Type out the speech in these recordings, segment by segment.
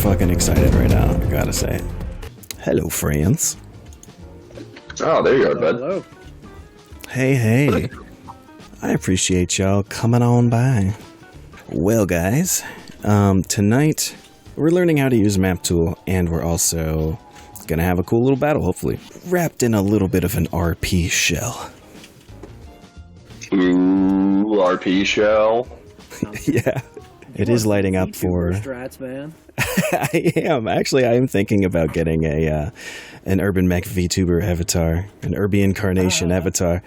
fucking excited right now, I gotta say. Hello, friends. Oh, there you are, bud. Hello. Hey. I appreciate y'all coming on by. Well, guys, tonight we're learning how to use Map Tool, and we're also gonna have a cool little battle, hopefully. Wrapped in a little bit of an RP shell. Ooh, RP shell. Yeah. It is lighting up for... strats, man. I am. Actually, I am thinking about getting an Urban Mech VTuber avatar. An Urban Incarnation avatar.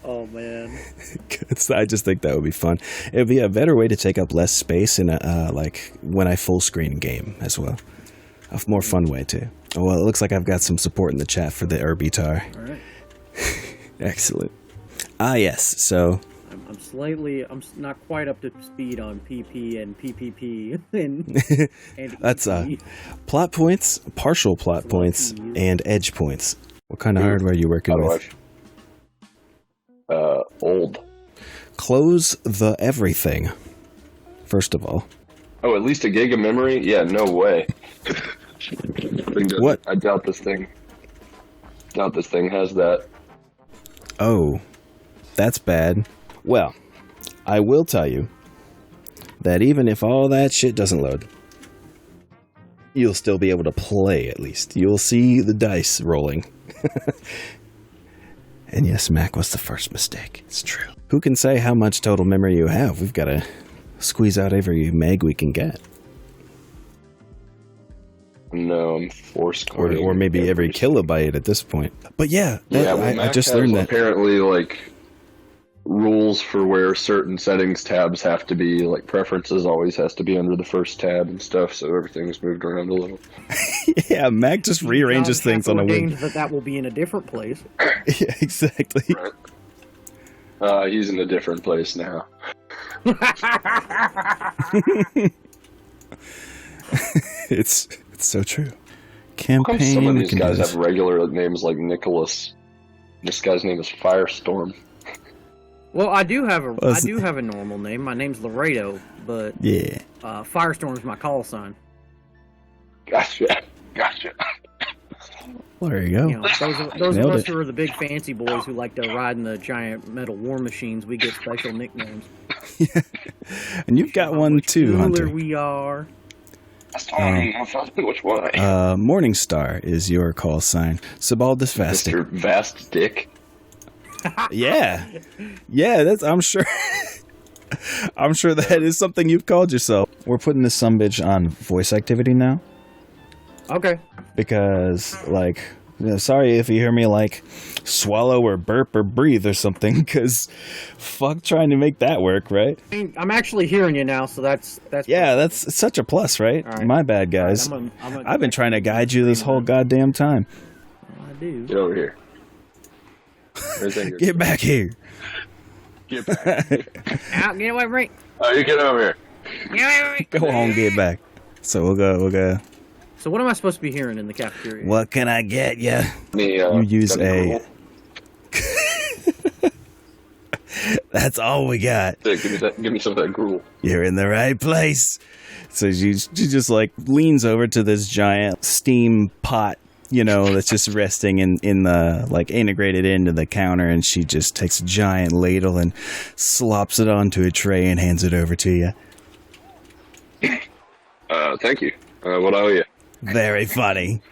Oh, man. I just think that would be fun. It would be a better way to take up less space in when I full screen game as well. A more fun way too. Oh, well, it looks like I've got some support in the chat for the Urbitar. All right. Excellent. Ah, yes. So... I'm not quite up to speed on PP and PPP and That's plot points, partial plot points, and edge points. What kind of hardware are you working with? Old. Close the everything. First of all. Oh, at least a gig of memory? Yeah, no way. What? I doubt this thing has that. Oh, that's bad. Well, I will tell you that even if all that shit doesn't load, you'll still be able to play at least. You'll see the dice rolling. And yes, Mac was the first mistake. It's true. Who can say how much total memory you have? We've got to squeeze out every meg we can get. No, I'm forced. Or maybe every kilobyte at this point. But yeah, I just learned that. Apparently, rules for where certain settings tabs have to be, like preferences always has to be under the first tab and stuff, so everything's moved around a little. Yeah, Mac just rearranges things on a whim. That will be in a different place. Yeah, exactly. Right. He's in a different place now. It's so true. Campaign. Some of these guys have have regular names like Nicholas. This guy's name is Firestorm. Well, I do have a normal name. My name's Laredo, but yeah, Firestorm's my call sign. Gotcha. Well, there you go. You know, those of us who are the big fancy boys who like to ride in the giant metal war machines, we get special nicknames. Yeah, and you've got one too, Hunter. We are. Which one? Morningstar is your call sign. Sebaldus Vastic. Mr. Vast Dick. Yeah, that's. I'm sure. I'm sure that is something you've called yourself. We're putting this sumbitch on voice activity now. Okay. Because, sorry if you hear me swallow or burp or breathe or something. Because, fuck, trying to make that work, right? I'm actually hearing you now, so that's. Yeah, that's such a plus, right? Right. My bad, guys. Right, I've been trying to guide you this whole goddamn time. I do. Get over here. Get back here. Get back. Out, get away from me. Oh, you get over here. Get away from me. Go on, get back. So we'll go. So what am I supposed to be hearing in the cafeteria? What can I get you? You use a... That's all we got. Hey, give me some of that gruel. You're in the right place. So she just leans over to this giant steam pot, that's just resting in the integrated into the counter, and she just takes a giant ladle and slops it onto a tray and hands it over to you. Thank you. What owe you? Very funny.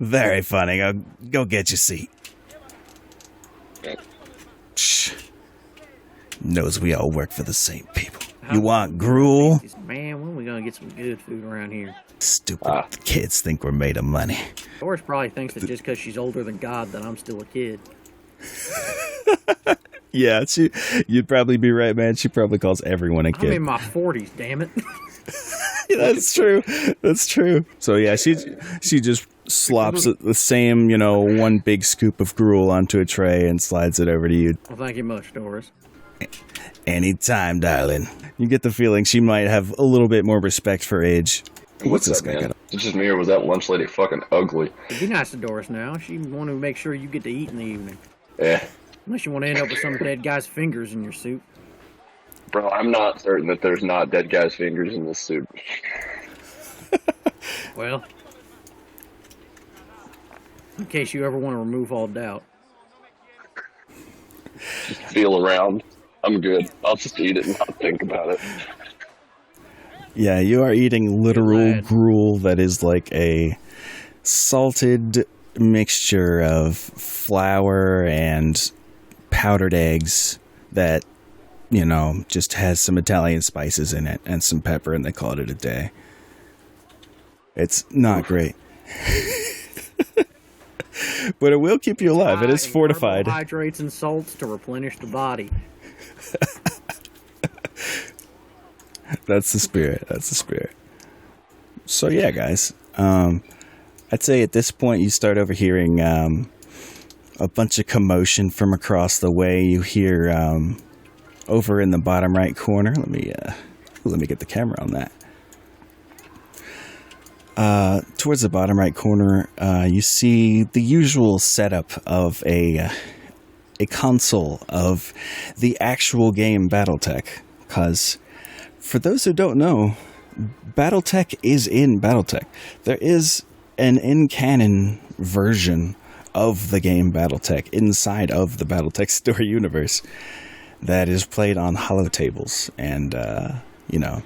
Very funny. Go get your seat. Okay. Shh. Knows we all work for the same people. You want gruel? Man, when are we gonna get some good food around here? Stupid kids think we're made of money. Doris probably thinks that just because she's older than God that I'm still a kid. Yeah, you'd probably be right, man. She probably calls everyone a kid. I'm in my 40s, damn it. That's true. So yeah, she just slops the same, one big scoop of gruel onto a tray and slides it over to you. Well, thank you much, Doris. Anytime, darling. You get the feeling she might have a little bit more respect for age. What's this guy? Is it just me, or was that lunch lady fucking ugly? Be nice to Doris now. She want to make sure you get to eat in the evening. Yeah. Unless you want to end up with some dead guy's fingers in your soup. Bro, I'm not certain that there's not dead guy's fingers in this soup. Well, in case you ever want to remove all doubt. Just feel around. I'm good. I'll just eat it and not think about it. Yeah, you are eating literal gruel that is like a salted mixture of flour and powdered eggs that, you know, just has some Italian spices in it and some pepper, and they called it a day. It's not great. But it will keep you alive. It is fortified. Carbohydrates and salts to replenish the body. That's the spirit. That's the spirit. So yeah, guys. I'd say at this point you start overhearing a bunch of commotion from across the way. You hear over in the bottom right corner. Let me get the camera on that. Towards the bottom right corner, you see the usual setup of a console of the actual game BattleTech. Because for those who don't know, BattleTech is in BattleTech. There is an in-canon version of the game BattleTech inside of the BattleTech story universe that is played on holotables and, you know,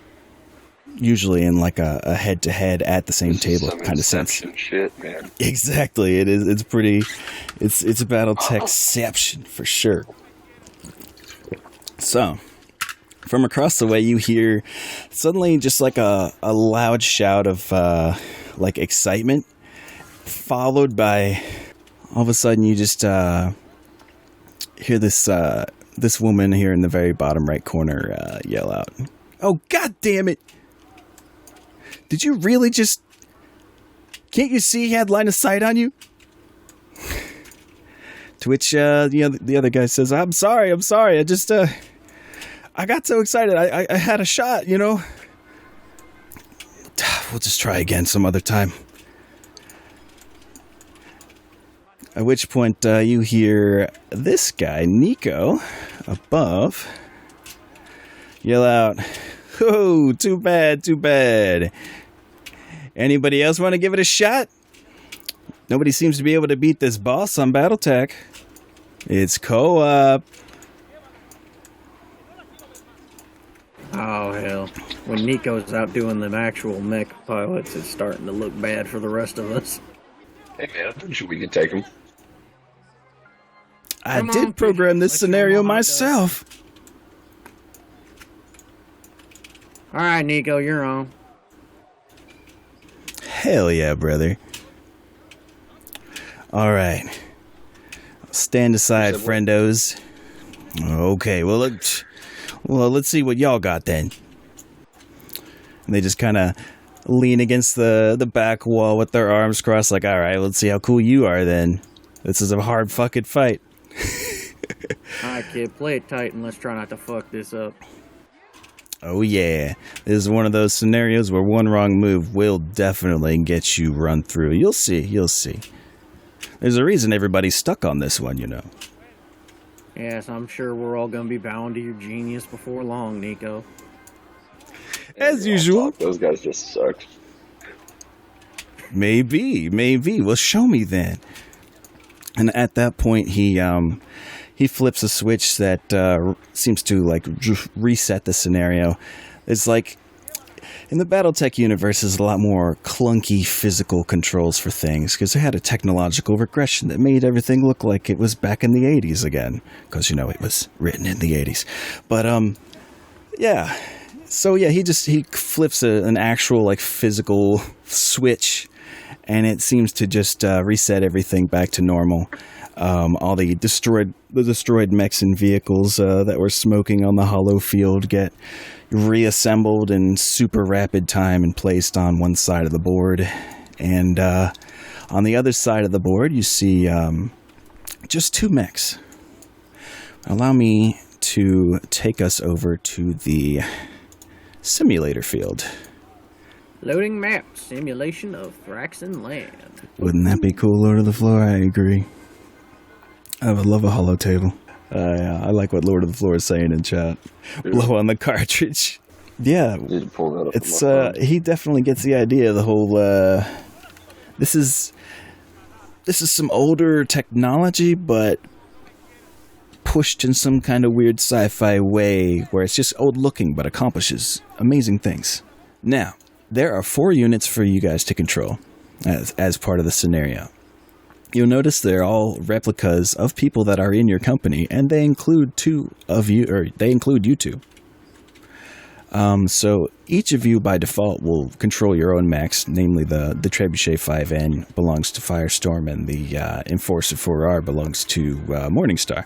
usually in like a head-to-head at the same table kind of sense. Shit, man. Exactly. It is. It's pretty. It's a BattleTechception for sure. So, from across the way, you hear suddenly just like a loud shout of like excitement, followed by all of a sudden you just hear this woman here in the very bottom right corner yell out, "Oh, God damn it! Did you really just... Can't you see he had line of sight on you?" To which the other guy says, I'm sorry. I just, I got so excited. I had a shot, you know. We'll just try again some other time. At which point you hear this guy, Nico, above, yell out, "Oh, too bad. Anybody else want to give it a shot? Nobody seems to be able to beat this boss on BattleTech. It's co-op." Oh, hell. When Nico's out doing the actual mech pilots, it's starting to look bad for the rest of us. Hey, man, I'm pretty sure we can take him. I did program this scenario myself. Alright, Nico, you're on. Hell yeah, brother. Alright. Stand aside, friendos. Okay, well, let's see what y'all got then. And they just kind of lean against the back wall with their arms crossed like, alright, let's see how cool you are then. This is a hard fucking fight. Alright, kid, play it tight and let's try not to fuck this up. Oh yeah, this is one of those scenarios where one wrong move will definitely get you run through. You'll see. There's a reason everybody's stuck on this one, you know. Yes, I'm sure we're all gonna be bound to your genius before long, Nico. As usual. Those guys just suck. Maybe. Well, show me then. And at that point, he flips a switch that seems to like reset the scenario. It's like in the BattleTech universe, there's a lot more clunky physical controls for things because they had a technological regression that made everything look like it was back in the 80s again. Because, you know, it was written in the 80s. But, yeah. So, yeah, he flips an actual, like, physical switch, and it seems to just reset everything back to normal. All the destroyed mechs and vehicles that were smoking on the hollow field get reassembled in super rapid time and placed on one side of the board. And on the other side of the board, you see just two mechs. Allow me to take us over to the simulator field. Loading map, simulation of Thraxan land. Wouldn't that be cool, Lord of the Floor? I agree. I would love a holotable. I like what Lord of the Floor is saying in chat. Blow on the cartridge. Yeah, Need to pull that up. it's on my phone. he definitely gets the idea. The whole this is some older technology, but pushed in some kind of weird sci-fi way where it's just old looking but accomplishes amazing things. Now, there are 4 units for you guys to control as part of the scenario. You'll notice they're all replicas of people that are in your company, and they include you two. So each of you by default will control your own mechs, namely the Trebuchet 5N belongs to Firestorm and the Enforcer 4R belongs to Morningstar.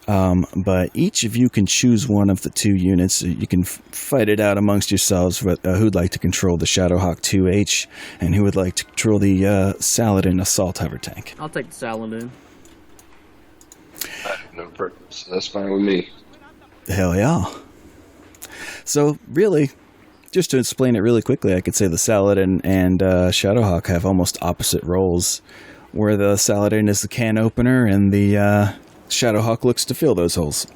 But each of you can choose one of the 2 units. You can fight it out amongst yourselves with who'd like to control the Shadowhawk 2H and who would like to control the Saladin Assault Hover Tank. I'll take the Saladin. I have no preference. That's fine with me. Hell yeah. So, really, just to explain it really quickly, I could say the Saladin and Shadowhawk have almost opposite roles, where the Saladin is the can opener and the Shadowhawk looks to fill those holes.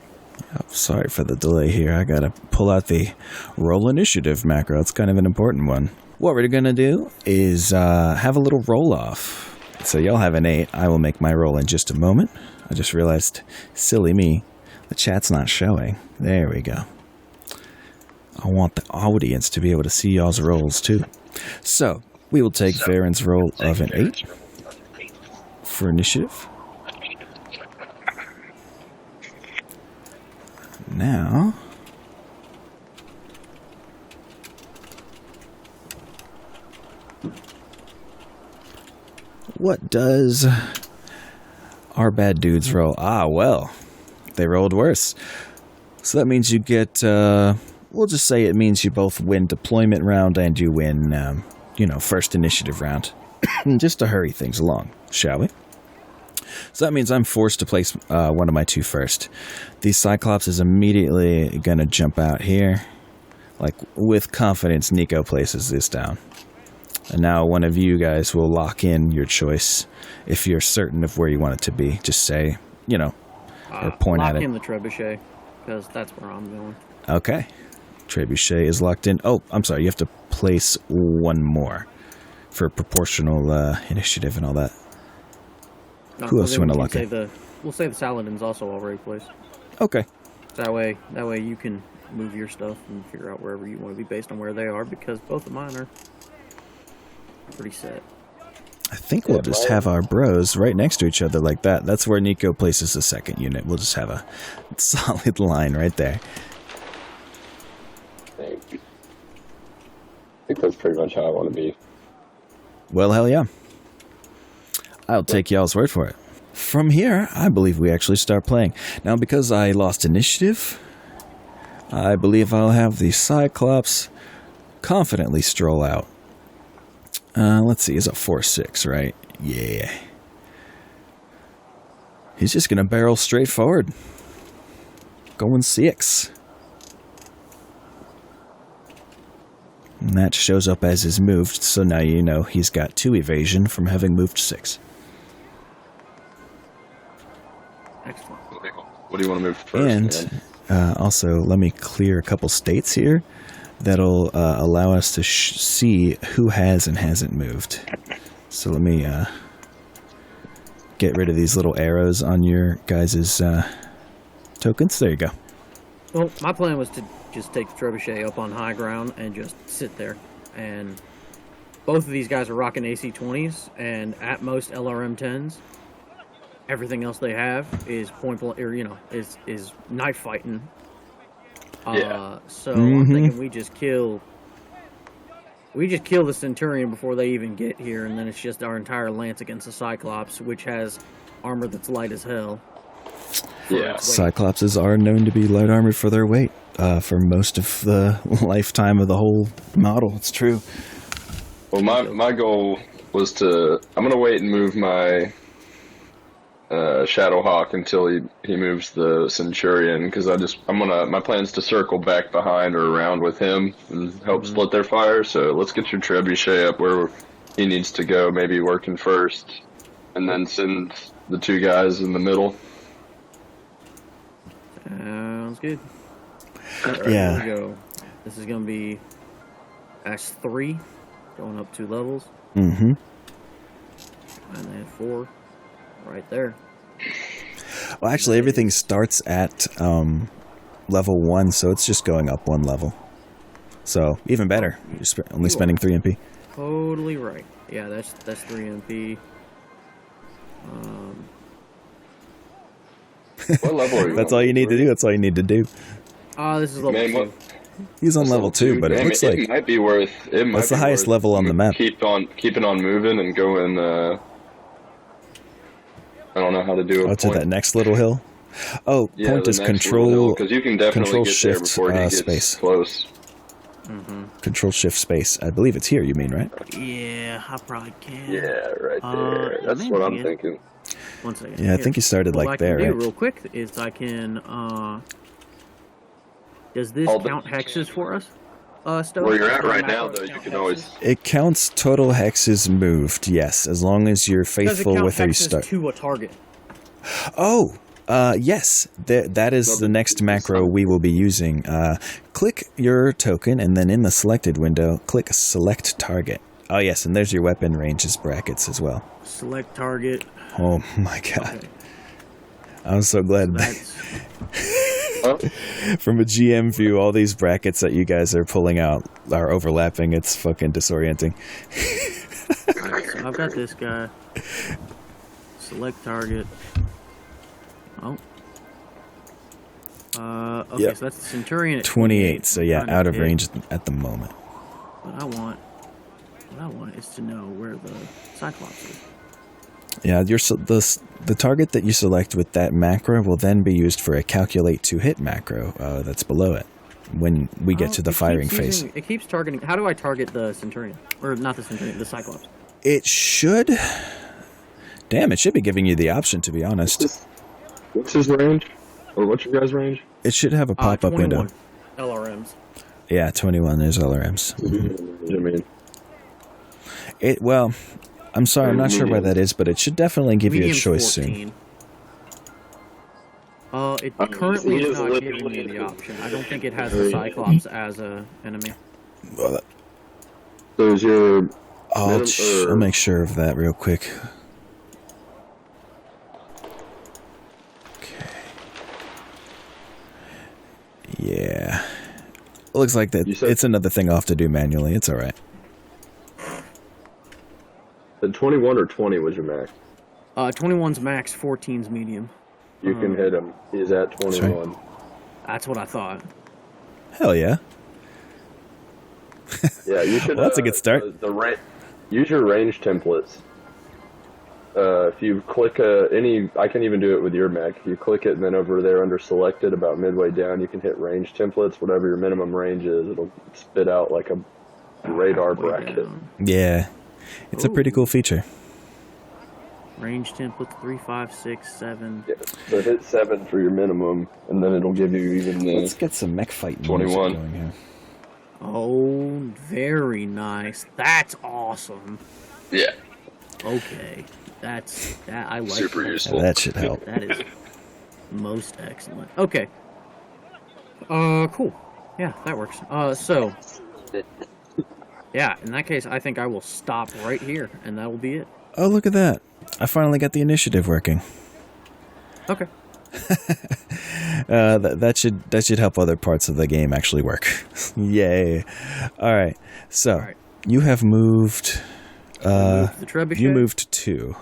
Oh, sorry for the delay here. I gotta pull out the roll initiative macro. It's kind of an important one. What we're gonna do is have a little roll off. So y'all have an 8. I will make my roll in just a moment. I just realized, silly me, the chat's not showing. There we go. I want the audience to be able to see y'all's rolls too. So we will take Varen's roll of an 8 for initiative. Now, what does our bad dudes roll? Ah, well, they rolled worse. So that means you get, we'll just say it means you both win deployment round and you win, first initiative round. Just to hurry things along, shall we? So that means I'm forced to place one of my 2 first. The Cyclops is immediately going to jump out here. Like, with confidence, Nico places this down. And now one of you guys will lock in your choice if you're certain of where you want it to be. Just say, or point at it. Lock in the Trebuchet, because that's where I'm going. Okay. Trebuchet is locked in. Oh, I'm sorry. You have to place one more for proportional initiative and all that. Who else you want to lock in? We'll say the Saladin's also already placed. Okay. That way you can move your stuff and figure out wherever you want to be based on where they are, because both of mine are pretty set. I think we'll just have our bros right next to each other like that. That's where Nico places the second unit. We'll just have a solid line right there. I think that's pretty much how I want to be. Well, hell yeah. I'll take y'all's word for it. From here, I believe we actually start playing. Now, because I lost initiative, I believe I'll have the Cyclops confidently stroll out. Let's see, is it 4-6, right? Yeah. He's just going to barrel straight forward. Going 6. And that shows up as is moved, so now you know he's got 2 evasion from having moved 6. Excellent. What do you want to move first? And also, let me clear a couple states here that'll allow us to see who has and hasn't moved. So let me get rid of these little arrows on your guys' tokens. There you go. Well, my plan was to just take the Trebuchet up on high ground and just sit there. And both of these guys are rocking AC-20s and at most LRM-10s. Everything else they have is is knife fighting. Yeah. So I'm thinking we just kill the Centurion before they even get here, and then it's just our entire lance against the Cyclops, which has armor that's light as hell. Yeah. Cyclopses are known to be light armored for their weight for most of the lifetime of the whole model. It's true. Well, my goal was I'm going to wait and move my Shadowhawk until he moves the Centurion, because my plan's to circle back behind or around with him and help split their fire. So let's get your Trebuchet up where he needs to go, maybe working first, and then send the 2 guys in the middle. Sounds good. Alright, Yeah. Here we go. This is gonna be Act 3, going up 2 levels, Mm-hmm. and then 4, right there. Well, actually, everything starts at level 1, so it's just going up 1 level. So, even better. You're only spending 3 MP. Totally right. Yeah, that's 3 MP. What level are you? That's on? all you need to do. That's all you need to do. This is level Man, 2. He's on That's level 2, but it Damn, looks like it might be worth. It might that's the be highest worth level on the map. Keeping on moving and going. I don't know how to do it. to that next little hill. Oh, point is control. because you can definitely control get shift, there before he gets space. close. Control shift space. I believe it's here. You mean, right? Yeah, I probably can. Yeah, right there. That's maybe what I'm it- thinking. 1 second. Yeah, I think you started What like I can there, do right? real quick is I can. Does this All the- count hexes for us? Stowe? Where you're Does at the right now, macro though, you count can hexes? always. It counts total hexes moved. Yes, as long as you're Does it faithful count with how you hexes start. to a target? Oh, yes. That is the next macro we will be using. Click your token, and then in the selected window, click Select Target. Oh, yes, and there's your weapon ranges brackets as well. Select target. Oh, my God. Okay. I'm so glad. That's From a GM view, all these brackets that you guys are pulling out are overlapping. It's fucking disorienting. alright, so I've got this guy. Select target. Oh. Okay, Yep. so that's the Centurion at 28, so yeah, Trying to out of hit. range at the moment. What I want is to know where the Cyclops is. Yeah, the target that you select with that macro will then be used for a calculate to hit macro that's below it when we get to the firing phase. It keeps targeting. How do I target the Centurion? Or not the Centurion, the Cyclops. It should... Damn, it should be giving you the option, to be honest. What's his range? Or what's your guys' range? It should have a pop-up window. 21 LRMs. Yeah, 21 is LRMs. I mean, Well, I'm sorry, I'm not sure why that is, but it should definitely give you a Medium's choice 14. It I mean, currently he is is not literally- giving me the option. I don't think it has the Cyclops as a enemy. Well, so is your I'll make sure of that real quick. Okay. Yeah. Looks like that. You said- It's another thing I'll have to do manually. It's all right. the 21 or 20 was your max? 21's max, 14's medium. You can hit him. He's at right. 21. That's what I thought. Hell yeah. Yeah, you should. Well, that's a good start. Use your range templates. If you click I can even do it with your Mac. If you click it and then over there under selected, about midway down, you can hit range templates. Whatever your minimum range is, it'll spit out like a radar Way bracket. down. Yeah. It's a pretty cool feature. Range template 3, 5, 6, 7. Yeah, so hit 7 for your minimum, and then it'll give you even the. Let's get some mech fight 21. going here. Oh, very nice. That's awesome. Yeah, Okay. that I like. super that. useful. That should help. That is most excellent. Okay. Cool. Yeah, that works. So. Yeah, in that case, I think I will stop right here, and that will be it. Oh, look at that. I finally got the initiative working. Okay. That should help other parts of the game actually work. Yay! All right, so All right. you have moved. The trebuchet. You moved two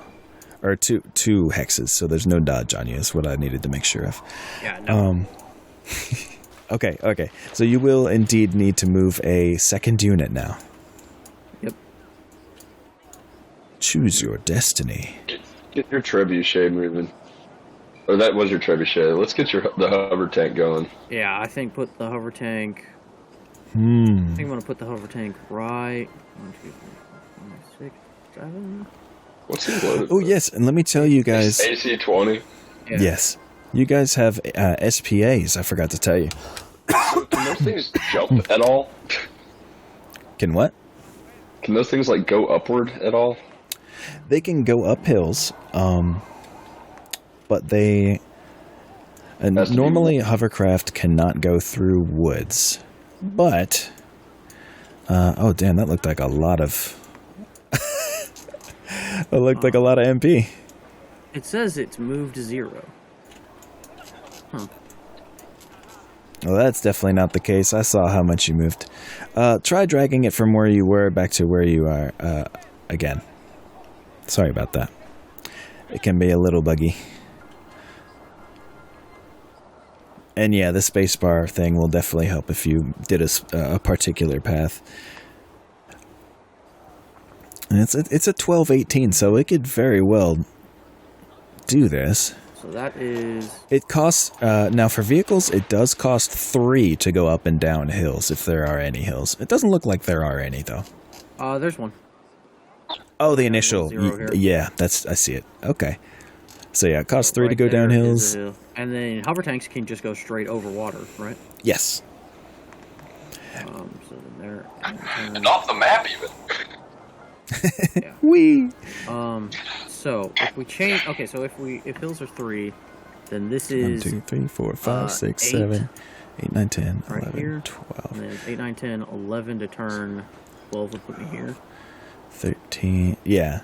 hexes, so there's no dodge on you. Is what I needed to make sure of. Yeah. No. Okay. So you will indeed need to move a second unit now. Yep. Choose your destiny. Get your trebuchet moving. Or that was your trebuchet. Let's get the hover tank going. Yeah, I think put the hover tank. I think I'm gonna put the hover tank right. 1, 2, 3, 4, 5, 6, 7. What's he loaded? Oh with? yes, and let me tell you guys. AC-20. Yeah. Yes, you guys have SPAs. I forgot to tell you. Can those things jump at all? Can what? Can those things like go upward at all? They can go up hills, but they And Has to be normally, hovercraft cannot go through woods, but oh damn, that looked like a lot of. That looked like a lot of MP. It says it's moved 0. Huh. Well, that's definitely not the case. I saw how much you moved. Try dragging it from where you were back to where you are again. Sorry about that. It can be a little buggy. And yeah, the spacebar thing will definitely help if you did a particular path. And it's a 1218, so it could very well do this. So that is... It costs, now for vehicles, it does cost 3 to go up and down hills, if there are any hills. It doesn't look like there are any, though. There's one. Oh, the initial. Yeah, I see it. Okay. So yeah, it costs 3 to go down hills. And then hover tanks can just go straight over water, right? Yes. So then there... And off the map, even. Yeah. Wee. So if we change, okay, so if hills are 3, then this is 1, 2, 3, 4, 5, 6, 8, 7, 8, 9, 10, right 11, here, 12. and then it's 8, 9, 10, 11 to turn. 12 would put me here. 13. Yeah.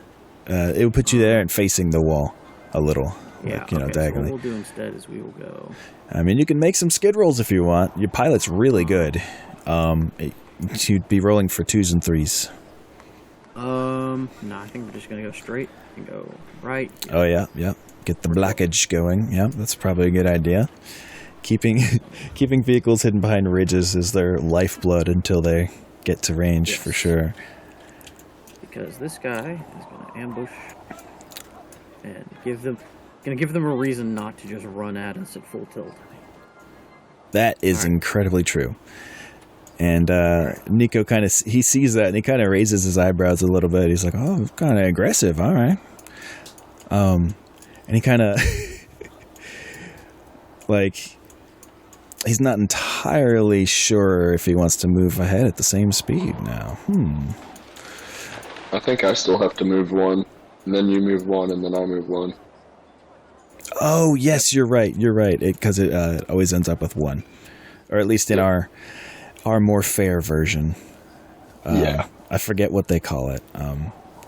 It would put you there and facing the wall a little. Yeah. Like, Okay, diagonally. so what we'll do instead is we will go. I mean, you can make some skid rolls if you want. Your pilot's really good. You'd be rolling for 2s and 3s. No, I think we're just gonna go straight and go right. Oh yeah. Get the blockage going. Yeah, that's probably a good idea. Keeping vehicles hidden behind ridges is their lifeblood until they get to range, for sure. Because this guy is gonna ambush and give them a reason not to just run at us at full tilt. That is incredibly true. And Nico he sees that and he kind of raises his eyebrows a little bit. He's like, "Oh, kind of aggressive, all right." And he kind of like he's not entirely sure if he wants to move ahead at the same speed now. I think I still have to move 1, and then you move 1, and then I move 1. Oh yes, you're right. Because it always ends up with 1, or at least in our more fair version. Yeah. I forget what they call it.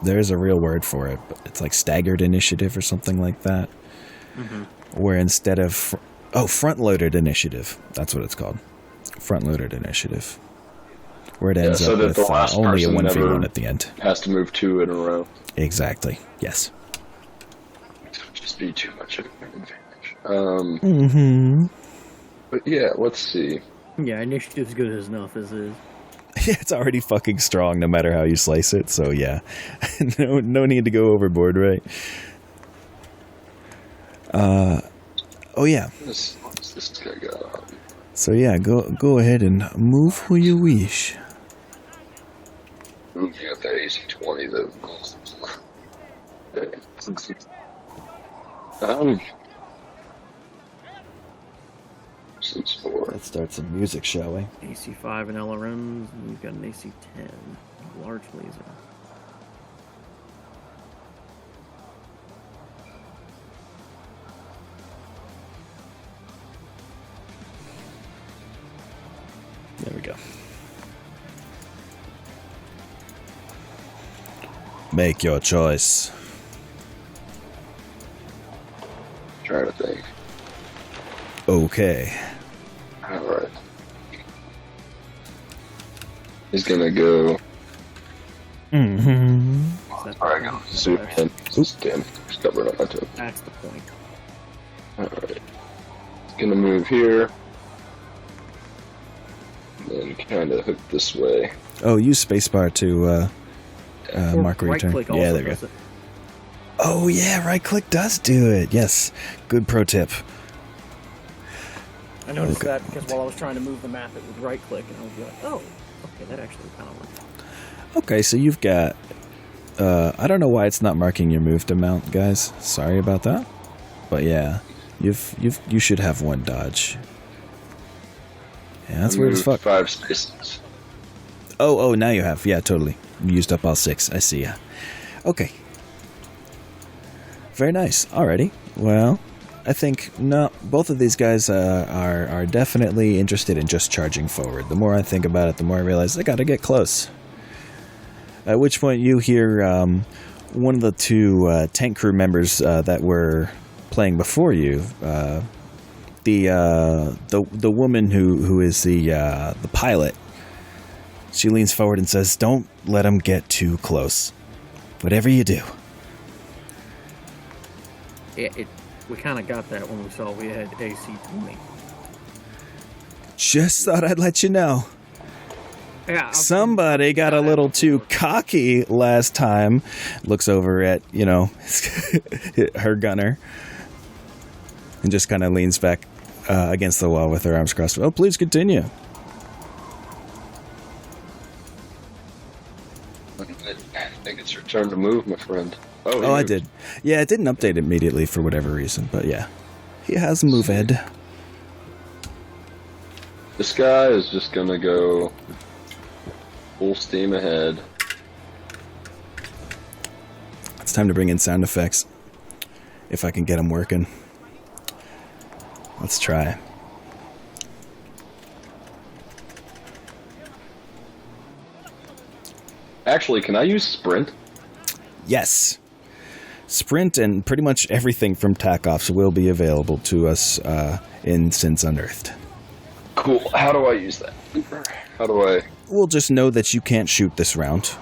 There is a real word for it, but it's like staggered initiative or something like that. Mm-hmm. Where instead of... front-loaded initiative. That's what it's called. Front-loaded initiative. Where it ends up with only a 1v1 at the end. Has to move 2 in a row. Exactly. Yes. Just be too much of an advantage. But yeah, let's see. Yeah, initiative's good enough as is. Yeah, it's already fucking strong no matter how you slice it, so yeah. no need to go overboard, right? Oh yeah. What's this guy got? So yeah, go ahead and move who you wish. Ooh, you got that AC-20 though. Since 4. Let's start some music, shall we? AC-5 and LRMs, and you've got an AC-10. Large laser. There we go. Make your choice. Trying to think. Okay. Alright. He's gonna go. Alright, go. Zoom in. Damn. Just covered up my toe. That's the point. Alright. He's gonna move here. And then kind of hook this way. Oh, use spacebar to mark where you turn. Right-click Yeah, also there you does go. it. Oh yeah, right click does do it. Yes. Good pro tip. I noticed that because while I was trying to move the map, it would right-click, and I was like, oh, okay, that actually kind of worked. Okay, so you've got... I don't know why it's not marking your moved amount, guys. Sorry about that. But yeah, you should have 1 dodge. Yeah, that's weird as fuck. 5 spaces. Oh, now you have. Yeah, totally. You used up all 6. I see ya. Okay. Very nice. Alrighty. Well, I think, no, both of these guys are definitely interested in just charging forward. The more I think about it, the more I realize they got to get close. At which point you hear one of the two tank crew members that were playing before you, the woman who is the pilot. She leans forward and says, "Don't let them get too close. Whatever you do." Yeah, we kind of got that when we saw we had AC-20. Just thought I'd let you know. Yeah, Somebody got a little too cocky last time. Looks over at, her gunner. And just kind of leans back against the wall with her arms crossed. Oh, please continue. I think it's your turn to move, my friend. Oh, I did. Yeah, it didn't update immediately for whatever reason, but yeah. He has moved. This guy is just gonna go full steam ahead. It's time to bring in sound effects. If I can get them working. Let's try. Actually, can I use sprint? Yes. Sprint and pretty much everything from TAC-offs will be available to us since Unearthed. Cool. How do I use that? How do I... We'll just know that you can't shoot this round.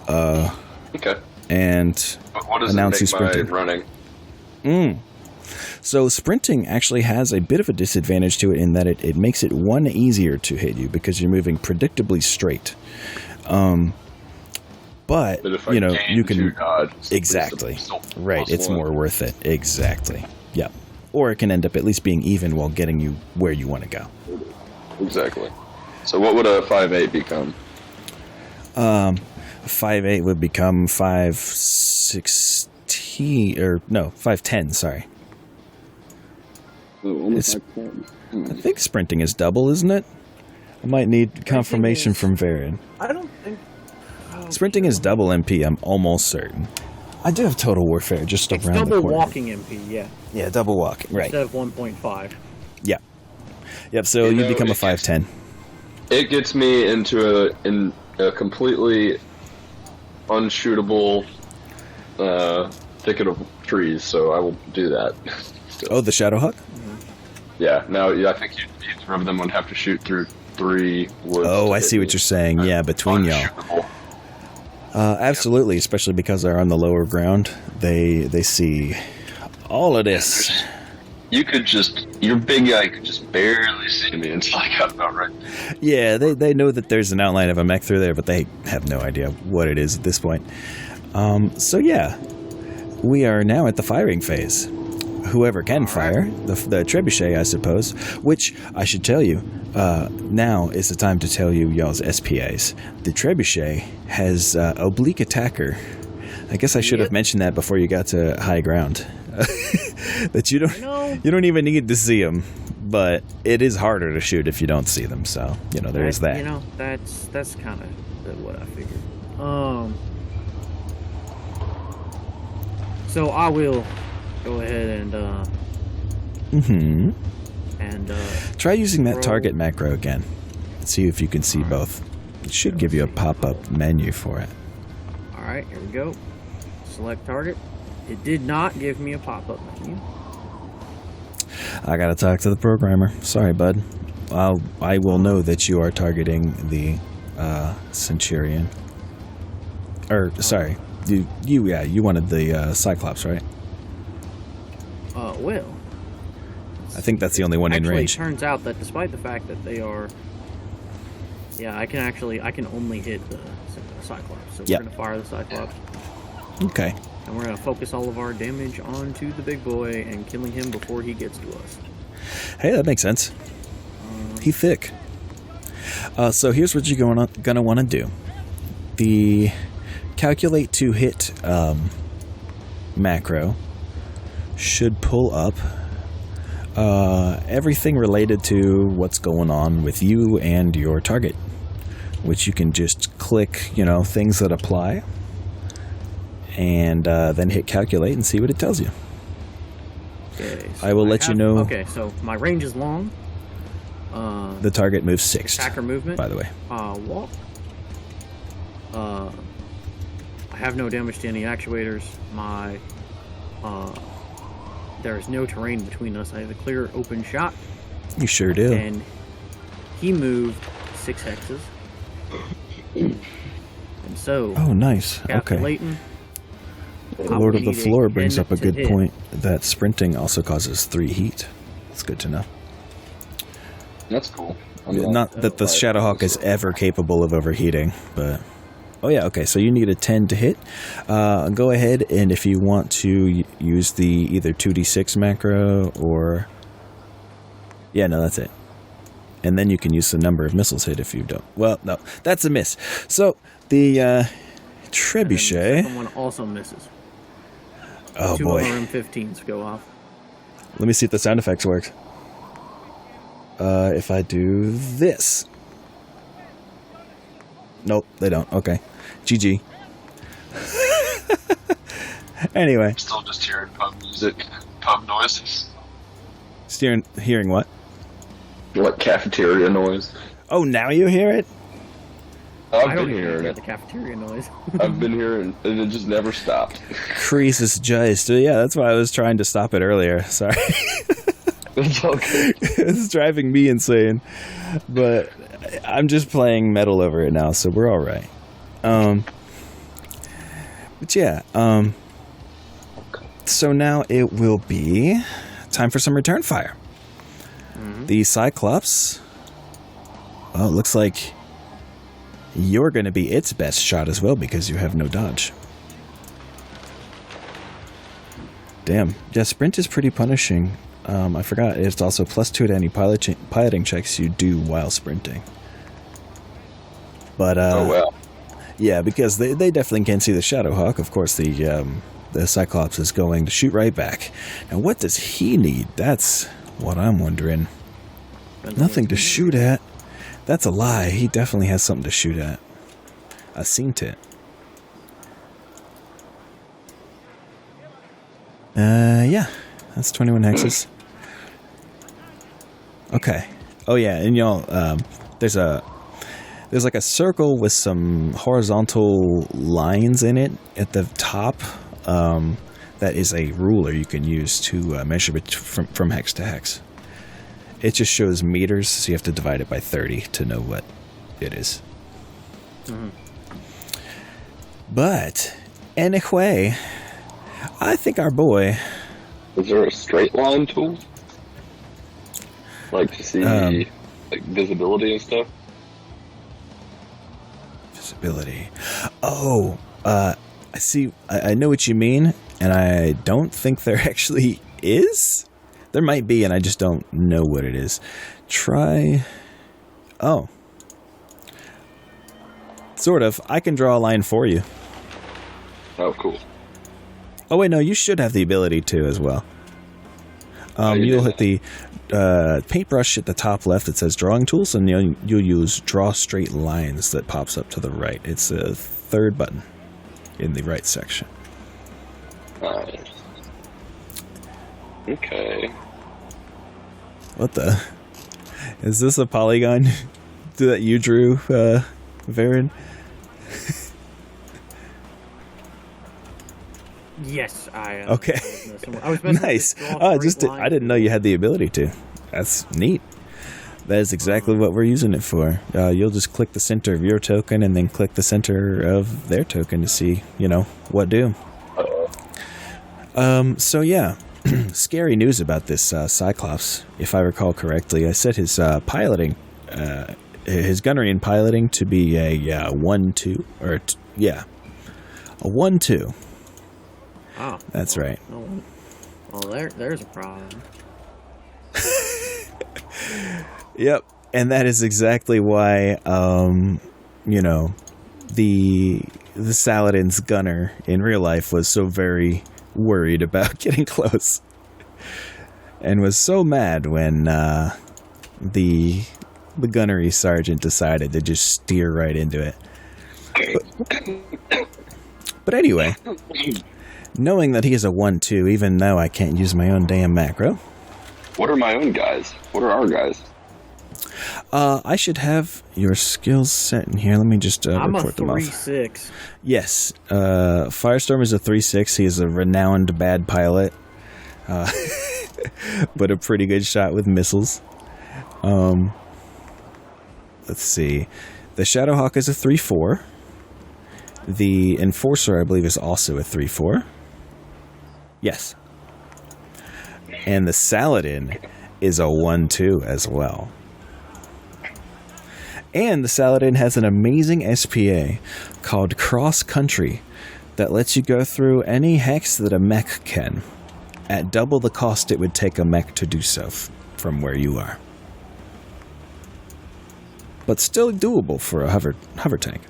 Okay. And But what does announce you it make sprinting. by running? So sprinting actually has a bit of a disadvantage to it in that it makes it one easier to hit you because you're moving predictably straight. But if I you can to dodge, exactly right. +1. It's more worth it. Exactly. Yep. Or it can end up at least being even while getting you where you want to go. Exactly. So what would a 5.8 become? 5.8 would become 5.16 or no 5.10. Sorry. Almost I think sprinting is double, isn't it? I might need confirmation from Varian. I don't think... Sprinting is double MP, I'm almost certain. I do have Total Warfare just It's around the double corner. walking MP, yeah. Yeah, double walking, right. Instead of 1.5. Yeah. Yep, so you become a 5'10". It gets me into a completely unshootable thicket of trees, so I will do that. Oh, the Shadowhawk? Yeah, now I think each of them would have to shoot through 3 woods. Oh, I see what you're saying. Yeah, between y'all. Unshootable. Absolutely, especially because they're on the lower ground. They see all of this. Your big guy could just barely see me until I got about right. Yeah, they know that there's an outline of a mech through there, but they have no idea what it is at this point. So yeah, we are now at the firing phase. Whoever can fire, the trebuchet, I suppose, which I should tell you, now is the time to tell you y'all's SPAs. The trebuchet has oblique attacker. I guess I should have mentioned that before you got to high ground. That you don't even need to see them, but it is harder to shoot if you don't see them. So there is that. That's kind of what I figured. So I will go ahead and try using that target macro again. See if you can see both. It should give you a pop-up menu for it. All right, here we go. Select target. It did not give me a pop-up menu. I gotta talk to the programmer. Sorry, bud. I will know that you are targeting the Centurion. Or sorry, you wanted the Cyclops, right? Well, I think that's the only one in range. It turns out that despite the fact that they are, I can only hit the Cyclops. So we're gonna fire the Cyclops. Okay. And we're gonna focus all of our damage onto the big boy and killing him before he gets to us. Hey, that makes sense. He thick. So here's what you're gonna want to do. The calculate to hit macro should pull up everything related to what's going on with you and your target, which you can just click, things that apply, and then hit calculate and see what it tells you. Okay, so I will let you know. Okay, so my range is long. The target moves 6. Attacker movement. By the way. Walk. I have no damage to any actuators. There is no terrain between us. I have a clear open shot. You sure do. And he moved 6 hexes. And so. Oh, nice. Okay. Calculating. Lord of the Floor brings up a good hit. point that sprinting also causes 3 heat. That's good to know. That's cool. Not that the Shadowhawk is ever capable of overheating, but... Oh yeah, okay, so you need a 10 to hit. Go ahead, and if you want to use the either 2d6 macro or... Yeah, no, that's it. And then you can use the number of missiles hit if you don't. Well, no, that's a miss. So, the trebuchet... And the second one also misses. Oh, 2 boy. RM15s go off. Let me see if the sound effects work. If I do this. Nope, they don't. Okay. GG. Anyway. I'm still just hearing pub music, pub noises. Hearing what? Like cafeteria noise. Oh, now you hear it? I've been hearing the it. cafeteria noise. I've been hearing it, and it just never stopped. Creases just. Yeah, that's why I was trying to stop it earlier. Sorry. It's okay. It's driving me insane. But I'm just playing metal over it now, so we're all right. But yeah, so now it will be time for some return fire. Mm-hmm. The Cyclops, well, it looks like you're going to be its best shot as well because you have no dodge. Damn. Yeah, sprint is pretty punishing. I forgot, it's also +2 to any piloting checks you do while sprinting. But, oh, well. Yeah, because they definitely can't see the Shadowhawk. Of course, the Cyclops is going to shoot right back. Now, what does he need? That's what I'm wondering. Nothing to shoot at. That's a lie. He definitely has something to shoot at. I seen it. Yeah. That's 21 hexes. Okay. Oh, yeah, and y'all, there's like a circle with some horizontal lines in it at the top. That is a ruler you can use to measure it from hex to hex. It just shows meters, so you have to divide it by 30 to know what it is. Mm-hmm. But anyway, I think our boy... Is there a straight line tool? Like to see like visibility and stuff? Visibility. Oh, I see. I know what you mean, and I don't think there actually is. There might be, and I just don't know what it is. Try... Oh. Sort of. I can draw a line for you. Oh, cool. Oh, wait, no, you should have the ability to as well. You'll hit the paintbrush at the top left. It says drawing tools, and you'll use draw straight lines that pops up to the right. It's the third button in the right section. Nice. Okay. What the? Is this a polygon that you drew, Varen? Yes, okay. I was nice. I didn't know you had the ability to. That's neat. That is exactly what we're using it for. You'll just click the center of your token and then click the center of their token to see, what do. So yeah, scary news about this Cyclops. If I recall correctly, I set his piloting, his gunnery and piloting to be a 1-2, or a 1-2. Oh, that's right. Well, there's a problem. Yep, and that is exactly why, the Saladin's gunner in real life was so very worried about getting close, and was so mad when the gunnery sergeant decided to just steer right into it. But anyway. knowing that he is a 1-2, even though I can't use my own damn macro. What are my own guys? What are our guys? I should have your skills set in here. Let me just report them off. I'm a 3-6. Yes, Firestorm is a 3-6. He is a renowned bad pilot, but a pretty good shot with missiles. Let's see. The Shadowhawk is a 3-4. The Enforcer, I believe, is also a 3-4. Yes. And the Saladin is a 1-2 as well. And the Saladin has an amazing SPA called Cross Country that lets you go through any hex that a mech can at double the cost it would take a mech to do so from where you are. But still doable for a hover tank.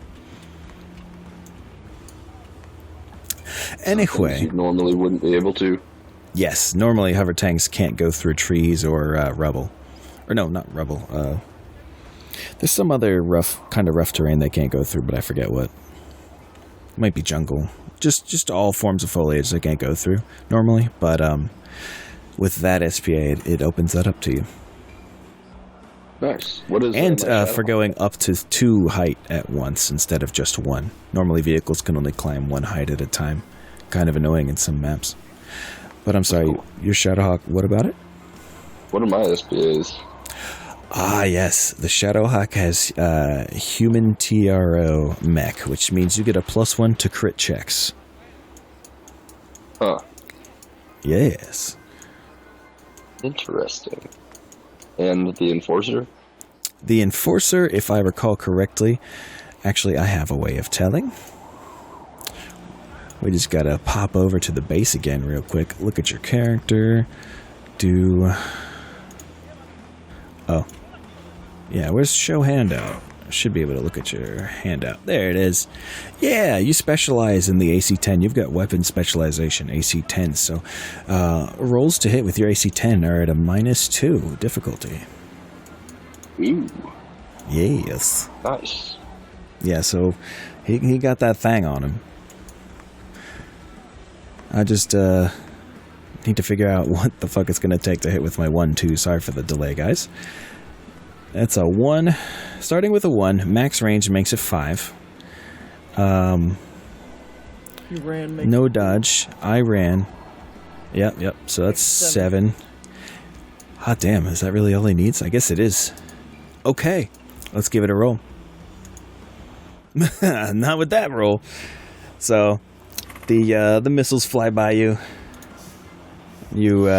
Anyway, you normally wouldn't be able to. Yes, normally hover tanks can't go through trees or rubble. Or no, not rubble. There's some other rough terrain they can't go through, but I forget what. It might be jungle. Just all forms of foliage they can't go through normally, but with that SPA, it opens that up to you. Nice. What is and for going up to 2 height at once instead of just 1. Normally vehicles can only climb 1 height at a time. Kind of annoying in some maps. But I'm sorry, your Shadowhawk, what about it? What are my SPAs? Ah, yes. The Shadowhawk has human TRO mech, which means you get a +1 to crit checks. Huh. Yes. Interesting. And the Enforcer? The Enforcer, if I recall correctly, actually I have a way of telling. We just gotta pop over to the base again real quick. Look at your character. Oh. Yeah, where's show handout? I should be able to look at your handout. There it is. Yeah, you specialize in the AC-10. You've got weapon specialization, AC-10. So rolls to hit with your AC-10 are at a -2 difficulty. Ooh. Yes. Nice. Yeah, so he got that thing on him. I just need to figure out what the fuck it's going to take to hit with my 1-2. Sorry for the delay, guys. That's a 1. Starting with a 1. Max range makes it 5. You ran. No dodge. I ran. Yep. So that's 7. Hot damn, is that really all he needs? I guess it is. Okay, let's give it a roll. Not with that roll. So, the missiles fly by you. You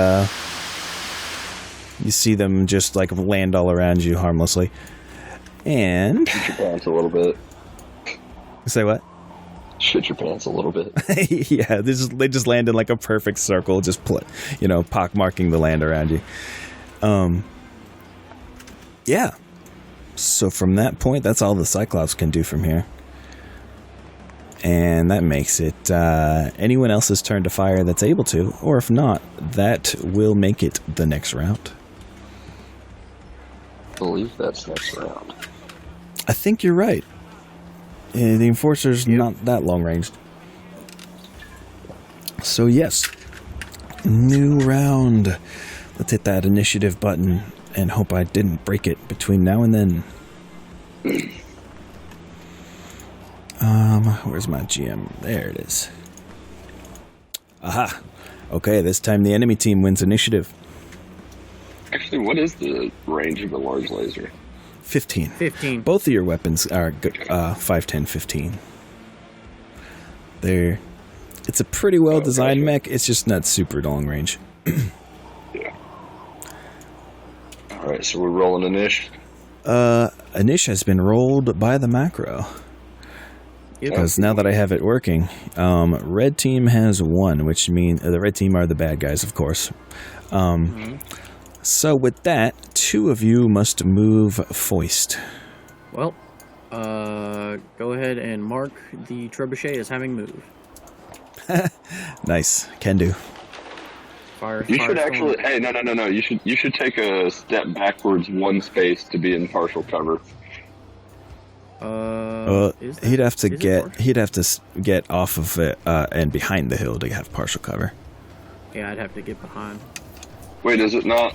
see them just like land all around you harmlessly. And shit your pants a little bit. Say what? Shit your pants a little bit. Yeah, they just land in like a perfect circle, just pockmarking the land around you. Yeah. So from that point, that's all the Cyclops can do from here. And that makes it anyone else's turn to fire that's able to, or if not, that will make it the next round. I believe that's next round. I think you're right. The Enforcer's not that long ranged. So yes, new round. Let's hit that initiative button and hope I didn't break it between now and then. Where's my GM? There it is. Aha. Okay, this time the enemy team wins initiative. Actually, what is the range of a large laser? 15. 15. Both of your weapons are 5, 10, 15. It's a pretty well designed mech. It's just not super long range. Yeah. Alright, so we're rolling Anish. Anish has been rolled by the macro. Because now that I have it working, red team has 1, which means the red team are the bad guys, of course. So with that, 2 of you must move foist. Well, go ahead and mark the trebuchet as having moved. Nice, can do. You should actually. Hey, no. You should take a step backwards 1 space to be in partial cover. He'd have to get off of it and behind the hill to have partial cover. Yeah, I'd have to get behind. Wait, is it not?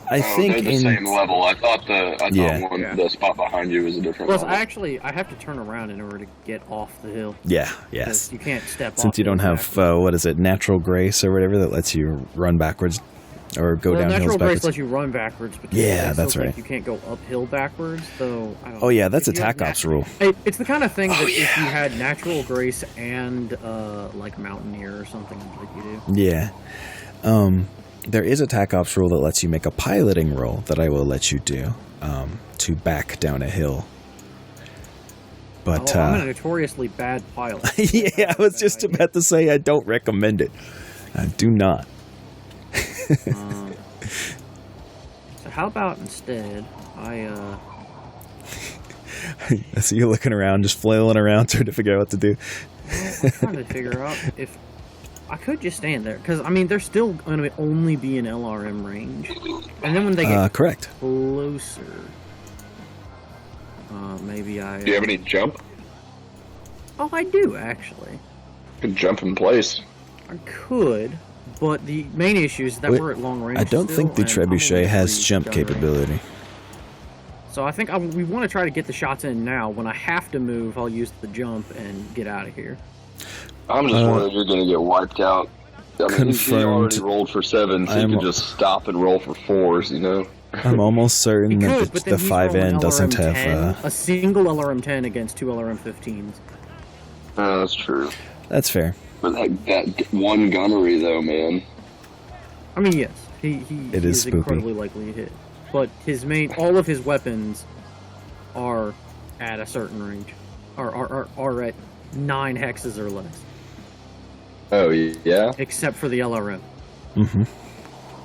I think they're the same level. I thought the spot behind you was a different Plus, level. I have to turn around in order to get off the hill. Yeah, yes. You can't step off. Since you don't have, natural grace or whatever that lets you run backwards or go down hills natural backwards. grace lets you run backwards. But that's right. You can't go uphill backwards, though. That's a TAC Ops rule. It's the kind of thing that if you had natural grace and, like Mountaineer or something like you do. Yeah. There is a TAC Ops rule that lets you make a piloting roll that I will let you do to back down a hill. But I'm a notoriously bad pilot. Yeah, I was just about to say I don't recommend it. I do not. So how about instead I see you looking around, just flailing around, trying to figure out what to do. I'm trying to figure out if I could just stand there, because they're still going to only be in LRM range, and then when they get correct closer, maybe I. Do you have any jump? Oh, I do actually. You could jump in place. I could, but the main issue is that we're at long range. I don't think the trebuchet has jump capability. So I think we want to try to get the shots in now. When I have to move, I'll use the jump and get out of here. I'm just worried you're going to get wiped out. He already rolled for 7, so you could just stop and roll for 4s, you know? I'm almost certain that the 5N doesn't have... a single LRM-10 against 2 LRM-15s. That's true. That's fair. But that one gunnery, though, man. Yes. He is incredibly likely to hit. But all of his weapons are at a certain range. Are at 9 hexes or less. Oh, yeah? Except for the LRM. Mm-hmm.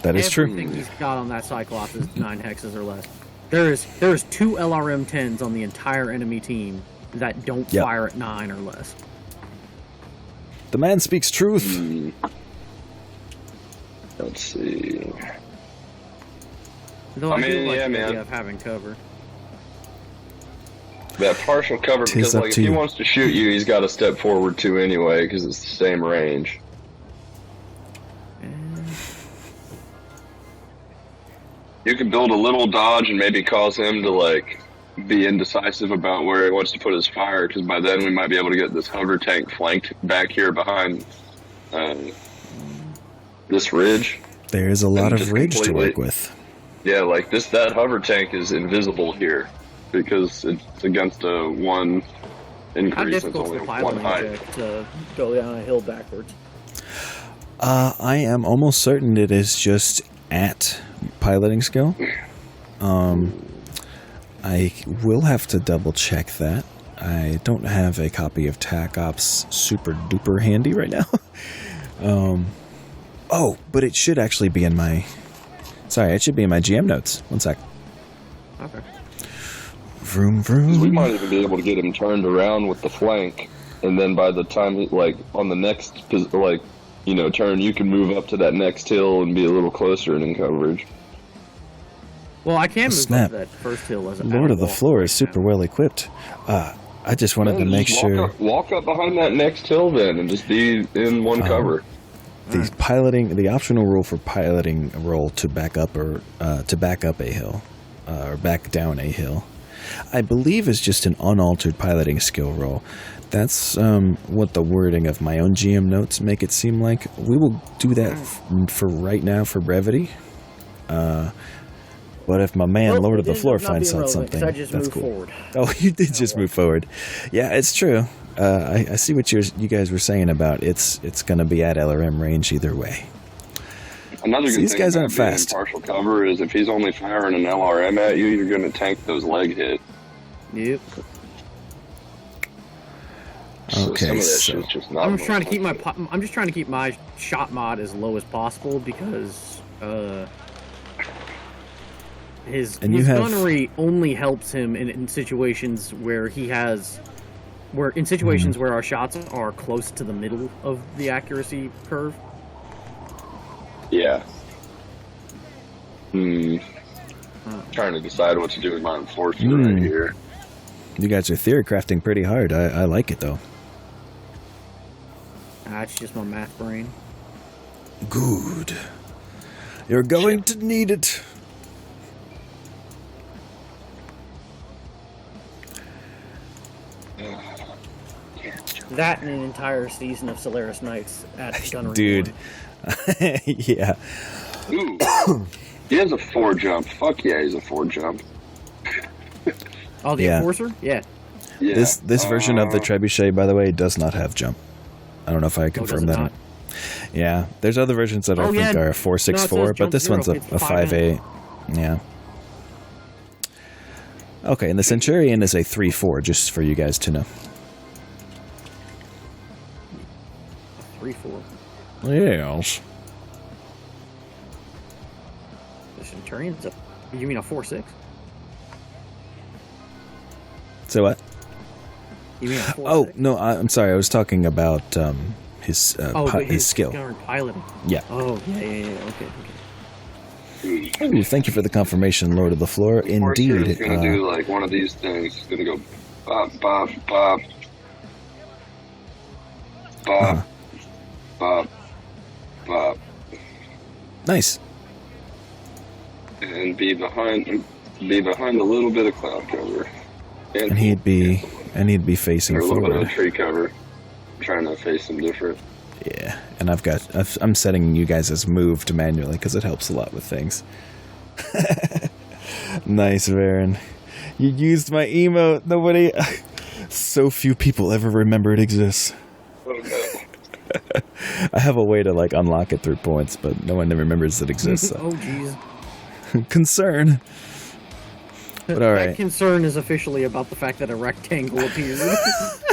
That is true. Everything he's got on that Cyclops is 9 hexes or less. There's 2 LRM-10s on the entire enemy team that don't fire at 9 or less. The man speaks truth. Let's see. Though I do like the idea of having cover. That partial cover, because if he wants to shoot you, he's got to step forward 2 anyway, because it's the same range. You could build a little dodge and maybe cause him to be indecisive about where he wants to put his fire, because by then we might be able to get this hover tank flanked back here behind this ridge. There's a lot of ridge to work with. Yeah, that hover tank is invisible here because it's against a 1 increase. It's only 1 height. To go down a hill backwards. I am almost certain it is just at piloting skill. I will have to double check that. I don't have a copy of TAC Ops super duper handy right now. But it should actually be in my... Sorry, it should be in my GM notes. One sec. Okay. Vroom, vroom. We might even be able to get him turned around with the flank, and then by the time on the next turn, you can move up to that next hill and be a little closer and in coverage. Well, I can move up to that first hill as a Lord of the Floor is super well equipped. I just wanted to make sure... Walk up behind that next hill then, and just be in one cover. The optional rule for piloting a roll to back up a hill, or back down a hill, I believe is just an unaltered piloting skill roll. That's what the wording of my own GM notes make it seem like. We will do that for right now for brevity. But if my man Lord of the Floor finds out something, that's cool. Forward. Oh, you did just move forward. Yeah, it's true. I see what you guys were saying about it's going to be at LRM range either way. Another good these thing guys about aren't fast. Partial cover is if he's only firing an LRM at you, you're going to tank those leg hits. Yep. Okay, so I'm just trying to keep my shot mod as low as possible because his gunnery only helps him in situations where where our shots are close to the middle of the accuracy curve. Yeah. trying to decide what to do with my enforcer right here. You guys are theory crafting pretty hard. I like it, though. It's just my math brain. Good. You're going to need it. That and an entire season of Solaris Knights at Gunnery. Dude. Yeah. Ooh. He has a 4 jump. Fuck yeah, he's a 4 jump. Oh, the Enforcer? Yeah. Yeah. This version of the Trebuchet, by the way, does not have jump. I don't know if I confirmed that. Not? Yeah, there's other versions that I think are a 4.64, but this one's a 5.8. Yeah. Okay, and the Centurion is a 3.4, just for you guys to know. 3.4. Yes. The Centurion's a... You mean a 4.6? So what? You mean a 4.6? Oh, no, I'm sorry. I was talking about his skill. Piloting. Yeah. Oh, yeah. Okay. Ooh, thank you for the confirmation, Lord of the Floor. Indeed. He's going to do like one of these things. He's going to go bop, bop, bop. Bop. Bop. Bop. Nice. And be behind a little bit of cloud cover. And he'd be facing or a little forward. bit of tree cover. I'm trying to face him different. Yeah, and I'm setting you guys as moved manually because it helps a lot with things. Nice, Varen. You used my emote. Nobody, so few people ever remember it exists. Oh no. I have a way to like unlock it through points, but no one remembers it exists. So. Oh jeez. Concern. But all right. That concern is officially about the fact that a rectangle appears.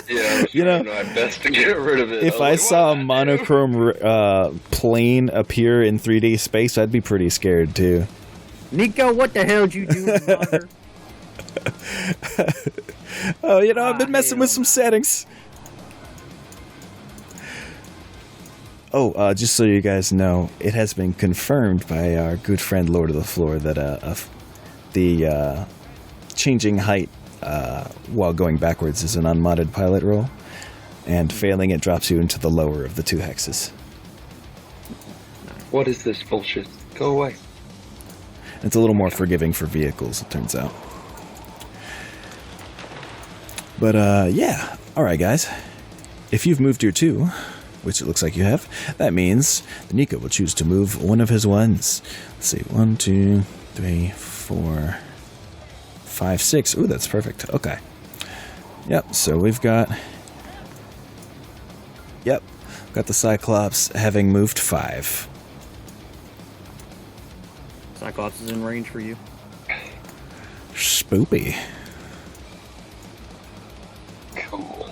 Yeah, I was trying my best to get rid of it. If I saw a monochrome plane appear in 3D space, I'd be pretty scared too. Nico, what the hell did you do, mother? Oh, I've been messing with some settings. Oh, just so you guys know, it has been confirmed by our good friend Lord of the Floor that the changing height while going backwards is an unmodded pilot roll, and failing it drops you into the lower of the 2 hexes. What is this bullshit? Go away. It's a little more forgiving for vehicles, it turns out. But, yeah. Alright, guys. If you've moved your 2, which it looks like you have, that means that Nico will choose to move one of his ones. Let's see. 1, 2, 3, 4, 5, 6. Ooh, that's perfect. Okay. Yep, so we've got... Yep. Got the Cyclops having moved 5. Cyclops is in range for you. Spoopy. Cool.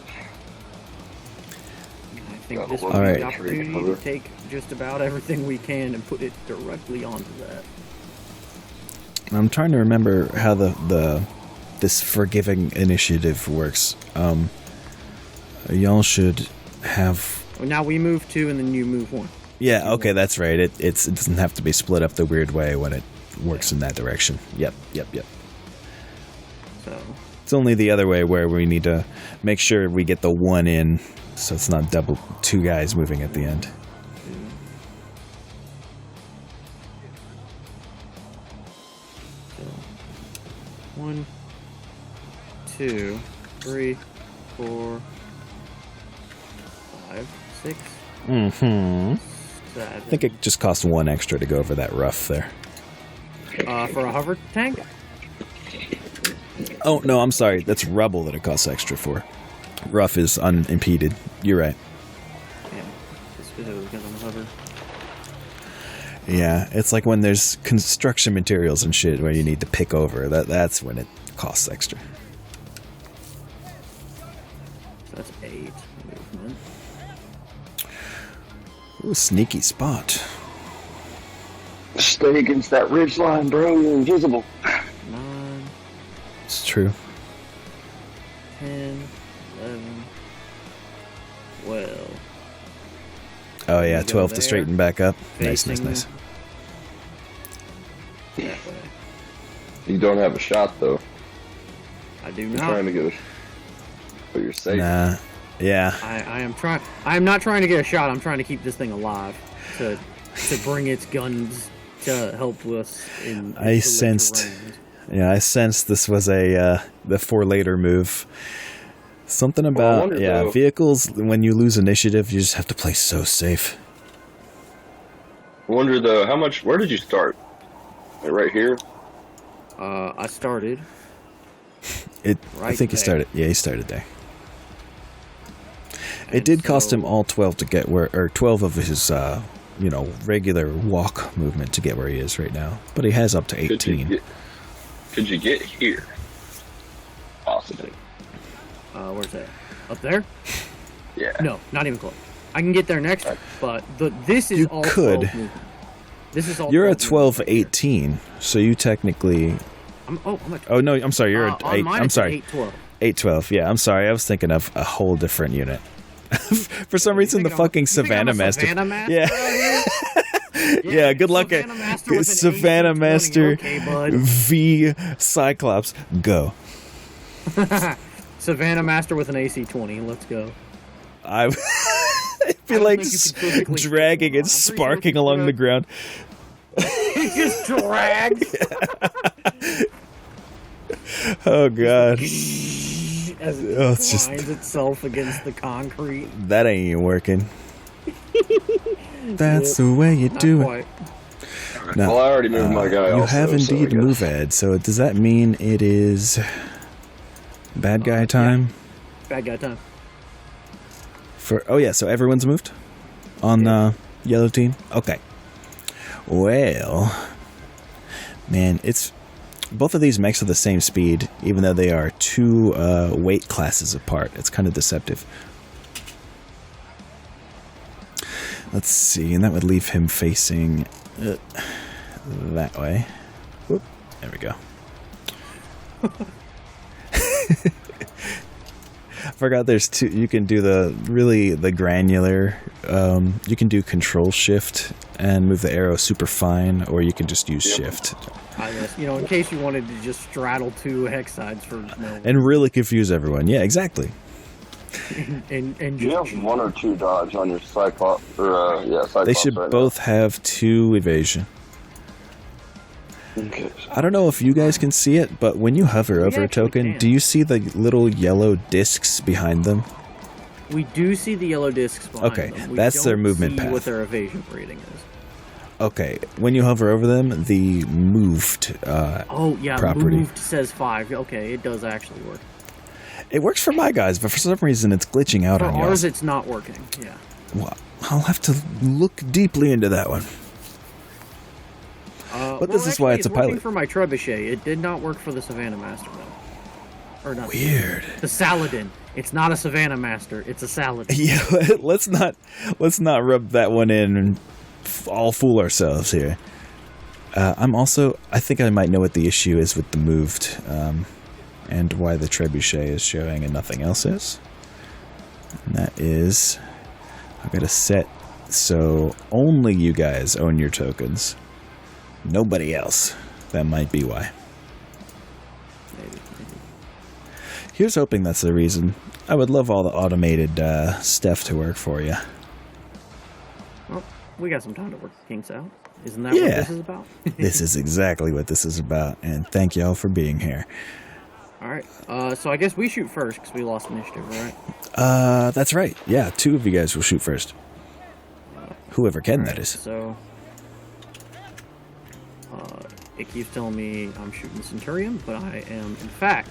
I think this All will be right. the opportunity to take just about everything we can and put it directly onto that. I'm trying to remember how this forgiving initiative works. Y'all should have... Well, now we move 2 and then you move 1. Yeah, okay, that's right. It doesn't have to be split up the weird way when it works in that direction. Yep. So It's only the other way where we need to make sure we get the 1 in, so it's not double 2 guys moving at the end. So 1, 2, 3, 4, 5, 6, Mm-hmm. 7. I think it just costs 1 extra to go over that rough there. For a hover tank? Oh, no, I'm sorry. That's rubble that it costs extra for. Rough is unimpeded. You're right. Yeah, specifically because I'm a hover. Yeah, it's like when there's construction materials and shit where you need to pick over. That's when it costs extra. So that's 8 movement. Ooh, sneaky spot. Stay against that ridge line, bro. You're invisible. 9, It's true. 10, 11, 12. Oh, yeah, Go 12 to there. straighten back up. Nice. Facing that way. You don't have a shot though. I do You're not. trying to get a. But you're safe. Nah. Yeah. I am trying. I am not trying to get a shot. I'm trying to keep this thing alive to bring its guns to help us in. I sensed. Yeah, I sensed this was the for later move. Something about though, vehicles. When you lose initiative, you just have to play so safe. I wonder though, how much? Where did you start? Like right here. I started. I Right think he there. started. Yeah, he started there. It And did cost him so- all 12 to get where, or 12 of his, regular walk movement to get where he is right now. But he has up to 18. Could you get here? Possibly. Where's that? Up there? Yeah. No, not even close. I can get there next, but this is You all could. 12 movement. This is all. You're at 12 movement right here. 18, so you technically. I'm at. Oh no, I'm sorry. You're at on 8. mine I'm it's sorry. 8-12. 812. Yeah, I'm sorry. I was thinking of a whole different unit. For some reason, the fucking Savannah Master. Savannah Master. Yeah. Yeah, good luck at Savannah Master with an Savannah AC-20. Master Okay, bud. v Cyclops. Go. Savannah Master with an AC-20. Let's go. I feel don't like think you can physically dragging fit and one. I'm pretty sure sparking you along could. the ground. It just drags. Oh god, As it Oh, it's just- grinds itself against the concrete. that ain't working. That's the way you Not do it. quite. Now, Well, I already moved my guy. you also, have so I indeed guess- move ed. So does that mean it is bad guy time? Bad guy time. For so everyone's moved on yellow team. Okay. Well, man, it's both of these mechs are the same speed, even though they are two weight classes apart. It's kind of deceptive. Let's see, and that would leave him facing that way. Whoop, there we go. I forgot there's two. You can do the granular. You can do Control Shift and move the arrow super fine, or you can just use Shift I guess, in case you wanted to just straddle two hex sides for no. and really confuse everyone. Yeah, exactly. And You just have one or two dodge on your Cyclops, or Cyclops. They should right both have 2 evasion. now. Okay. I don't know if you guys can see it, but when you hover over a actually token, can. do you see the little yellow discs behind them? we do see the yellow discs behind Okay, them. We that's their don't movement see path. what their evasion rating is. Okay, when you hover over them, the moved Oh yeah, property. moved says 5. Okay, it does actually work. It works for my guys, but for some reason it's glitching out For on ours, yours. it's not working. Yeah. Well, I'll have to look deeply into that one. But this is why it's a working pilot. for my trebuchet. It did not work for the Savannah Master though. Or not. Weird. The Saladin. It's not a Savannah Master. It's a Saladin. Yeah, let's not rub that one in and all fool ourselves here. I think I might know what the issue is with the moved, and why the trebuchet is showing and nothing else is. And that is, I've got to set so only you guys own your tokens. Nobody else. That might be why. Maybe. Here's hoping that's the reason. I would love all the automated stuff to work for you. Well, we got some time to work the kinks out. Isn't that what Yeah. this is about? This is exactly what this is about, and thank y'all for being here. All right. So I guess we shoot first because we lost initiative, right? That's right. Yeah, 2 of you guys will shoot first. Whoever can, that is. So it keeps telling me I'm shooting the Centurion, but I am, in fact,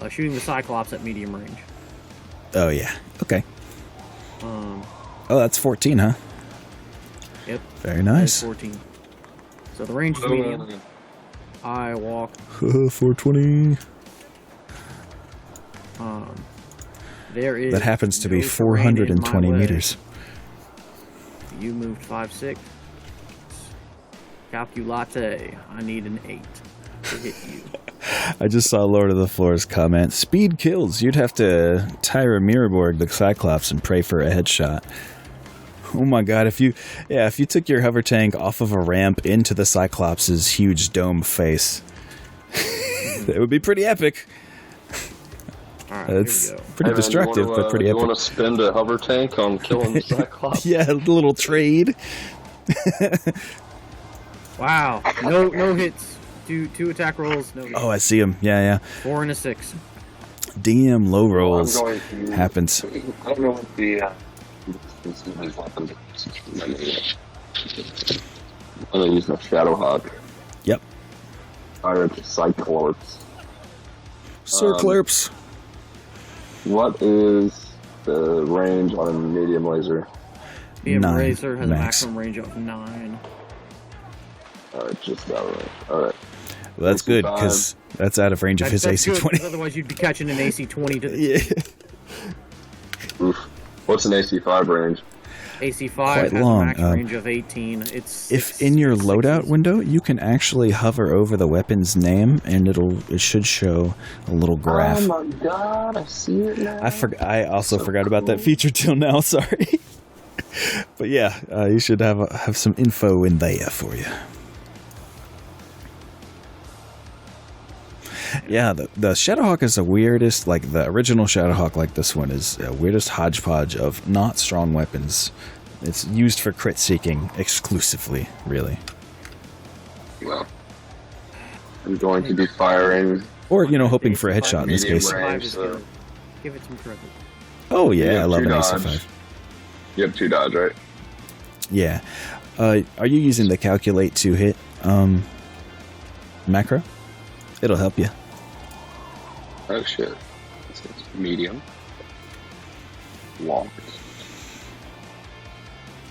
shooting the Cyclops at medium range. Oh, yeah. Okay. Um, Oh, that's 14, huh? yep. Very That's nice. 14. So the range is medium. I walk. 420. There is. That happens to be no terrain in my 420 way. meters. You moved 5-6. Calculate. I need an 8 to hit you. I just saw Lord of the Floors comment. Speed kills. You'd have to Tyra Miraborg the Cyclops and pray for a headshot. Oh my god, if you took your hover tank off of a ramp into the Cyclops' huge dome face, That would be pretty epic. All right, It's here we go. pretty Hey, man, destructive, you wanna, but pretty you epic. want to spend a hover tank on killing the Cyclops? Yeah, a little trade. Wow, no hits. Two attack rolls, no hits. Oh, I see him. Yeah. 4 and a 6. DM low rolls I'm going to- happens. I don't know what the weapon. I'm gonna use my Shadowhawk. Yep. Fire at the Cyclops. Circlerps. What is the range on a medium laser? BM 9 Razor has max. a maximum range of 9. Alright, just got it. Alright. Well, that's good, 65. because that's out of range of his That's AC good, 20. 'cause otherwise you'd be catching an AC 20 to the Yeah. Oof. What's an AC5 range? AC 5 Quite has long, a max range of 18. It's If in your loadout window, you can actually hover over the weapon's name, and it should show a little graph. Oh my god, I see it now. I also forgot about that feature till now. Sorry, but yeah, you should have some info in there for you. Yeah, the Shadowhawk is the weirdest. Like the original Shadowhawk, like this one, is the weirdest hodgepodge of not strong weapons. It's used for crit seeking exclusively, really, Well, I'm going to be firing. or hoping for a headshot in this Medium case. range. 5 is good. Give it some credit. Oh yeah, You I have love two an dodge. AC5. You have 2 dodge, right? Yeah. Are you using the calculate to hit macro? It'll help you. Oh shit. This is medium. Long.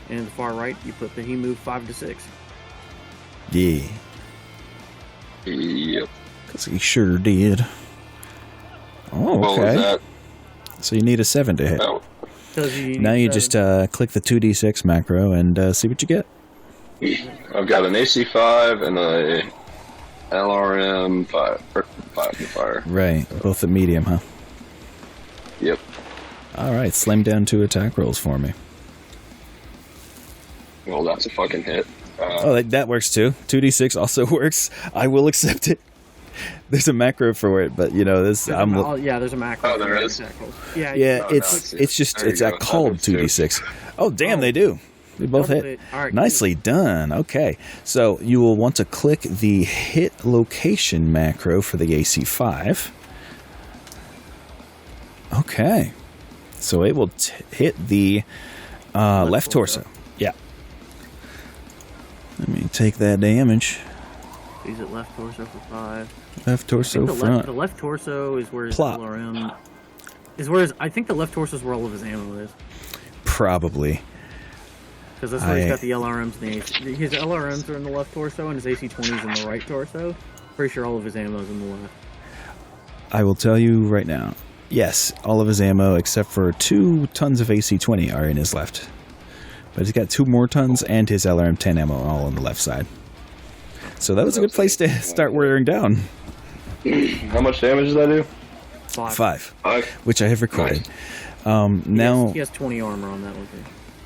And in the far right, you put the he moved 5 to 6. Yeah. Yep. Because he sure did. Oh, What was okay. that? So you need a 7 to hit. Oh, Tells you Now need you seven. just click the 2d6 macro and see what you get. I've got an AC5 and a LRM 5 to fire. Right. Both at medium, huh? Yep. All right. Slam down 2 attack rolls for me. Well, that's a fucking hit. Oh, that works too. 2d6 also works. I will accept it. There's a macro for it, but this There's there's a macro. Oh, there for is? attack rolls. Yeah. yeah, Oh, no, it's there you go. called That works too. 2d6. Oh, damn, they do. We both Double hit. All right, Nicely done. Okay. So you will want to click the hit location macro for the AC5. Okay. So it will hit the left torso. Yeah. Let me take that damage. He's at left torso for 5. Left torso the front. left torso is where his Plop. LRM is. Where I think the left torso is where all of his ammo is. Probably. Because that's where he's got the LRMs and the AC. His LRMs are in the left torso, and his AC-20s in the right torso. Pretty sure all of his ammo is in the left. I will tell you right now. Yes, all of his ammo except for 2 tons of AC-20 are in his left. But he's got 2 more tons and his LRM-10 ammo all on the left side. So that was a good place to start wearing down. How much damage does that do? 5. 5, 5. which I have recorded. Now, He has 20 armor on that location.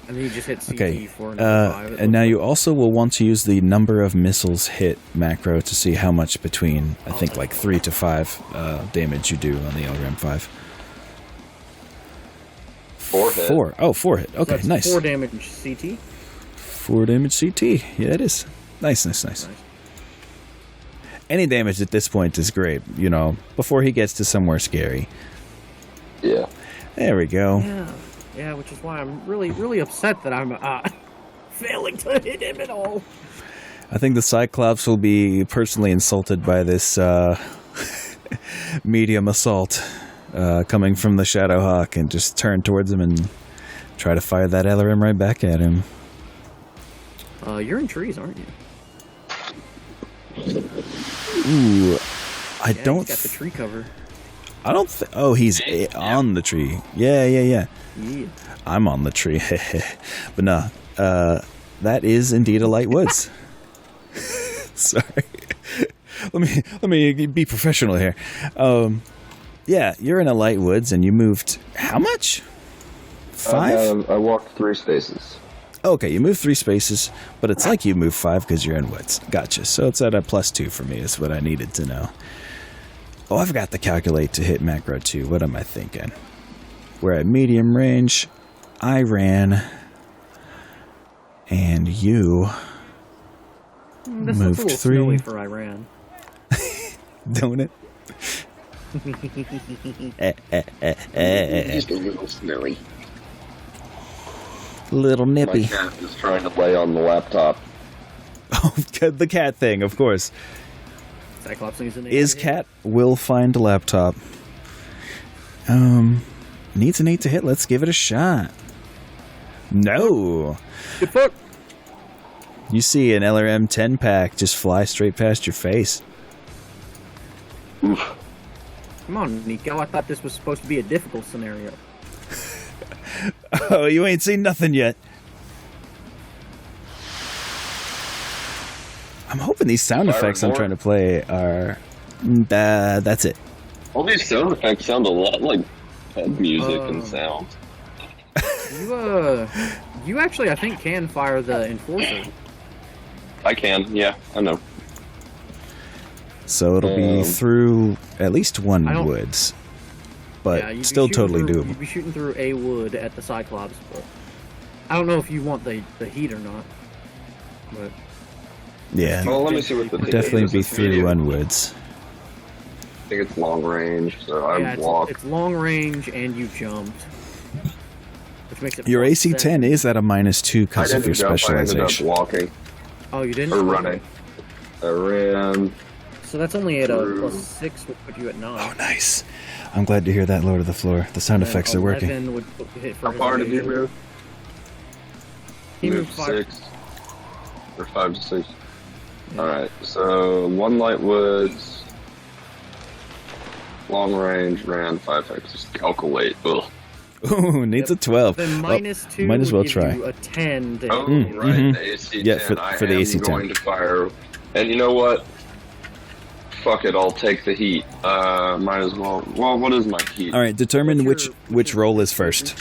And then he just hit CT okay, for another 5. and now you also will want to use the number of missiles hit macro to see how much between, I think, like 3 to 5 damage you do on the LRM-5. 4 hit. 4. Oh, 4 hit. Okay, That's nice. 4 damage CT. 4 damage CT. Yeah, it is. Nice. Any damage at this point is great, before he gets to somewhere scary. Yeah. There we go. Yeah, which is why I'm really, really upset that I'm failing to hit him at all. I think the Cyclops will be personally insulted by this medium assault coming from the Shadowhawk and just turn towards him and try to fire that LRM right back at him. You're in trees, aren't you? Ooh, I Yeah, don't. He's got the tree cover. I don't. Oh, he's on the tree. Yeah. Yeah. I'm on the tree. But no, that is indeed a light woods. Sorry. Let me be professional here. Yeah, you're in a light woods and you moved how much? 5? I walked 3 spaces. Okay, you move 3 spaces, but it's like you move 5 because you're in woods. Gotcha. So it's at a +2 for me is what I needed to know. Oh, I forgot to calculate to hit macro 2. What am I thinking? We're at medium range. I ran. And you This moved looks a little 3. snowy for Iran. Don't it? Just a little snowy. Little My nippy. cat is trying to lay on the laptop. Oh, the cat thing, of course. Cyclops needs an Is 8 cat will find laptop. Needs an 8 to hit. Let's give it a shot. No. Good fuck. You see an LRM 10 pack just fly straight past your face. Oof. Come on, Nico. I thought this was supposed to be a difficult scenario. Oh, you ain't seen nothing yet. I'm hoping these sound Fire effects I'm more? trying to play are... that's it. All these sound effects sound a lot like head music and sound. You actually, I think, can fire the Enforcer. I can, yeah, I know. So it'll be through at least one I don't- woods. But Yeah, you'd be still shooting totally through- doable. You'd be shooting through a wood at the Cyclops, but I don't know if you want the heat or not. But Yeah, Well, let me see what the thing definitely is. be It's through medium. one woods. I think it's long range, so I yeah, walk. it's long range and you jumped, which makes it Your +7. AC-10 is at a -2 I because of didn't your jump, I ended up specialization. walking Oh, you didn't? or running. I ran. So that's only at a Through. +6, would put you at 9. Oh, nice. I'm glad to hear that, Lord of the Floor. The sound And effects are working. 11 would hit for How far did you move? He moved Moved 5. 6. Or 5 to 6. Alright, so 1 light woods. Long range, ran 5x. Just calculate. Ugh. Ooh, needs a 12. Then Well, -2 might as well would give try. you a 10. To Oh, hit. right, mhm. the AC-10. Yeah, for the I am AC-10. going to fire. And you know what? Fuck it, I'll take the heat. Might as well. Well, what is my heat? All right, determine What's which your- roll is first.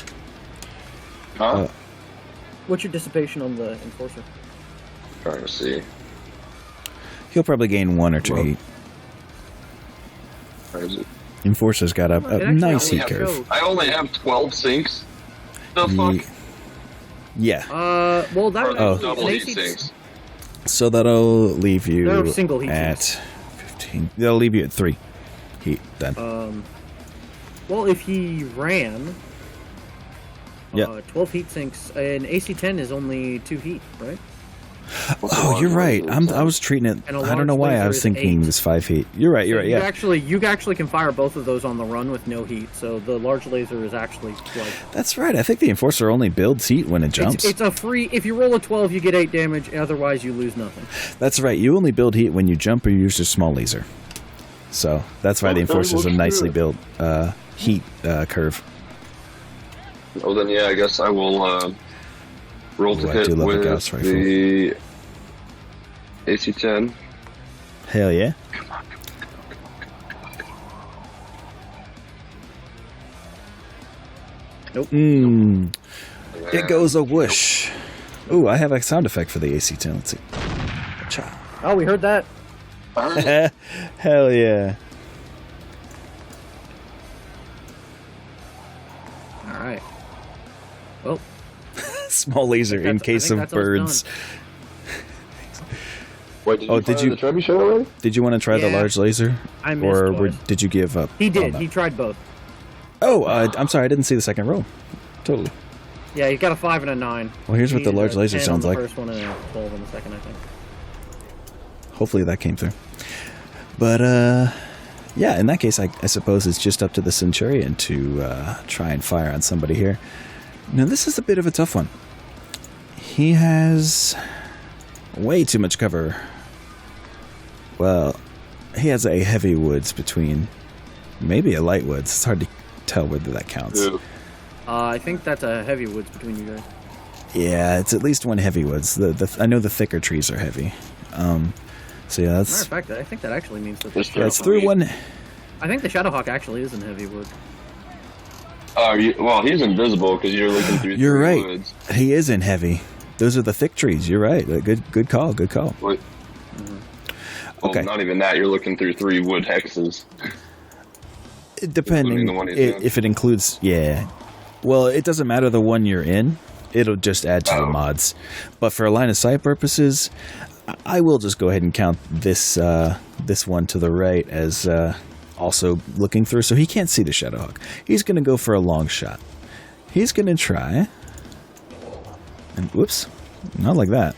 Huh? What's your dissipation on the Enforcer? Trying to see. He'll probably gain 1 or 2 Well, heat. Where is it? Enforcer's got a It actually nice only heat has- curve. I only have 12 sinks. The fuck? Yeah. Well, that Or would Oh. actually, double an heat AC sinks. So that'll leave you They're single heat at 15. That'll leave you at 3 heat then. Well, if he ran, Yep. 12 heat sinks, and AC-10 is only 2 heat, right? Oh, you're right. I was treating it. And a I don't know large why I laser was is thinking 8. it was 5 heat. You're right. You're right. You Yeah, actually can fire both of those on the run with no heat. So the large laser is actually like that's right. I think the Enforcer only builds heat when it jumps. it's a free. If you roll a 12, you get 8 damage. Otherwise, you lose nothing. That's right. You only build heat when you jump or use a small laser. So that's why the Enforcer's a nicely built heat curve. Well, then, yeah, I guess I will roll Ooh, to I hit do love a with Gauss rifle. the AC-10. Hell yeah. Nope. It goes a whoosh. Ooh, I have a sound effect for the AC-10. Let's see. Cha. Oh, we heard that. Hell yeah. All right. Well, Small laser in that's- I case think of that's us birds. Wait, did Oh, you did fire you- the trebuchet already? Did you want to try the Yeah. large laser? I missed Or twice. did you give up? He did. on that? He tried both. Oh, I'm sorry. I didn't see the second roll. Totally. Yeah, he got a 5 and a 9. Well, here's what He the had large a laser 10 sounds on like. the first one and a 12 on the second, I think. Hopefully that came through. But, yeah, in that case, I suppose it's just up to the Centurion to try and fire on somebody here. Now, this is a bit of a tough one. He has way too much cover. Well, he has a heavy woods between, maybe a light woods. It's hard to tell whether that counts. Ooh. I think that's a heavy woods between you guys. Yeah, it's at least one heavy woods. I know the thicker trees are heavy. So yeah, Matter of that's fact, I think that actually means that Just yeah, it's through one. I think the Shadowhawk actually is in heavy wood. Oh, well, he's invisible because you're looking through You're the right. woods. He is in heavy, those are the thick trees. You're right. Good call. Good call. Wait. Well, Okay. not even that. You're looking through 3 wood hexes. Depending the one he's in. if it includes, yeah. Well, it doesn't matter the one you're in. It'll just add to the mods. But for line of sight purposes, I will just go ahead and count this one to the right as also looking through. So he can't see the Shadowhawk. He's going to go for a long shot. He's going to try. And whoops, not like that.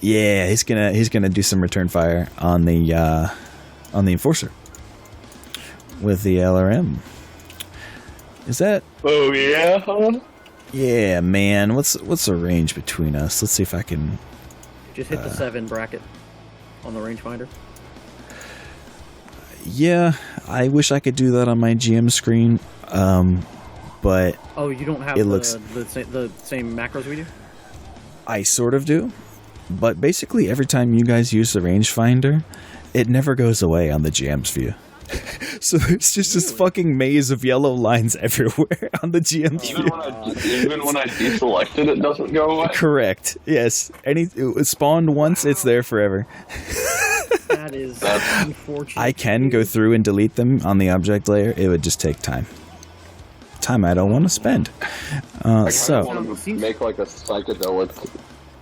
Yeah, he's gonna do some return fire on the Enforcer with the LRM. Is that? Oh yeah. Huh? Yeah, man. What's the range between us? Let's see if I can. Just hit the 7 bracket on the rangefinder. Yeah, I wish I could do that on my GM screen, but Oh, you don't have the same macros we do? I sort of do. But basically, every time you guys use the rangefinder, it never goes away on the GM's view. So there's just this fucking maze of yellow lines everywhere on the GM's view. Even when I deselect it, it doesn't go away. Correct. Yes. It spawned once, it's there forever. That's unfortunate. I can go through and delete them on the object layer. It would just take time. Time I don't want to spend. So want to make like a psychedelic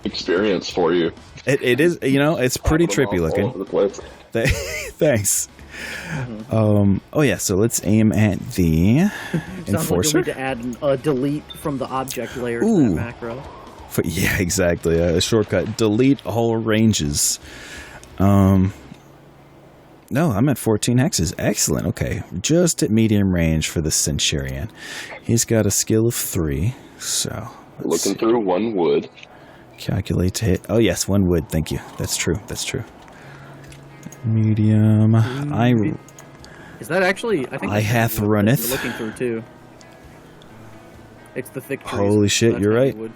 experience for you. it is, it's pretty trippy looking. All over the place. Thanks. Oh yeah, so let's aim at the Enforcer. Like you'll need to add a delete from the object layer to Ooh. that macro. Yeah, exactly. A shortcut. Delete all ranges. No, I'm at 14 hexes. Excellent. Okay. Just at medium range for the Centurion. He's got a skill of 3. So Looking through 1 wood. Calculate to hit. Oh, yes, 1 wood. Thank you. That's true. Medium. Is that actually? I think I hath runneth. You're looking through too. It's the thick trees. Holy shit, That's you're how right. you would.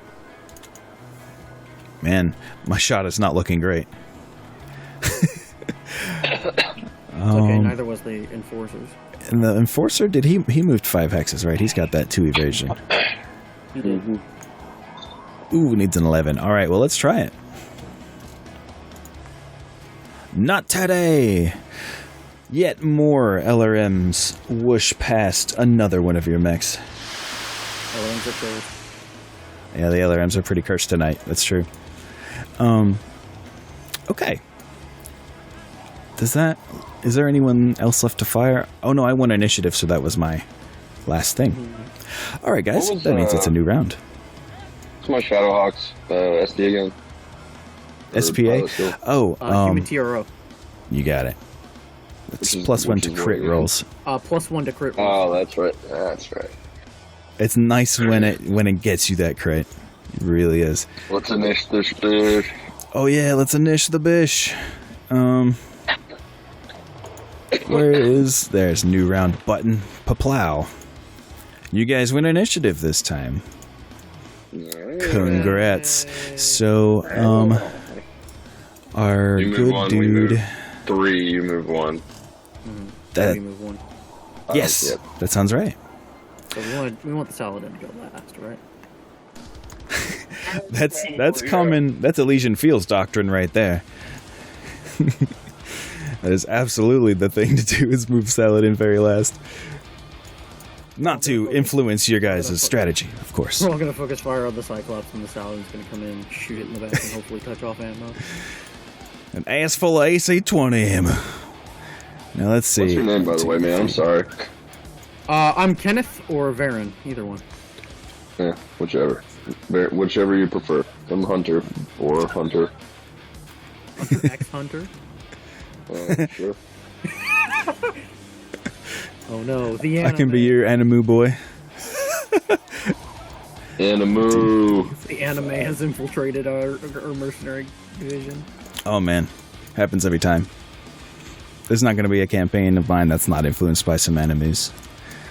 Man, my shot is not looking great. It's okay, neither was the Enforcers. And the Enforcer, he moved 5 hexes, right? He's got that 2 evasion. Mm-hmm. Ooh, needs an 11. All right, well, let's try it. Not today. Yet more LRMs whoosh past another one of your mechs. LRMs are cursed. Yeah, the LRMs are pretty cursed tonight. That's true. Okay. Is there anyone else left to fire? Oh no, I won initiative, so that was my last thing. All right, guys, that means it's a new round. What's my Shadowhawks SD again? SPA? Oh, Human TRO. you got it. It's Which is- plus 1 which to is what crit again? rolls. Plus 1 to crit rolls. Oh, that's right. That's right. It's nice when it gets you that crit. It really is. Let's initiate this bitch. Oh yeah, let's initiate the bish. Where is there's new round button? Paplow. You guys win initiative this time. Congrats. So, our You move good 1, we dude. move 3, you move 1. That We move 1. yes, Yep. that sounds right. So we want the Saladin to go last, right? That's common. That's Elysian Fields doctrine right there. That is absolutely the thing to do. Is move Saladin very last. Not to influence your guys' strategy, of course. We're all gonna focus fire on the Cyclops, and the Saladin's gonna come in, shoot it in the back, and hopefully touch off ammo. An ass full of AC-20 ammo. Now let's see. What's your name, by the way, man? I'm sorry. I'm Kenneth or Varen, either one. Yeah, whichever. Whichever you prefer. I'm Hunter or Hunter. Ex-Hunter? Sure. Oh no, the I anime. can be your Animu boy. Animu. The anime has infiltrated our mercenary division. Oh man, happens every time. There's not going to be a campaign of mine that's not influenced by some enemies.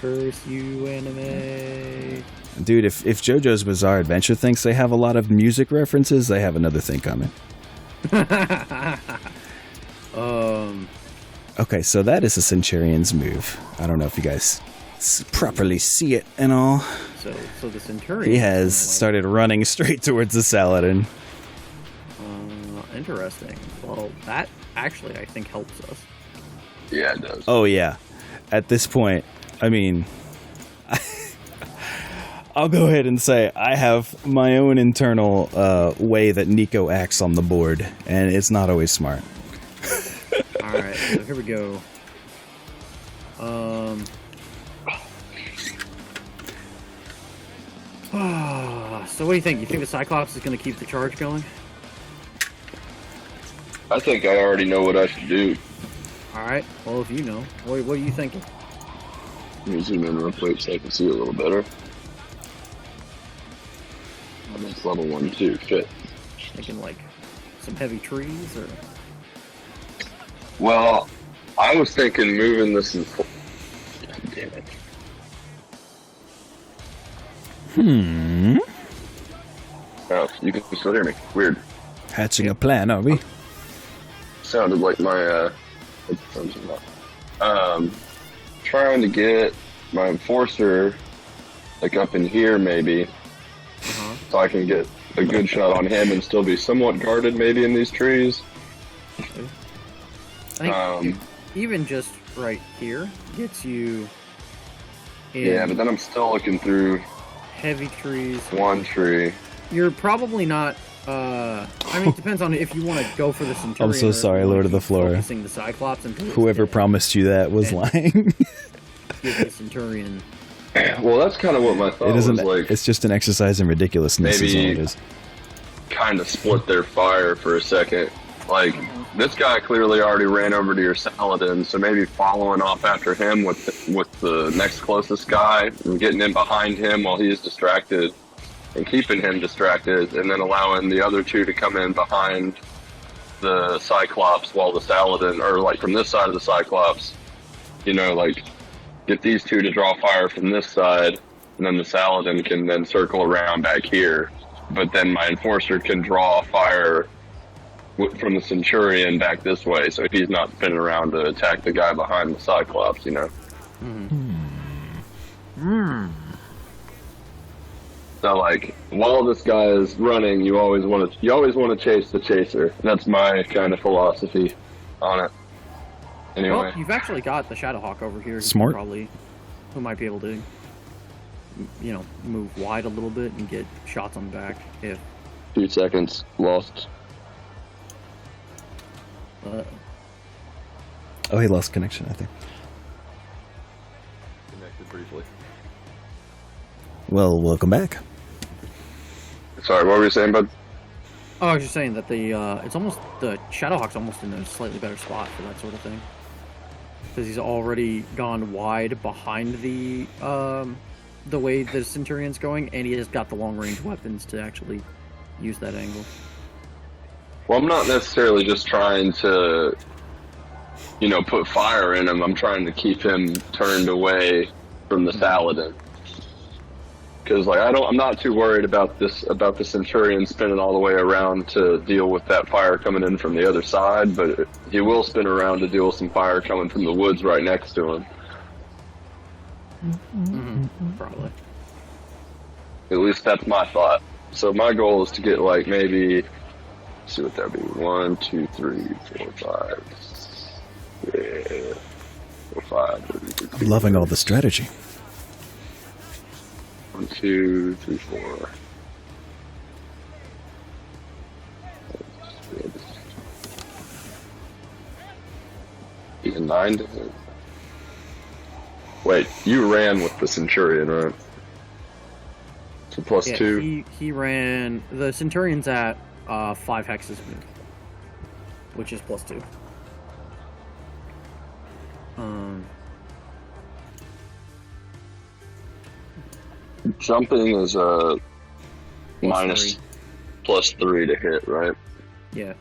Curse you, anime. Dude, if JoJo's Bizarre Adventure thinks they have a lot of music references, they have another thing coming. Okay, so that is a Centurion's move. I don't know if you guys properly see it and all. So the Centurion. He has started running straight towards the Saladin. Interesting. Well, that actually I think helps us. Yeah, it does. Oh yeah. At this point, I mean, I'll go ahead and say I have my own internal way that Nico acts on the board, and it's not always smart. All right, so here we go. So what do you think? You think the Cyclops is going to keep the charge going? I think I already know what I should do. All right. Well, if you know, what are you thinking? Let me zoom in real quick so I can see a little better. Oh, that's level 1 too. Shit. Thinking like some heavy trees, or? Well, I was thinking moving this in. God damn it. Oh, you can still hear me. Weird. Hatching a plan, are we? Sounded like my trying to get my enforcer like up in here maybe, so I can get a good shot on him and still be somewhat guarded maybe in these trees. I think even just right here gets you in Yeah, but then I'm still looking through heavy trees. one tree. You're probably not. I mean, it depends on if you want to go for the Centurion. I'm so or sorry, if you Lord of the keep Floor. focusing the Cyclops and Whoever promised you that was And- lying. get the Centurion. Well, that's kind of what my thought It was isn't. like. It's just an exercise in ridiculousness. Is all Maybe- it is. Kind of split their fire for a second. Like, this guy clearly already ran over to your Saladin, so maybe following off after him with the next closest guy and getting in behind him while he's distracted and keeping him distracted, and then allowing the other two to come in behind the Cyclops while the Saladin, or like from this side of the Cyclops, you know, like get these two to draw fire from this side, and then the Saladin can then circle around back here. But then my enforcer can draw fire from the Centurion back this way, so he's not spinning around to attack the guy behind the Cyclops, you know? So, like, while this guy is running, you always want to chase the chaser. That's my kind of philosophy on it. Anyway. Well, you've actually got the Shadowhawk over here. Smart. Who might be able to, you know, move wide a little bit and get shots on the back if. 2 seconds lost. Oh, he lost connection, I think. Connected briefly. Well, welcome back. Sorry, what were you saying, bud? Oh, I was just saying that the Shadowhawk's almost in a slightly better spot for that sort of thing, because he's already gone wide behind the way the Centurion's going, and he has got the long range weapons to actually use that angle. Well, I'm not necessarily just trying to, you know, put fire in him. I'm trying to keep him turned away from the Saladin. Because, like, I'm not too worried about the Centurion spinning all the way around to deal with that fire coming in from the other side, but he will spin around to deal with some fire coming from the woods right next to him. Probably. At least that's my thought. So my goal is to get, like, maybe, let's see what that would be. 1, 2, 3, 4, 5. Yeah. 4, 5. I'm loving all the strategy. 1, 2, 3, 4. He's a 9 to hit. Wait, you ran with the Centurion, right? So plus Yeah, 2. he ran. The Centurion's at 5 hexes move, which is plus 2. Jumping is a minus 3. plus 3 to hit, right? Yeah.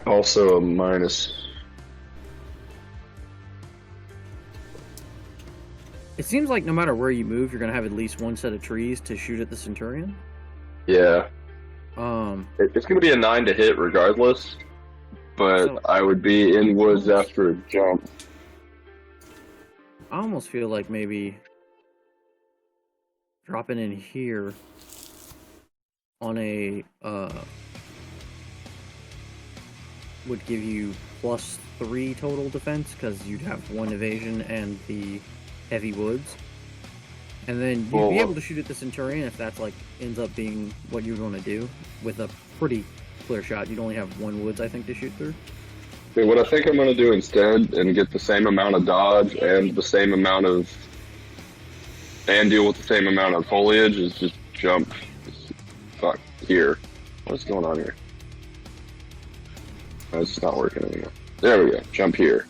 Also a minus. It seems like no matter where you move, you're gonna have at least one set of trees to shoot at the Centurion. Yeah. Um, It's going to be a 9 to hit regardless, but So- I would be in woods after a jump. I almost feel like maybe dropping in here on a would give you +3 total defense because you'd have 1 evasion and the heavy woods, and then you'd be able to shoot at the Centurion if that's like ends up being what you're going to do with a pretty clear shot. You'd only have 1 woods, I think, to shoot through. Okay, what I think I'm going to do instead, and get the same amount of dodge and the same amount of, and deal with the same amount of foliage, is just jump here. What's going on here? Oh, it's not working anymore. There we go. Jump here.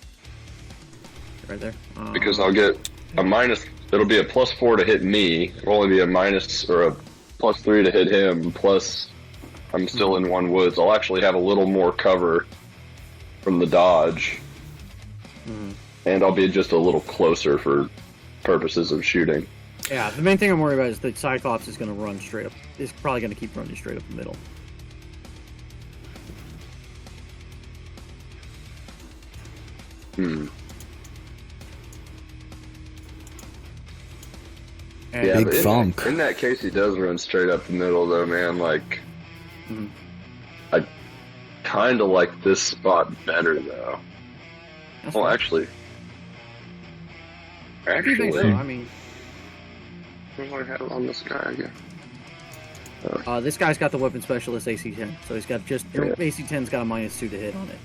Right there. Because I'll get a minus. It'll be a +4 to hit me. It'll only be a minus or a +3 to hit him. Plus, I'm still in 1 woods. I'll actually have a little more cover from the dodge, and I'll be just a little closer for purposes of shooting. Yeah, the main thing I'm worried about is that Cyclops is going to run straight up. It's probably going to keep running straight up the middle. And Yeah, Big but funk. In that case, he does run straight up the middle, though, man. Like, I kind of like this spot better, though. That's Well, fine. actually, If you think so, I mean, where's my head on this guy again? this guy's got the weapon specialist AC-10, so he's got just your Yeah. AC-10's got a -2 to hit on it.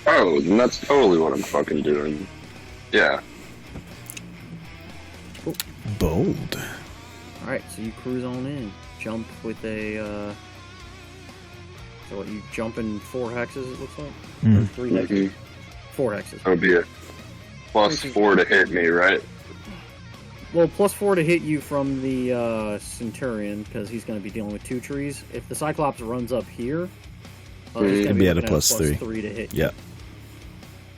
Oh, then that's totally what I'm fucking doing. Yeah. Bold. All right, so you cruise on in, jump with a. So what, you jump in 4 hexes? It looks like, or 3 hexes. 4 hexes. That would be a +4 to hit me, right? Well, +4 to hit you from the Centurion because he's going to be dealing with 2 trees. If the Cyclops runs up here, he's going to It'd be at a +3. +3 to hit. Yeah.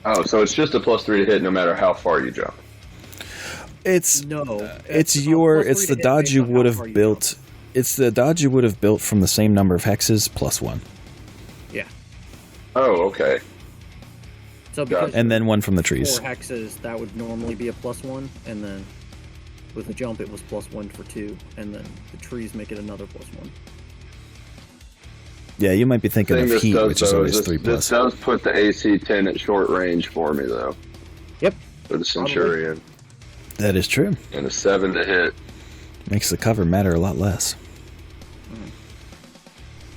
Oh, so it's just a +3 to hit no matter how far you jump. It's No, it's not your +3 it's to the hit dodge based you on how would far have you built. jump. It's the dodge you would have built from the same number of hexes +1, Yeah. Oh, okay. So because and then 1 from the trees. 4 hexes, that would normally be a +1, and then with a jump, it was +1 for 2, and then the trees make it another +1. Yeah, you might be thinking Thing of this heat, does, which is though, always is 3+. this does put the AC-10 at short range for me, though. Yep. For the Centurion. That is true. And a 7 to hit. Makes the cover matter a lot less.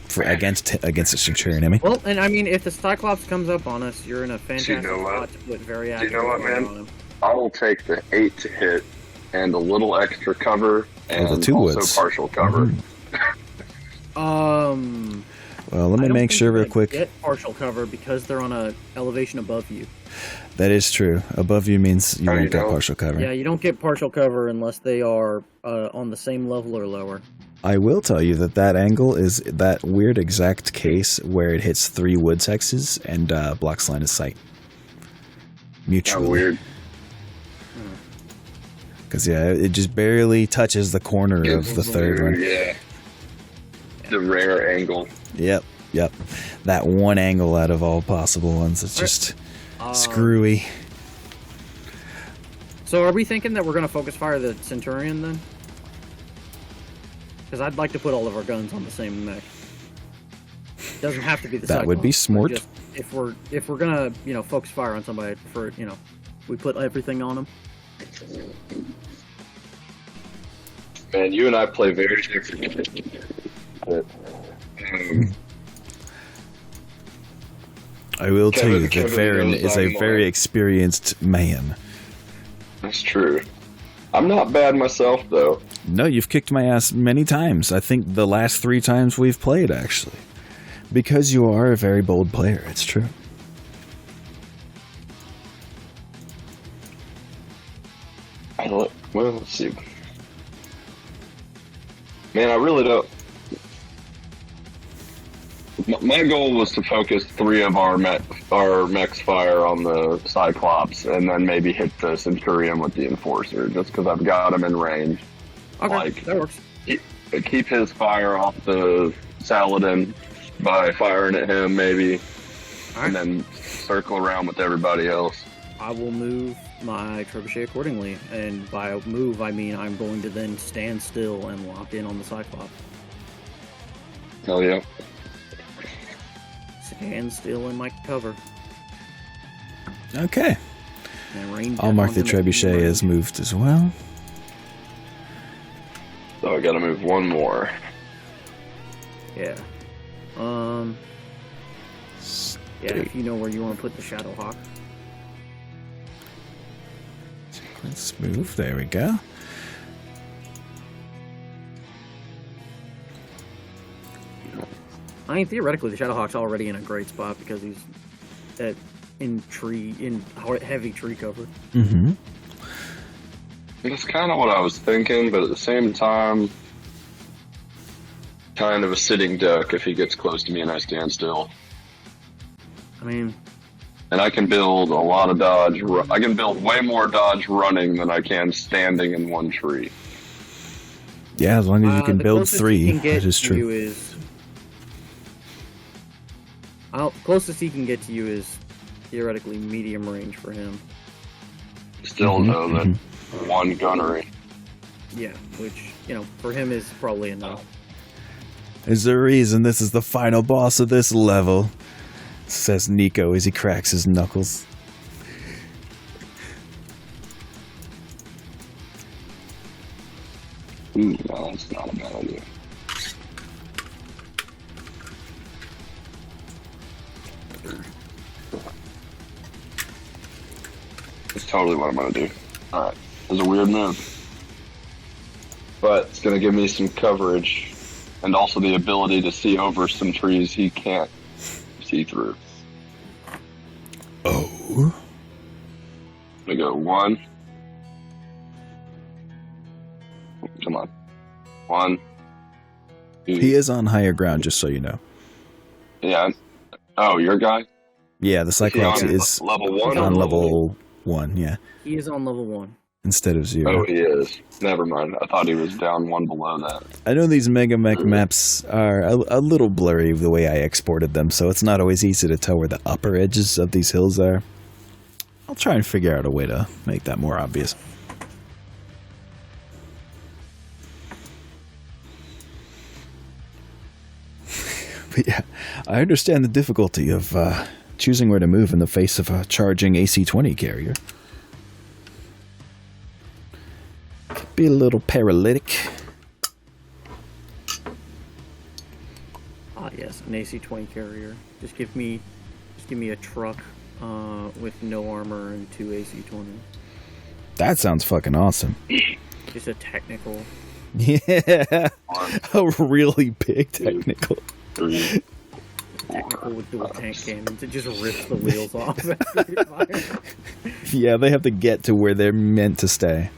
For against the Centurion, I mean. Well, and I mean, if the Cyclops comes up on us, you're in a fantastic know what? spot to put very you active know what, fire man? on him. I will take the 8 to hit and a little extra cover and the 2 also woods. partial cover. Well, let I me don't make think sure you're real gonna quick. Get partial cover because they're on a elevation above you. That is true. Above you means you Oh, won't you get don't? partial cover. Yeah, you don't get partial cover unless they are on the same level or lower. I will tell you that angle is that weird exact case where it hits 3 woods hexes and blocks line of sight. Mutually. How weird. Because, yeah, it just barely touches the corner of the third one. Yeah. The rare angle. Yep. That one angle out of all possible ones. It's just screwy. So are we thinking that we're going to focus fire the Centurion then? Because I'd like to put all of our guns on the same mech. Doesn't have to be the That would be Cyclops, but smart. just if we're gonna focus fire on somebody, for we put everything on them. Man, you and I play very different. But, I will tell you that Kevin Farron knows is a I'm very like- experienced man. that's true. I'm not bad myself, though. No, you've kicked my ass many times. I think the last 3 times we've played, actually. Because you are a very bold player, it's true. Well, let's see. Man, I really don't. My goal was to focus 3 of our mech's fire on the Cyclops, and then maybe hit the Centurion with the Enforcer, just because I've got him in range. Okay, Like- that works. Keep his fire off the Saladin by firing at him, maybe, All right. and then circle around with everybody else. I will move my trebuchet accordingly, and by move I mean I'm going to then stand still and lock in on the Cyclops. Hell yeah. Stand still in my cover. Okay. And range I'll mark the trebuchet as moved as well. So I gotta move one more. Yeah. Yeah, if you know where you want to put the Shadowhawk. Let's move. There we go. I mean, theoretically, the Shadowhawk's already in a great spot because he's in heavy tree cover. Mm-hmm. That's kind of what I was thinking, but at the same time, kind of a sitting duck if he gets close to me and I stand still. I mean... And I can build a lot of dodge. I can build way more dodge running than I can standing in one tree. Yeah, as long as you can build 3, that is true. Closest he can get to you is theoretically medium range for him. Still know that one gunnery. Yeah, which, for him is probably enough. There's a reason this is the final boss of this level, says Nico as he cracks his knuckles. No, that's not a bad idea. That's totally what I'm going to do. Alright, it's a weird move. But it's going to give me some coverage and also the ability to see over some trees he can't see through. Oh. I'm going to go 1. Come on. 1. 2. He is on higher ground, just so you know. Yeah. Oh, your guy? Yeah, the Cyclops is level 1 on level 1, yeah. He is on level 1. Instead of 0. Oh, he is. Never mind. I thought he was down 1 below that. I know these Mega Mech maps are a little blurry the way I exported them, so it's not always easy to tell where the upper edges of these hills are. I'll try and figure out a way to make that more obvious. But yeah, I understand the difficulty of choosing where to move in the face of a charging AC-20 carrier. Could be a little paralytic. Ah, yes, an AC-20 carrier. Just give me a truck with no armor and 2 AC-20s. That sounds fucking awesome. Just a technical. Yeah, a really big technical. 3. Technical with dual tank cannons. It just rips the wheels off after you fire. Yeah, they have to get to where they're meant to stay.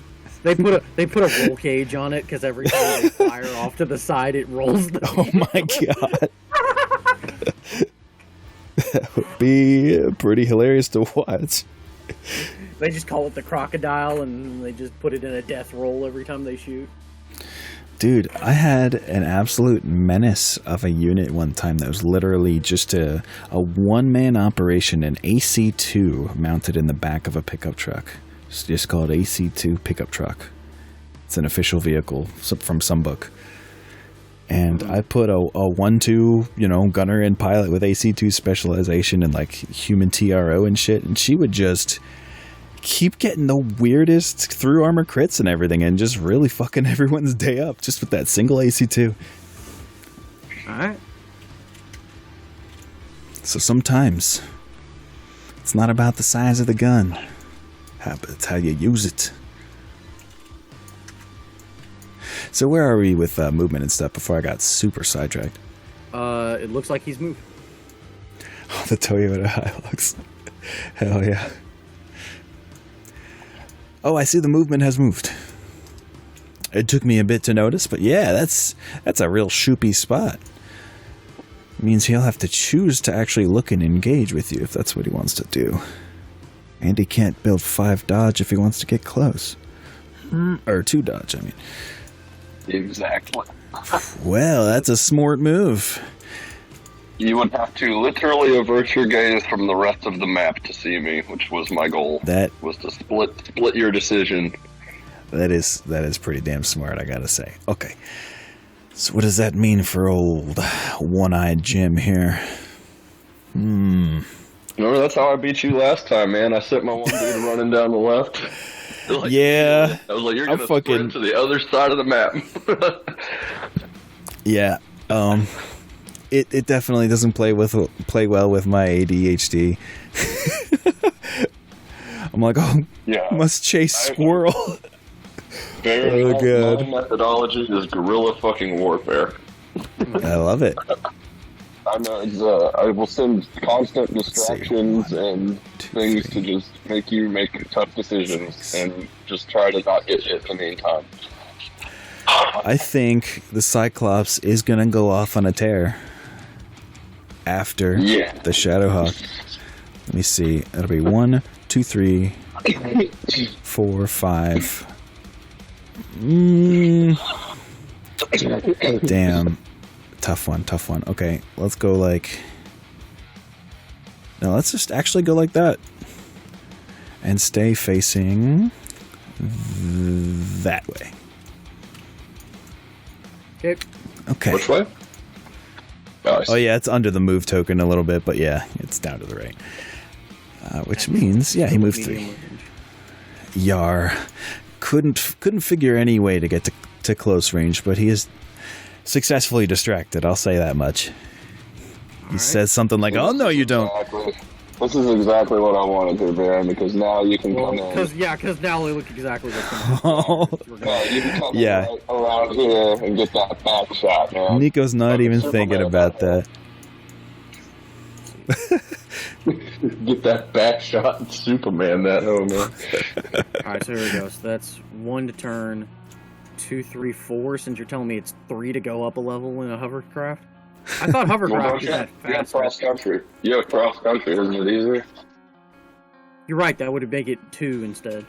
They put a roll cage on it because every time they fire off to the side, it rolls. Oh my god, that would be pretty hilarious to watch. They just call it the crocodile, and they just put it in a death roll every time they shoot. Dude, I had an absolute menace of a unit one time that was literally just a one-man operation, an AC-2 mounted in the back of a pickup truck. It's just called AC-2 pickup truck. It's an official vehicle from some book. And I put a 1-2, gunner and pilot with AC-2 specialization and like human TRO and shit, and she would just keep getting the weirdest through armor crits and everything and just really fucking everyone's day up just with that single AC-2. Alright. So sometimes it's not about the size of the gun. It's how you use it. So where are we with movement and stuff before I got super sidetracked? It looks like he's moved. Oh, the Toyota Hilux. Hell yeah. Oh, I see the movement has moved. It took me a bit to notice, but yeah, that's a real shoopy spot. It means he'll have to choose to actually look and engage with you if that's what he wants to do. And he can't build 5 dodge if he wants to get close. Or 2 dodge, I mean. Exactly. Well, that's a smart move. You would have to literally avert your gaze from the rest of the map to see me, which was my goal. That was to split your decision. That is pretty damn smart, I gotta say. Okay. So what does that mean for old one-eyed Jim here? Remember, that's how I beat you last time, man. I sent my one dude running down the left. Like, yeah. I was like, you're gonna sprint to the other side of the map. Yeah. It definitely doesn't play well with my ADHD. I'm like, must chase squirrel. Oh god. My methodology is guerrilla fucking warfare. I love it. I will send constant distractions and things to just make you make tough decisions and just try to not get hit in the meantime. I think the Cyclops is gonna go off on a tear after the Shadowhawk. Let me see. It'll be 1, 2, 3, 4, 5. Damn. Tough one. Okay, let's go like... No, let's just actually go like that. And stay facing... that way. Okay. Which way? Oh yeah, it's under the move token a little bit, but yeah, it's down to the right. Which means, he moved 3. Yar. Couldn't figure any way to get to close range, but he is successfully distracted, I'll say that much. He says something like, oh no you don't. This is exactly what I wanted to, Baron, because now you can come in. Because now we look exactly what's going on. You can come right around here and get that back shot, man. Nico's not even thinking about that. Get that back shot and Superman that home, man. Alright, so here we go. So that's 1 to turn, 2, 3, 4, since you're telling me it's 3 to go up a level in a hovercraft. I thought hovercraft was that fast. You have cross country. You have cross country, isn't it easier? You're right, that would make it 2 instead.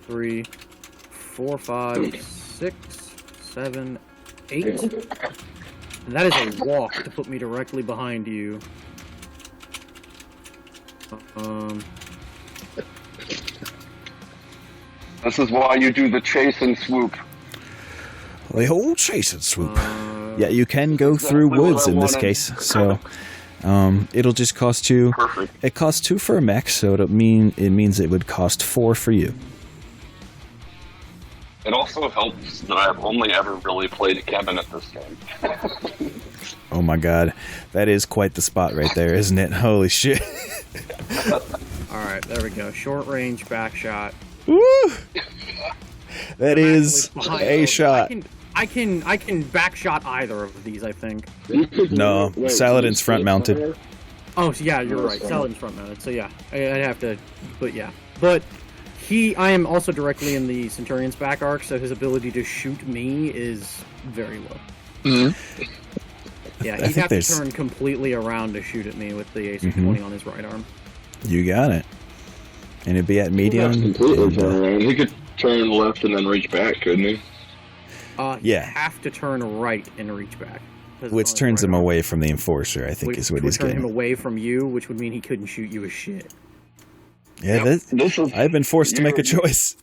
3, 4, 5, 6, 7, 8. And that is a walk to put me directly behind you. This is why you do the chase and swoop. The whole chase and swoop. Yeah, you can go through woods in this case, so it'll just cost you. Perfect. It costs 2 for a mech, so it means it would cost 4 for you. It also helps that I've only ever really played Kevin at this game. Oh my god, that is quite the spot right there, isn't it? Holy shit! All right, there we go. Short range back shot. Woo! That is a shot. I can back shot either of these, I think. No, Saladin's front mounted. Oh, so yeah, you're right. Saladin's front mounted. So yeah, I'd have to, but I am also directly in the Centurion's back arc, so his ability to shoot me is very low. Mm-hmm. Yeah, he'd have to turn completely around to shoot at me with the AC-20 on his right arm. You got it. And it'd be at medium. Completely turn around. He could turn left and then reach back, couldn't he? You have to turn right and reach back. Which turns him away from the Enforcer, I think, is what he's getting. Turn him away from you, which would mean he couldn't shoot you as shit. Yeah, I've been forced to make a choice.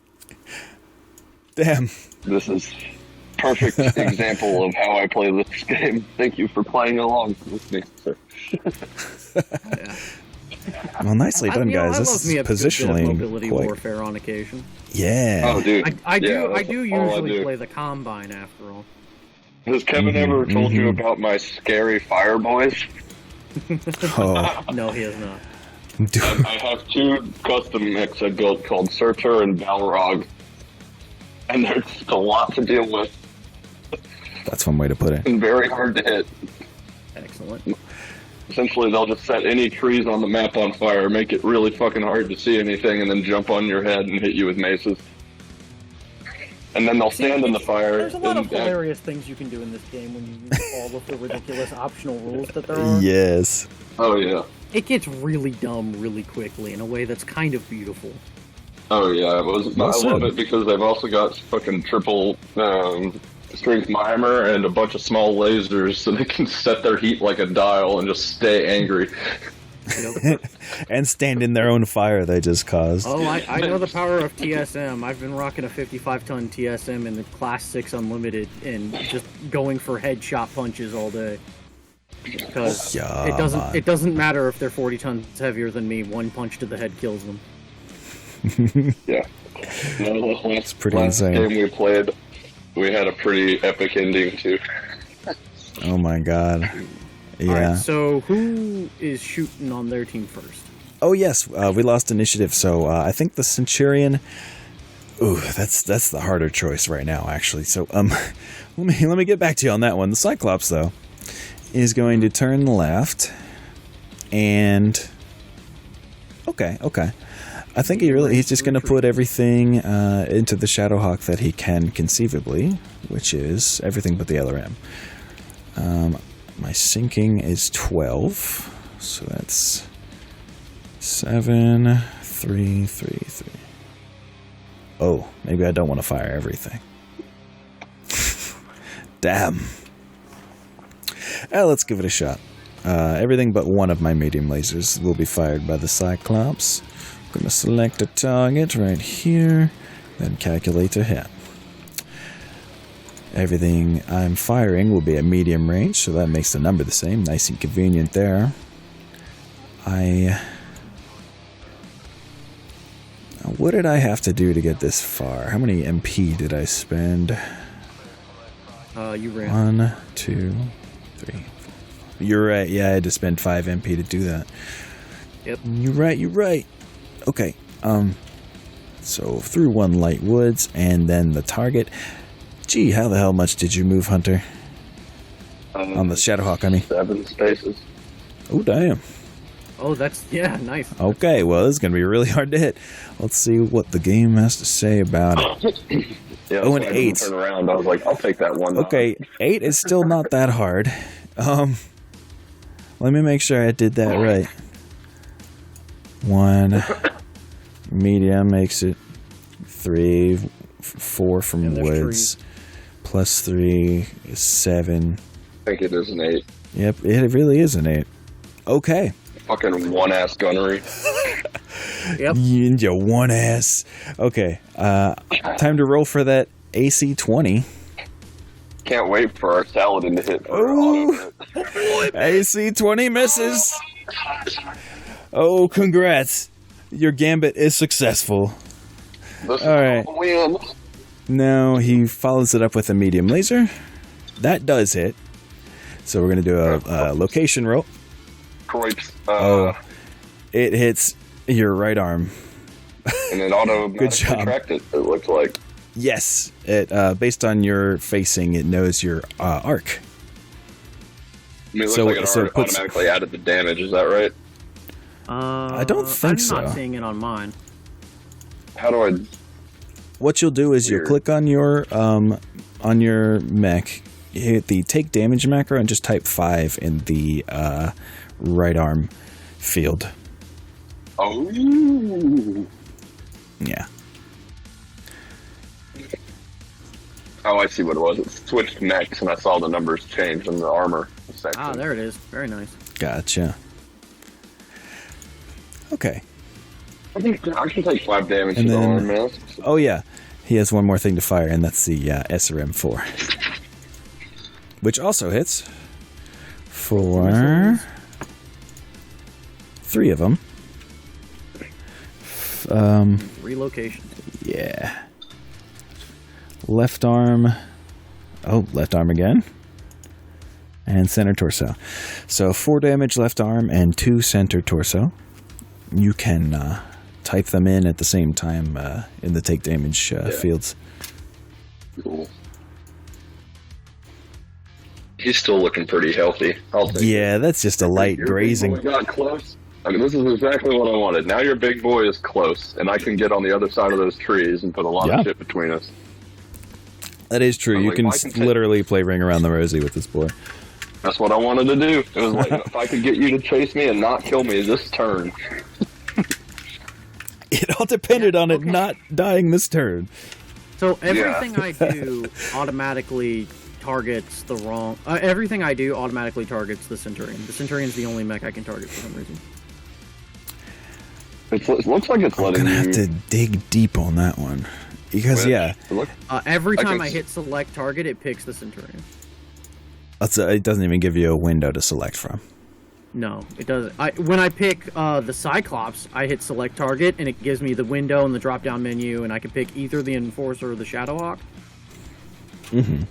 Damn. This is perfect example of how I play this game. Thank you for playing along with me, sir. Yeah. Well, nicely done, guys. This is positionally mobility warfare on occasion. Yeah. Oh, dude. I do usually play the Combine after all. Has Kevin ever told you about my scary fire boys? Oh. No, he has not. I have 2 custom mechs I built called Surtur and Balrog. And they're just a lot to deal with. That's one way to put it. And very hard to hit. Excellent. Essentially, they'll just set any trees on the map on fire, make it really fucking hard to see anything, and then jump on your head and hit you with maces. And then they'll stand in the fire. There's a lot of hilarious things you can do in this game when you use all of the ridiculous optional rules that there are. Yes. Oh, yeah. It gets really dumb really quickly in a way that's kind of beautiful. Oh, yeah. I love it because they've also got fucking triple strength mimer and a bunch of small lasers so they can set their heat like a dial and just stay angry. And stand in their own fire they just caused. Oh, I know the power of TSM. I've been rocking a 55-ton TSM in the Class 6 Unlimited and just going for headshot punches all day. Because it doesn't matter if they're 40 tons heavier than me. One punch to the head kills them. Yeah. It's pretty insane. Game we played, we had a pretty epic ending too. Oh my god. Yeah. All right, so who is shooting on their team first? Oh yes, we lost initiative, so I think the Centurion. Ooh, that's the harder choice right now, actually. So let me get back to you on that one. The Cyclops though is going to turn left, and okay. I think he's just going to put everything into the Shadowhawk that he can conceivably, which is everything but the LRM. My sinking is 12, so that's 7, 3, 3, 3. Oh, maybe I don't want to fire everything. Damn. Let's give it a shot. Everything but one of my medium lasers will be fired by the Cyclops. I'm going to select a target right here, then calculate a hit. Everything I'm firing will be at medium range, so that makes the number the same. Nice and convenient there. What did I have to do to get this far? How many MP did I spend? You ran. 1, 2, 3, 4. You're right. Yeah, I had to spend 5 MP to do that. Yep. You're right. Okay. So through one light woods, and then the target. Gee, how the hell much did you move, Hunter? On the Shadowhawk, I mean. 7 spaces. Oh, damn. Oh, nice. Okay, well, this is going to be really hard to hit. Let's see what the game has to say about it. Yeah, oh, an 8. Turn around. I was like, I'll take that one. Okay, 8 is still not that hard. Let me make sure I did that right. 1. Medium makes it 3. 4 from woods. Plus 3 is 7. I think it is an 8. Yep, it really is an 8. Okay. Fucking one-ass gunnery. Yep. You one ass. Okay. Time to roll for that AC 20. Can't wait for our Saladin to hit. Oh, AC 20 misses. Oh, congrats. Your gambit is successful. All right. Win. Now he follows it up with a medium laser. That does hit. So we're going to do a location roll. Cripes. It hits your right arm. And it automatically tracked it looks like. Yes. It based on your facing, it knows your arc. I mean, it looks like it automatically added the damage. Is that right? I don't think so. I'm not seeing it on mine. How do I... What you'll do is you'll click on your mech, you hit the take damage macro, and just type 5 in the right arm field. Oh. Yeah. Oh, I see what it was. It switched mechs, and I saw the numbers change in the armor section. Ah, there it is. Very nice. Gotcha. Okay. I can take 5 damage to the arm, man. Oh, yeah. He has one more thing to fire, and that's the SRM-4. Which also hits for 3 of them. Relocation. Yeah. Left arm. Oh, left arm again. And center torso. So 4 damage left arm and 2 center torso. You can type them in at the same time in the take damage fields. Cool. He's still looking pretty healthy. Yeah, that's just a light grazing. We got close. I mean, this is exactly what I wanted. Now your big boy is close, and I can get on the other side of those trees and put a lot of shit between us. That is true. You can literally play Ring Around the Rosie with this boy. That's what I wanted to do. It was like, if I could get you to chase me and not kill me this turn. It all depended on it not dying this turn. So everything I do automatically targets the wrong. Everything I do automatically targets the Centurion. The Centurion's the only mech I can target for some reason. It looks like it's I'm letting gonna you. have to dig deep on that one because Every time I hit select target, it picks the Centurion. it doesn't even give you a window to select from. No, it doesn't. When I pick the Cyclops, I hit select target, and it gives me the window and the drop-down menu, and I can pick either the Enforcer or the Shadowhawk. Mm-hmm.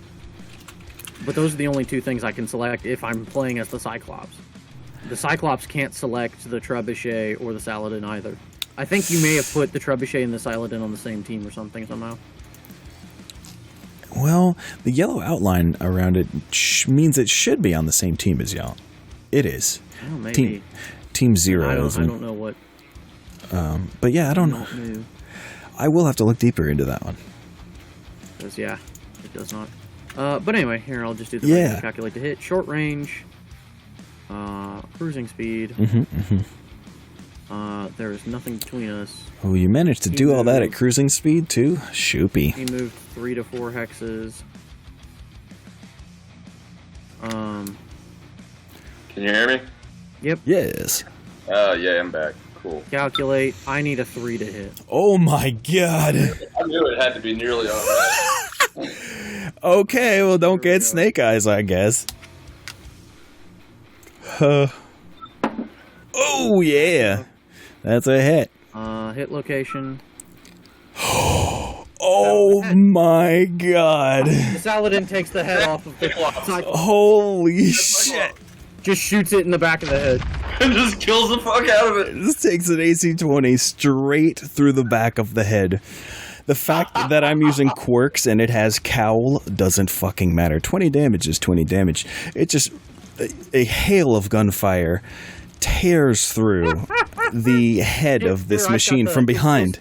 But those are the only two things I can select if I'm playing as the Cyclops. The Cyclops can't select the Trebuchet or the Saladin either. I think you may have put the Trebuchet and the Saladin on the same team or something somehow. Well, the yellow outline around it means it should be on the same team as y'all. It is. Oh, maybe. Team 0. I don't know what. But yeah, I don't know. I will have to look deeper into that one. Because, yeah, it does not. But anyway, here, I'll just do the calculate to hit. Short range. Cruising speed. There is nothing between us. Oh, you managed to do all that at cruising speed, too? Shoopy. He moved 3 to 4 hexes. Can you hear me? Yep. Yes. Yeah, I'm back. Cool. Calculate. I need a 3 to hit. Oh my god. I knew it had to be nearly all right. Okay, well, don't get snake eyes, I guess. Oh, yeah. That's a hit. Hit location. Oh my god. The Saladin takes the head off of the Holy shit. Just shoots it in the back of the head. And just kills the fuck out of it. This takes an AC-20 straight through the back of the head. The fact that I'm using quirks and it has cowl doesn't fucking matter. 20 damage is 20 damage. It just... A hail of gunfire tears through the head of this machine from behind.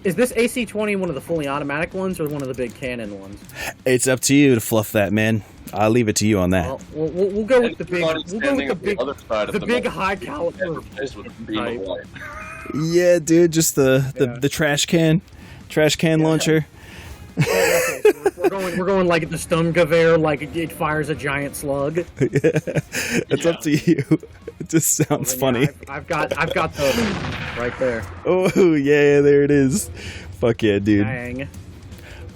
Is this AC-20 one of the fully automatic ones or one of the big cannon ones? It's up to you to fluff that, man. I'll leave it to you on that. Well, we'll go with the big. We'll go with the big high caliber. Yeah, dude, just the trash can launcher. We're going like the Sturmgewehr, like it fires a giant slug. It's up to you. It just sounds funny. I've got the right there. Oh yeah, there it is. Fuck yeah, dude. Dang.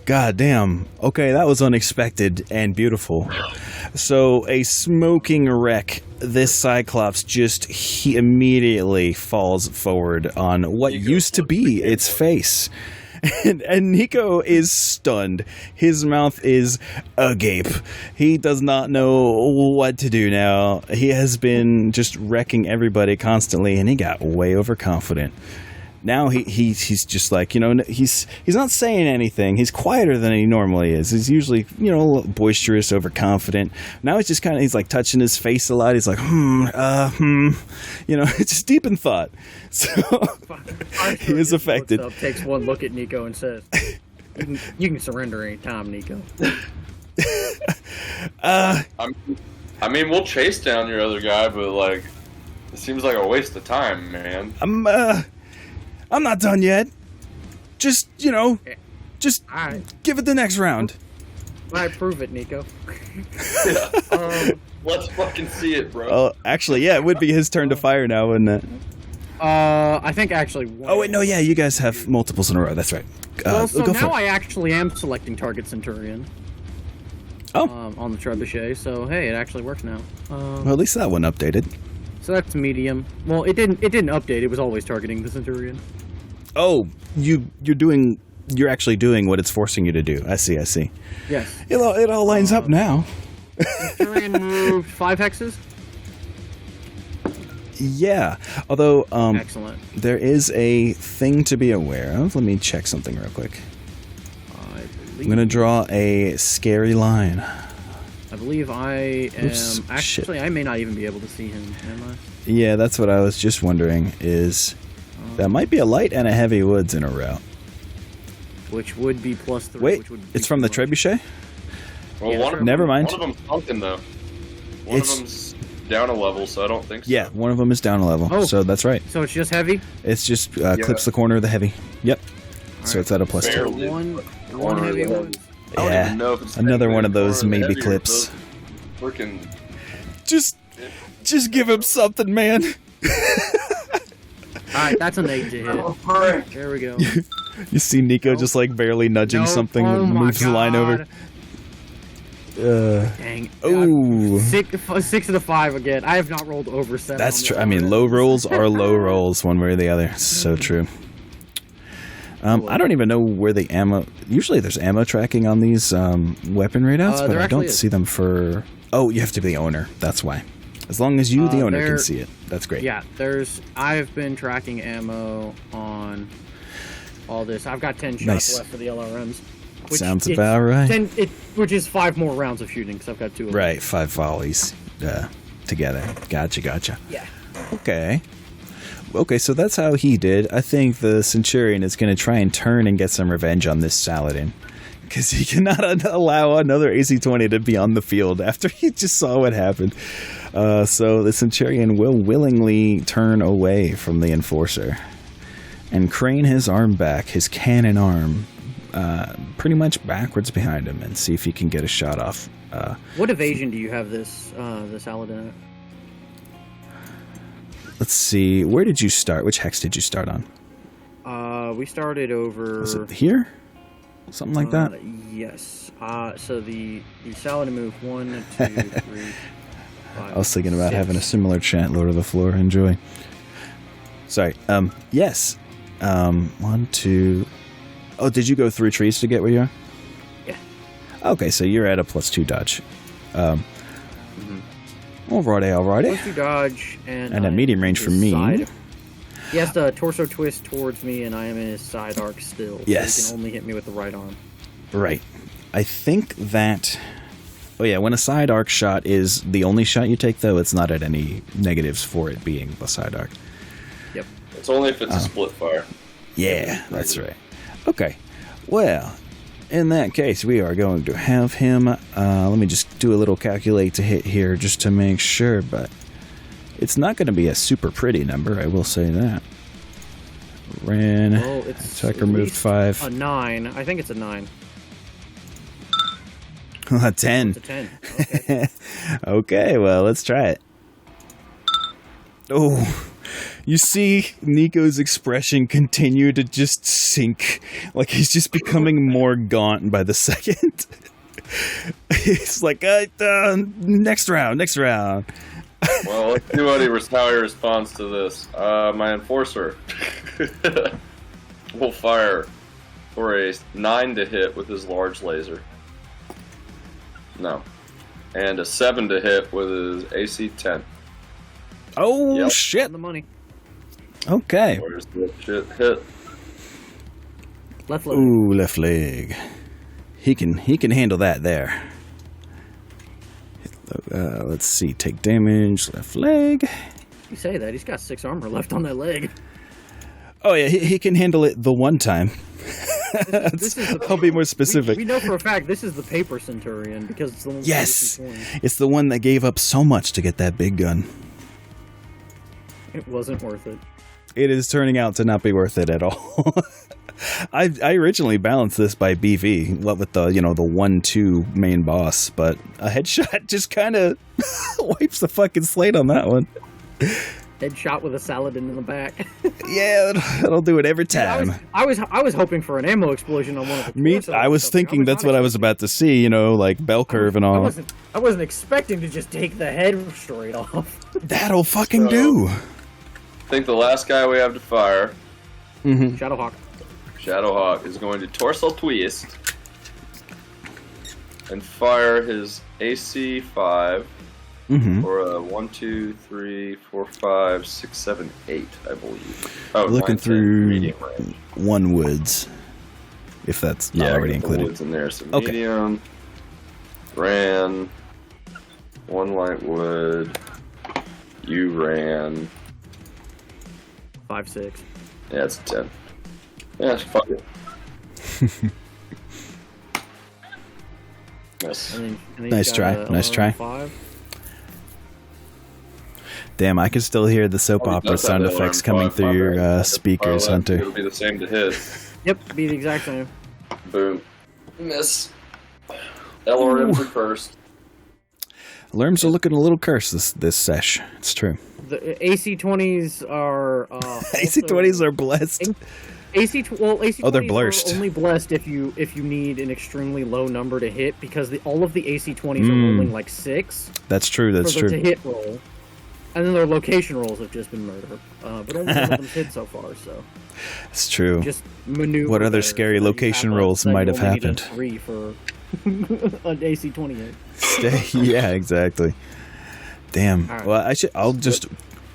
God damn. Okay, that was unexpected and beautiful. So, a smoking wreck. This Cyclops he immediately falls forward on what used to be its face. And Nico is stunned. His mouth is agape. He does not know what to do now. He has been just wrecking everybody constantly, and he got way overconfident. Now he's just like, he's not saying anything. He's quieter than he normally is. He's usually, a little boisterous, overconfident. Now he's just he's like touching his face a lot. He's like, it's just deep in thought. So he is affected. Takes one look at Nico and says, you can surrender any time, Nico. I mean, we'll chase down your other guy, but it seems like a waste of time, man. I'm not done yet. Just, right. Give it the next round. All right, prove it, Nico. Let's fucking see it, bro. Oh, actually, yeah, it would be his turn to fire now, wouldn't it? I think actually... Oh, wait, no, yeah, you guys have multiples in a row. That's right. So now I actually am selecting target Centurion. Oh. On the Trebuchet, so hey, it actually works now. Well, at least that one updated. So that's medium. Well, it didn't update. It was always targeting the Centurion. Oh, you're actually doing what it's forcing you to do. I see. Yes. It all lines up now. Centurion moved 5 hexes. Yeah. Although Excellent. There is a thing to be aware of. Let me check something real quick. I'm going to draw a scary line. I believe I am... Oops, actually, shit. I may not even be able to see him, am I? Yeah, that's what I was just wondering, is that might be a light and a heavy woods in a row. Which would be +3. Wait, which would be it's from the Trebuchet? Well, Yeah, never mind. One of them's sunken, though. One of them's down a level, so I don't think so. Yeah, one of them is down a level, Oh. so that's right. So it's just heavy? It's just clips the corner of the heavy. Yep. so it's at a plus 2. Barely. One heavy wood. I don't Yeah, even know if it's another one of those or maybe heavier, clips. Freaking. Just give him something, man. Alright, that's an 8 to hit. Oh, frick. There we go. You see Nico just like barely nudging Nope. something Oh and my moves the line over. Dang. Ooh. 6 to 5 again. I have not rolled over 7. That's true. I mean, low rolls are low rolls one way or the other. So true. I don't even know where the ammo... Usually there's ammo tracking on these weapon readouts, but there I don't actually is. see them for... Oh, you have to be the owner. That's why. As long as you, the owner, can there- see it. That's great. Yeah, I've been tracking ammo on all this. I've got 10 shots Nice. left for the LRMs. Sounds about right. Which is 5 more rounds of shooting, because I've got 2 of them. Right, 5 volleys together. Gotcha. Yeah. Okay, so that's how he did. I think the Centurion is going to try and turn and get some revenge on this Saladin. Because he cannot allow another AC-20 to be on the field after he just saw what happened. So the Centurion will willingly turn away from the Enforcer and crane his arm back, his cannon arm, pretty much backwards behind him, and see if he can get a shot off. What evasion do you have this Saladin at? Let's see. Where did you start? Which hex did you start on? We started over... Was it here? Something like that? Yes. So the Saladin moved 1, 2, 3, 5, I was thinking about 6. having a similar chant, Lord of the Floor. Enjoy. Sorry. Yes. 1, 2... Oh, did you go through trees to get where you are? Yeah. Okay, so you're at a +2 dodge. Alrighty. Close to dodge and at medium range for me. He has the torso twist towards me, and I am in his side arc still. Yes. So he can only hit me with the right arm. Right. I think that... Oh yeah, when a side arc shot is the only shot you take, though, it's not at any negatives for it being the side arc. Yep. It's only if it's a split fire. Yeah, that's right. Okay. Well, in that case, we are going to have him... let me just do a little calculate to hit here just to make sure, but... It's not going to be a super pretty number, I will say that. Ran. Well, it's attacker at moved least 5. A 9. I think it's a 9. 10. It's a 10. Okay. Okay, well, let's try it. Oh, you see Nico's expression continue to just sink. Like he's just becoming more gaunt by the second. He's like, next round. Well, let's see how he responds to this. My Enforcer will fire for a 9 to hit with his large laser. No. And a 7 to hit with his AC 10. Oh, Yep. shit. On the money. Okay. Where's the shit hit? Left leg. Ooh, left leg. He can handle that there. Let's see. Take damage. Left leg. You say that. He's got 6 armor left on that leg. Oh, yeah. He can handle it the one time. This is I'll be more specific. We know for a fact this is the paper Centurion because it's the one with Yes. the AC-20. It's the one that gave up so much to get that big gun. It wasn't worth it. It is turning out to not be worth it at all. I originally balanced this by BV, what with the 1-2 main boss, but a headshot just kind of wipes the fucking slate on that one. Headshot with a Saladin in the back. Yeah, that'll do it every time. I was hoping for an ammo explosion on one of the Me, torsos I or was something. thinking that's not what I was about to see, like bell curve and I all. wasn't expecting to just take the head straight off. That'll fucking So- do. I think the last guy we have to fire, Shadowhawk. Shadowhawk, is going to torso twist and fire his AC 5 for a 1, 2, 3, 4, 5, 6, 7, 8, I believe. Oh, Looking 9, 10, through medium range. one woods, if that's not Yeah, already I got the included. woods in there. So Okay. medium, ran, 1 light wood, you ran. 5, 6. Yeah, it's a 10. Yeah, fuck it. Yes. And then Nice he's got try, a nice try. 5. Damn, I can still hear the soap Oh, he opera does have sound that effects alarm coming clock, through my your bad. speakers, It'll Hunter. be the same to hit. Yep, be the exact same. Boom. Miss. LRM for first. Lerms are looking a little cursed this sesh. It's true. The AC-20s are... AC-20s are blessed. AC-20s they're blessed. are only blessed if you need an extremely low number to hit, because all of the AC-20s are rolling like 6. That's true, that's for true. to hit roll. And then their location rolls have just been murder. But only one of them's hit so far, so... It's true. Just maneuver. What other better, scary so you location have rolls that might you have only need a happened? 3 for an AC-28. Yeah, exactly. Damn. All right. Well, I'll just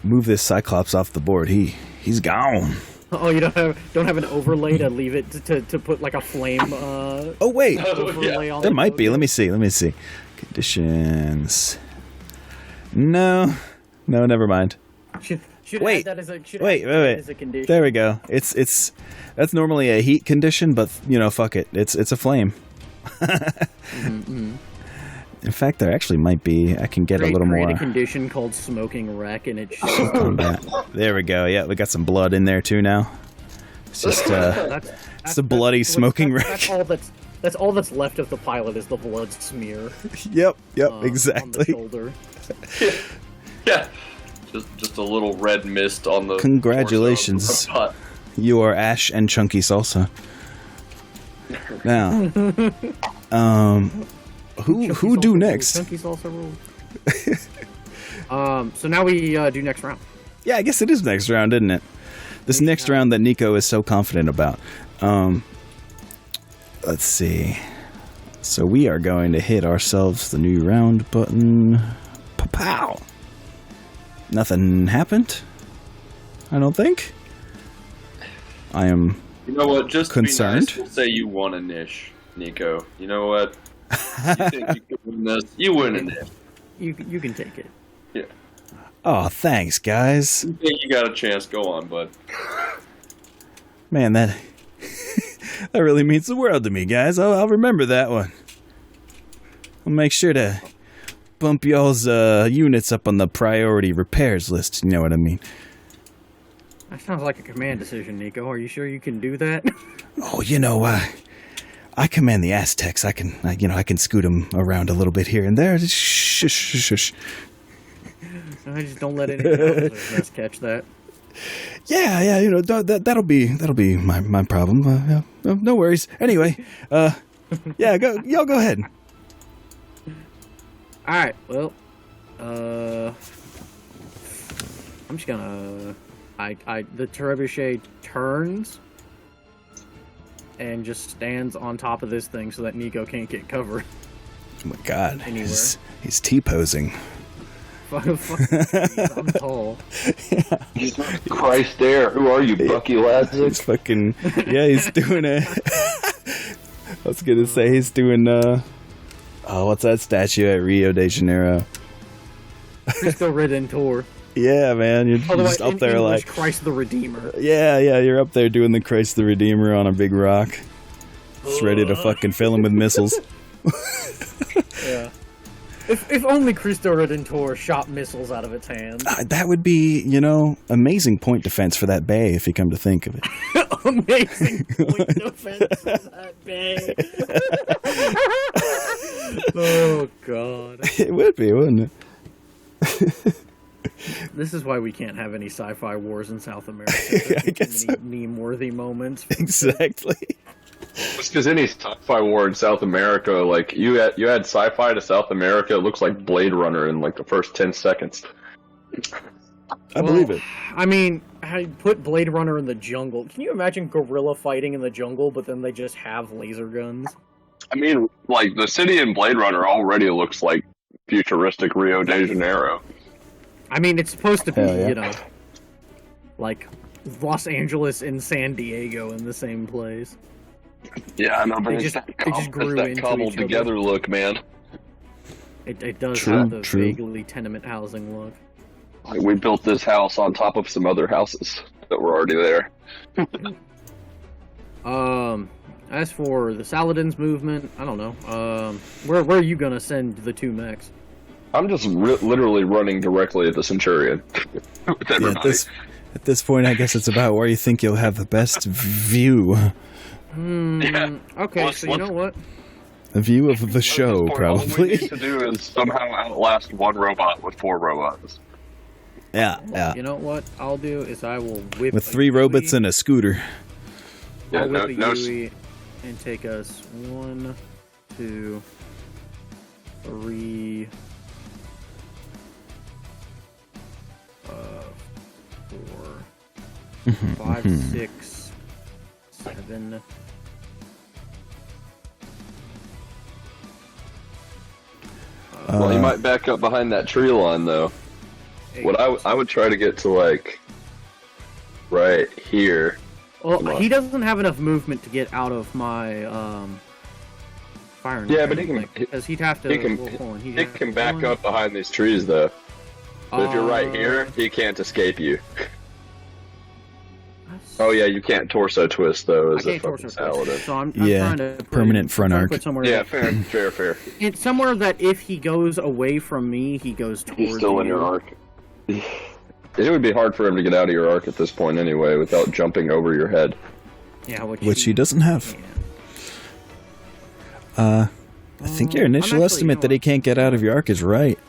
move this Cyclops off the board. He's gone. Oh, you don't have an overlay to leave it to put like a flame. Oh wait, overlay on there it? might be. Let me see. Conditions. No, never mind. Should Wait. add that as a Wait. As a condition. There we go. It's that's normally a heat condition, but fuck it. It's a flame. In fact, there actually might be. I can get a little create more. a condition called smoking wreck, and it's combat. There we go. Yeah, we got some blood in there too now. It's just it's a bloody smoking wreck. That's all that's left of the pilot is the blood smear. Yep, On the exactly. shoulder. Yeah. Just a little red mist on the Congratulations. torso. You are Ash and Chunky Salsa. Now, who do next? Chunky salsa rule. So now we do next round. Yeah, I guess it is next round, isn't it? This next round that Nico is so confident about. Let's see. So we are going to hit ourselves the new round button. Pow! Nothing happened? I don't think. I am You know what? Just concerned. To be nice, we'll say you won a niche, Nico. You know what? You think you could win this? You win a niche. You can take it. Yeah. Oh, thanks, guys. You think you got a chance? Go on, bud. Man, that that really means the world to me, guys. I'll remember that one. I'll make sure to bump y'all's units up on the priority repairs list. You know what I mean? That sounds like a command decision, Nico. Are you sure you can do that? Oh, I command the Aztecs. I can scoot them around a little bit here and there. Shush. I just don't let any officers catch that. Yeah. That'll be my problem. No worries. Anyway, yeah, y'all go ahead. All right. Well, I'm just gonna. The trebuchet turns and just stands on top of this thing so that Nico can't get cover. Oh my God, Anywhere. he's T-posing. I'm tall. Christ there. Who are you, Bucky Lassie? He's fucking, yeah, he's doing it. I was gonna say he's doing, what's that statue at Rio de Janeiro? Cristo Redentor. Yeah, man, you're just up there English, like... Christ the Redeemer. Yeah, you're up there doing the Christ the Redeemer on a big rock. Just ready to fucking fill him with missiles. Yeah. If only Cristo Redentor shot missiles out of its hands. That would be, amazing point defense for that bay, if you come to think of it. Amazing point defense for that bay. Oh, God. It would be, wouldn't it? This is why we can't have any sci-fi wars in South America. I guess so. Meme-worthy moments. Exactly. It's because any sci-fi war in South America, like you had sci-fi to South America, it looks like Blade Runner in like the first 10 seconds. I believe it. I mean, I put Blade Runner in the jungle. Can you imagine guerrilla fighting in the jungle, but then they just have laser guns? I mean, like the city in Blade Runner already looks like futuristic Rio de Janeiro. I mean, it's supposed to be, yeah. Like Los Angeles and San Diego in the same place. Yeah, I know, but They it's just that grew into cobbled each other. together look, man. It does True, have the true. vaguely tenement housing look. Like we built this house on top of some other houses that were already there. As for the Saladin's movement, I don't know. Where are you gonna send the 2 mechs? I'm just literally running directly at the Centurion. With Yeah, everybody. at this point, I guess it's about where you think you'll have the best view. Okay, Let's- so you know what? A view of the At this show, point, All we probably. need to do is somehow outlast one robot with 4 robots. Yeah. You know what I'll do is I will whip With a 3 robots Yui. and a scooter. Yeah, I'll whip a no, Yui and take us 1, 2, 3, 4, 5, 6, 7. well, he might back up behind that tree line, though. 8. What I would try to get to, like, right here. Well, he doesn't have enough movement to get out of my fire. Yeah, but he can- because he'd have to. He can, well, hold on, he'd he have can back 1, up behind these trees, though. But if you're right here, he can't escape you. Oh, yeah, you can't torso twist, though, I as a can't torso fucking paladin. twist, so I'm Yeah, trying to put permanent it- front trying to arc. put somewhere Yeah, that- fair. It's somewhere that if he goes away from me, he goes towards He's still in you. your arc. It would be hard for him to get out of your arc at this point anyway, without jumping over your head. Yeah, Which he doesn't have. Yeah. I think your initial actually- estimate you know that he what? can't get out of your arc is right.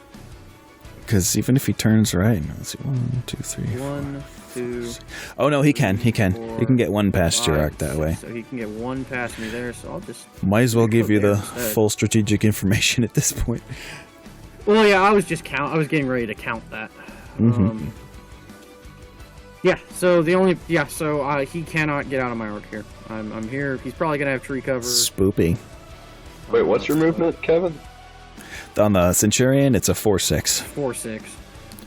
Because even if he turns right, let's see, 1, 2, 3. 1, 2. Oh no, he can. He can get one past your 5, arc that way. So he can get 1 past me there. So I'll just. Might as well give you the Okay, full strategic information at this point. Well, yeah, I was getting ready to count that. Mhm. Yeah. So he cannot get out of my arc here. I'm here. He's probably gonna have tree cover. Spoopy. Wait, what's your movement, Kevin? On the Centurion, it's a 4-6. 4-6.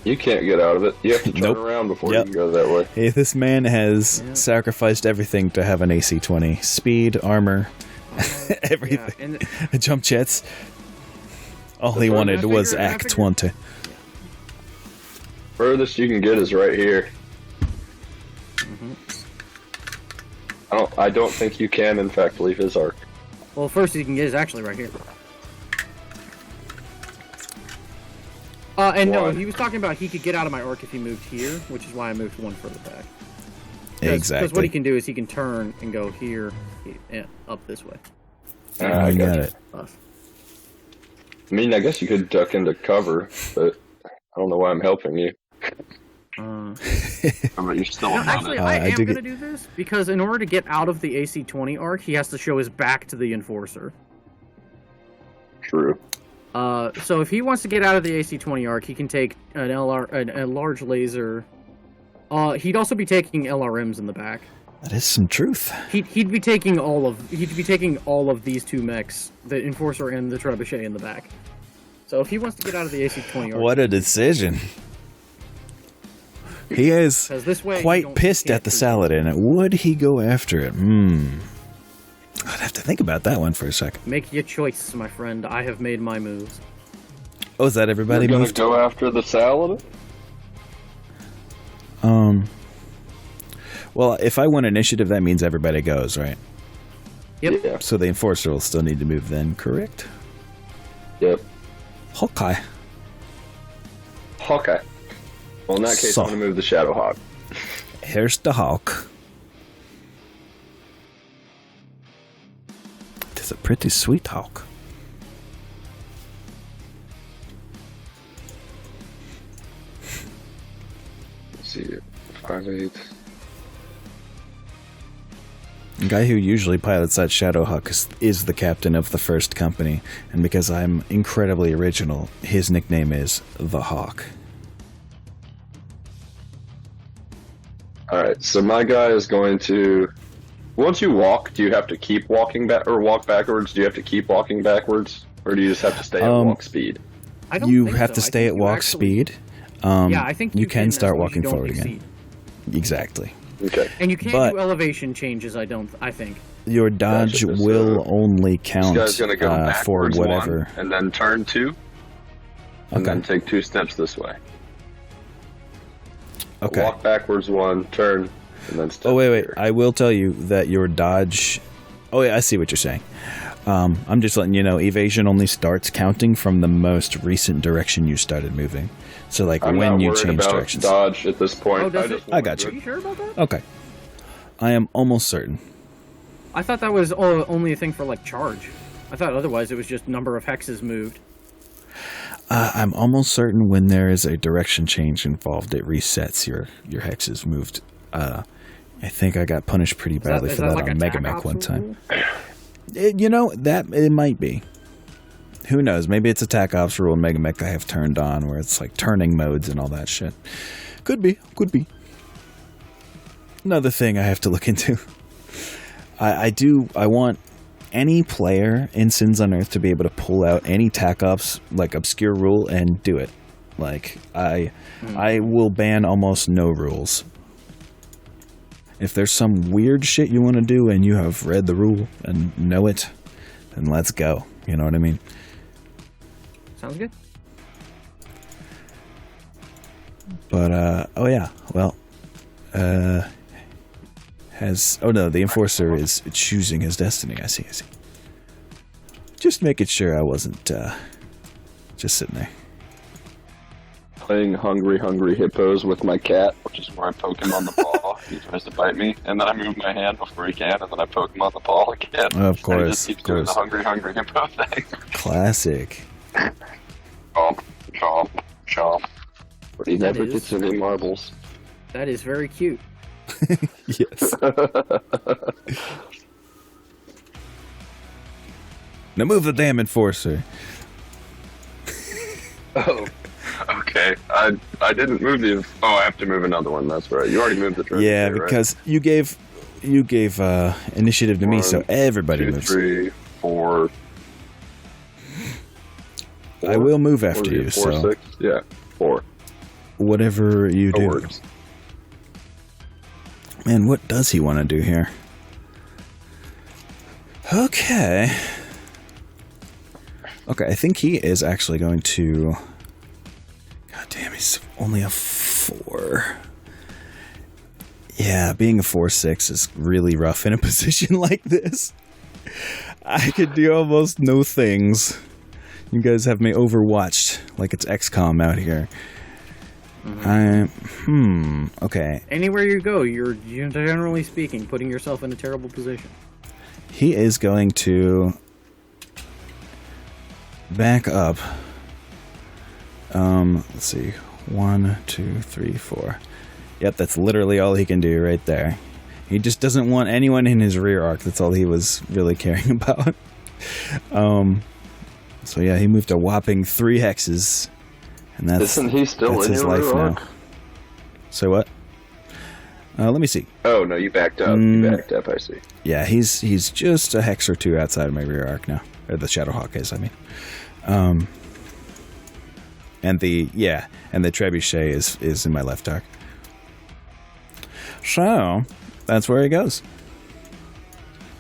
You can't get out of it. You have to turn Nope. around before Yep. you can go that way. Hey, this man has Yeah. sacrificed everything to have an AC 20. Speed, armor, everything. Yeah, and Jump jets. All he I wanted was figured- I Act figured- 20. Furthest you can get is right here. I don't think you can, in fact, leave his arc. well, first he can get is actually right here. And no, One. he was talking about he could get out of my arc if he moved here, which is why I moved 1 further back. Because what he Exactly. can do is he can turn and go here, and up this way. I got it. Us. I mean, I guess you could duck into cover, but I don't know why I'm helping you. But you're still No, on actually, it. I I am do going to do this because in order to get out of the AC-20 arc, he has to show his back to the Enforcer. True. So if he wants to get out of the AC-20 arc, he can take an a large laser. He'd also be taking LRMs in the back. That is some truth. He'd be taking all of these 2 mechs, the Enforcer and the Trebuchet in the back. So if he wants to get out of the AC-20 arc, What a decision. He is 'cause this way you quite don't- pissed you at the can't Saladin. Would he go after it? I'd have to think about that one for a second. make your choice, my friend. I have made my moves. Oh, is that everybody You're gonna moved? go after the Saladin? Well, if I win initiative, that means everybody goes, right? Yep. Yeah. So the Enforcer will still need to move then, correct? Yep. Okay. Okay. Well, in that case, So- I'm gonna move the Shadowhawk. Here's the Hawk. It's a pretty sweet Hawk. Let's see. 5'8". The guy who usually pilots that Shadowhawk is the captain of the first company, and because I'm incredibly original, his nickname is the Hawk. Alright, so my guy is going to... Once you walk, do you have to keep walking back or walk backwards? Do you have to keep walking backwards? Or do you just have to stay at walk speed? I don't You think have so. to I stay think at you walk actually- speed. Yeah, I think you can as start long as you walking don't forward again. exceed. Exactly. Okay. And you can't But- do elevation changes. I think. Your dodge Gotcha, so will only This count guy's gonna go for backwards whatever. one, and then turn 2, and Okay. then take 2 steps this way. Okay. Walk backwards 1, turn, and then step Oh wait. here. I will tell you that your dodge. Oh yeah, I see what you're saying. I'm just letting you know, evasion only starts counting from the most recent direction you started moving. So like I'm when not you worried change about directions. dodge at this point. Oh, does it? just I got wanted you. Are you sure about that? Okay. I am almost certain. I thought that was only a thing for like charge. I thought otherwise it was just number of hexes moved. I'm almost certain when there is a direction change involved, it resets your hexes moved. I think I got punished pretty badly for that like on a Mega tac Mech ops one rule? time. It might be. Who knows? Maybe it's a TAC Ops rule in Mega Mech I have turned on where it's like turning modes and all that shit. Could be. Another thing I have to look into. I want any player in Sins Unearthed to be able to pull out any TAC Ops, like, obscure rule and do it. Like, I will ban almost no rules. If there's some weird shit you want to do and you have read the rule and know it, then let's go. You know what I mean? Sounds good. But, the Enforcer is choosing his destiny. I see. Just making sure I wasn't, just sitting there. Playing Hungry Hippos with my cat, which is where I poke him on the paw. He tries to bite me, and then I move my hand before he can, and then I poke him on the paw again. Of course, and he just keeps doing the Hungry Hippo thing. Classic. Chomp. But he never gets any marbles. That is very cute. Yes. Now move the damn Enforcer. Oh, okay. I didn't move the. Oh, I have to move another one. That's right. You already moved the trophy. Yeah, right? because you gave initiative to me, so everybody 2, moves. 3, 4. I will move after you. 4, so 6. Yeah, 4. Whatever you do. Works. Man, what does he want to do here? Okay, I think he is actually going to... God damn, he's only a 4. Yeah, being a 4/6 is really rough in a position like this. I could do almost no things. You guys have me overwatched like it's XCOM out here. Okay. Anywhere you go, you're generally speaking putting yourself in a terrible position. He is going to back up. Let's see. 1, 2, 3, 4. Yep, that's literally all he can do right there. He just doesn't want anyone in his rear arc. That's all he was really caring about. So yeah, he moved a whopping 3 hexes. And Isn't he still in his your life rear now. arc? So what? Let me see. Oh no, you backed up. You backed up. I see. Yeah, he's just a hex or 2 outside of my rear arc now, or the Shadowhawk is. I mean, and the trebuchet is in my left arc. So that's where he goes.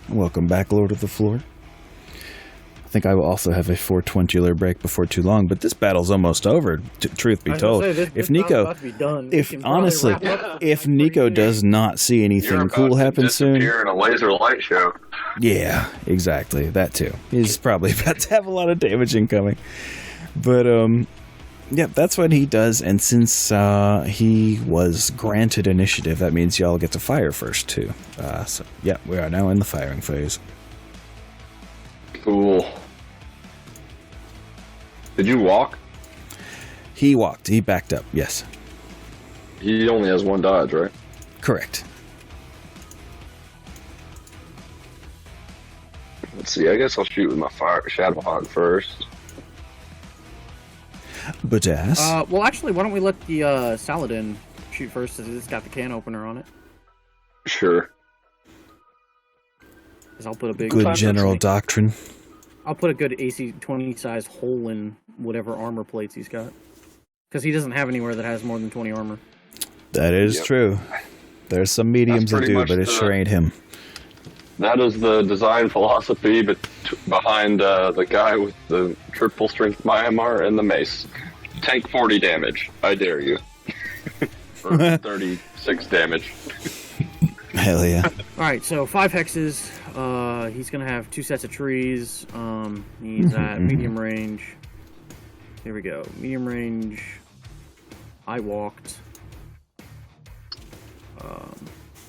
Welcome back, Lord of the Floor. I think I will also have a 420 break before too long, but this battle's almost over. Truth be told, if Nico does not see anything cool happen soon, disappear in a laser light show. Yeah, exactly. That too. He's probably about to have a lot of damage incoming. But yeah, that's what he does. And since he was granted initiative, that means y'all get to fire first too. So yeah, we are now in the firing phase. Cool. Did you walk? He walked. He backed up. Yes. He only has 1 dodge, right? Correct. Let's see. I guess I'll shoot with my Shadowhawk first. Badass. Well, actually, why don't we let the Saladin shoot first, since it's got the can opener on it? Sure. 'Cause I'll put a big Good general doctrine. I'll put a good AC-20 size hole in whatever armor plates he's got, because he doesn't have anywhere that has more than 20 armor. That is true. There's some mediums that do, but it sure ain't him. That is the design philosophy behind the guy with the triple strength Myanmar and the mace. Tank 40 damage. I dare you. For 36 damage. Hell yeah. Alright, so 5 hexes. He's gonna have 2 sets of trees. He's at medium range. Here we go. Medium range. I walked.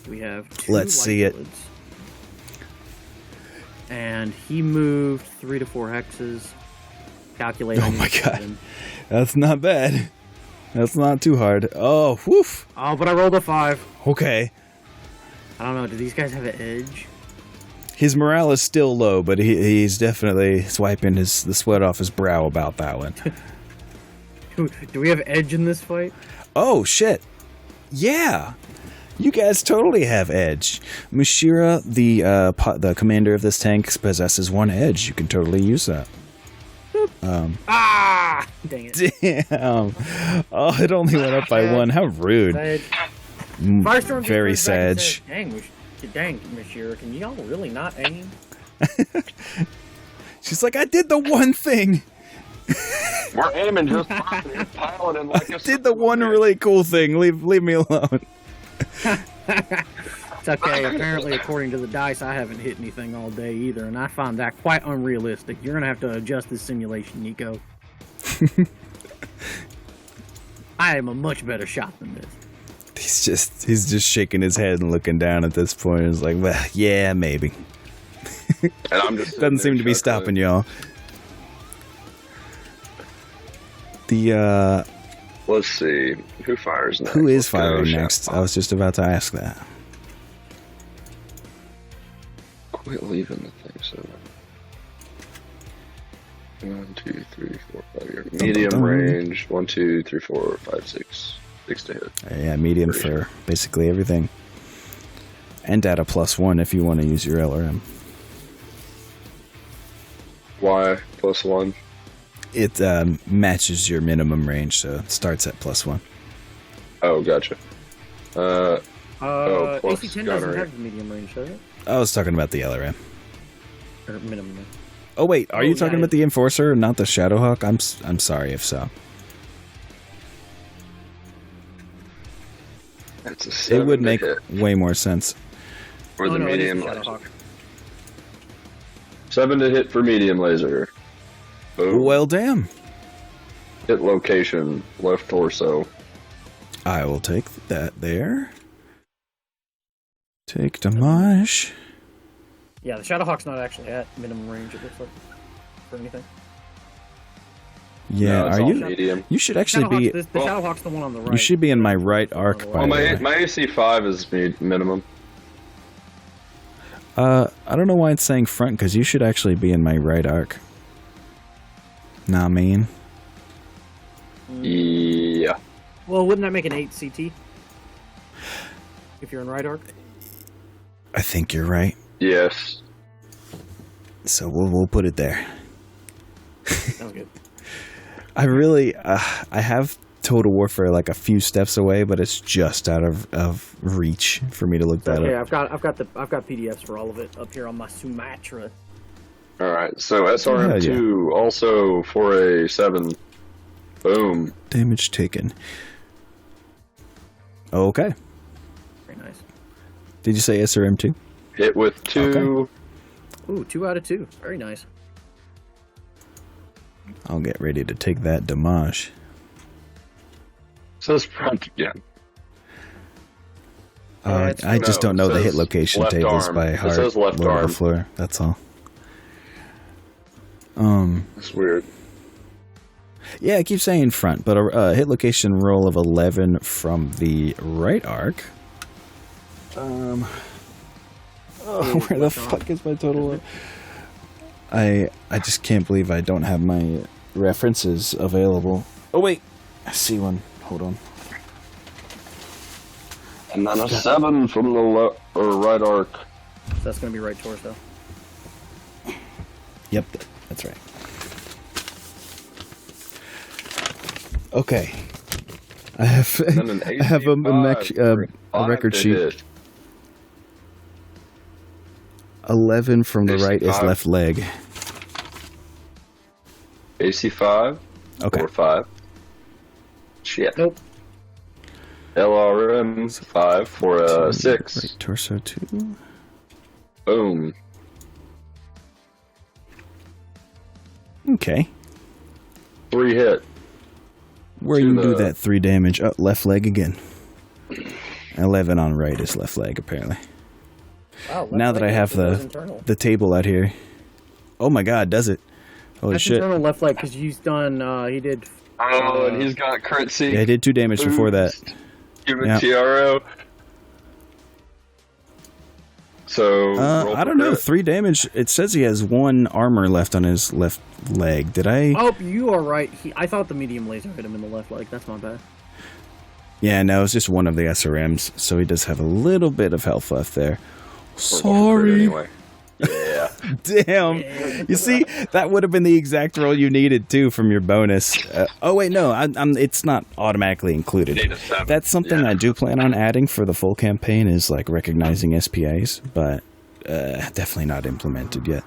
We have 2 Let's see it. bullets. and he moved 3 to 4 hexes. Calculate. Oh my god, that's not bad. That's not too hard. Oh, woof. Oh, but I rolled a 5. Okay. I don't know. Do these guys have an edge? His morale is still low, but he's definitely swiping the sweat off his brow about that one. Do we have edge in this fight? Oh, shit. Yeah. You guys totally have edge. Mushira, the commander of this tank, possesses 1 edge. You can totally use that. Dang it. Damn. Oh, it only went up by 1. How rude. Firestorm Very sage. Dang, Miss Shira, can y'all really not aim? She's like, I did the one thing. We're aiming just fine. You're piloting like I did the one really cool thing. Leave me alone. It's okay. Apparently, according to the dice, I haven't hit anything all day either, and I find that quite unrealistic. You're gonna have to adjust this simulation, Nico. I am a much better shot than this. He's just shaking his head and looking down at this point. It's like, well, yeah, maybe. And I'm just doesn't seem to be stopping y'all. Let's see. Who fires next? Who is firing next? I was just about to ask that. Quit leaving the thing, so 1, 2, 3, 4, 5. Your medium range. 1, 2, 3, 4, 5, 6. 6 to hit. Yeah, medium for basically everything. And at a +1 if you want to use your LRM. Why +1? It matches your minimum range, so it starts at +1. Oh, gotcha. AC-10 plus doesn't have the medium range, does it? I was talking about the LRM. Or minimum range. Oh wait, are you talking about the Enforcer, not the Shadowhawk? I'm sorry if so. That's a it would make hit. way more sense. For the medium laser. 7 to hit for medium laser. Boom. Well, damn. Hit location, left torso. I will take that there. Take damage. Yeah, the Shadowhawk's not actually at minimum range, it looks like, for anything. Yeah, no, are you? Medium. You should actually be. The Shadowhawk's the one on the right. You should be in my right arc, by the way. My AC 5 is minimum. I don't know why it's saying front, because you should actually be in my right arc. Nah, mean. Yeah. Well, wouldn't that make an 8 CT? If you're in right arc? I think you're right. Yes. So we'll put it there. Sounds good. I really, I have Total Warfare like a few steps away, but it's just out of reach for me to look that up. I've got PDFs for all of it up here on my Sumatra. All right, so SRM2 also for a 7. Boom. Damage taken. Okay. Very nice. Did you say SRM2? Hit with 2. Okay. Ooh, 2 out of 2. Very nice. I'll get ready to take that damage. Says front again. I just don't know the hit location tables by heart. It says left arm. Floor. That's all. That's weird. Yeah, it keeps saying front, but a hit location roll of 11 from the right arc. Where the fuck is my total? I just can't believe I don't have my references available. Oh wait, I see one. Hold on. And then a 7 from the right arc. So that's going to be right torso. Yep, that's right. Okay. I have a record sheet. 11 from the right is left leg. AC 5. Okay. Or 5. Shit. Nope. LRM 5 for a 6. Right torso 2. Boom. Okay. 3 hit. Where you do that 3 damage? Oh, left leg again. 11 on right is left leg, apparently. Wow, Now that I have the table out here. Oh my god, does it? Holy That's shit. internal left leg, because he's done, he did... Oh, and he's got currency. Yeah, I did 2 damage before that. Human Yeah. TRO. So, roll I don't for know, it. 3 damage. It says he has 1 armor left on his left leg. Did I? Oh, you are right. I thought the medium laser hit him in the left leg. That's my bad. Yeah, no, it's just one of the SRMs, so he does have a little bit of health left there. Or roll for it Sorry. Anyway. Yeah. Damn. You see, that would have been the exact roll you needed, too, from your bonus. Oh, wait, no, it's not automatically included. Need a 7. That's something Yeah. I do plan on adding for the full campaign is, like, recognizing SPAs, but definitely not implemented yet.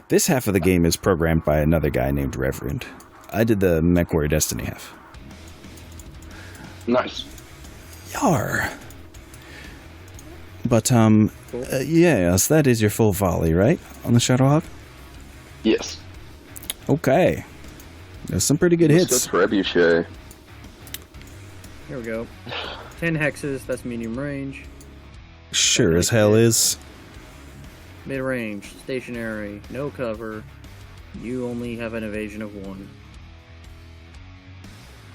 This half of the game is programmed by another guy named Reverend. I did the MechWarrior Destiny half. Nice. Yar. But, yes, that is your full volley, right? On the Shadowhawk? Yes. Okay. There's some pretty good hits. That's Trebuchet. Here we go. 10 hexes, that's medium range. Sure as hell is. Mid-range, stationary, no cover. You only have an evasion of 1.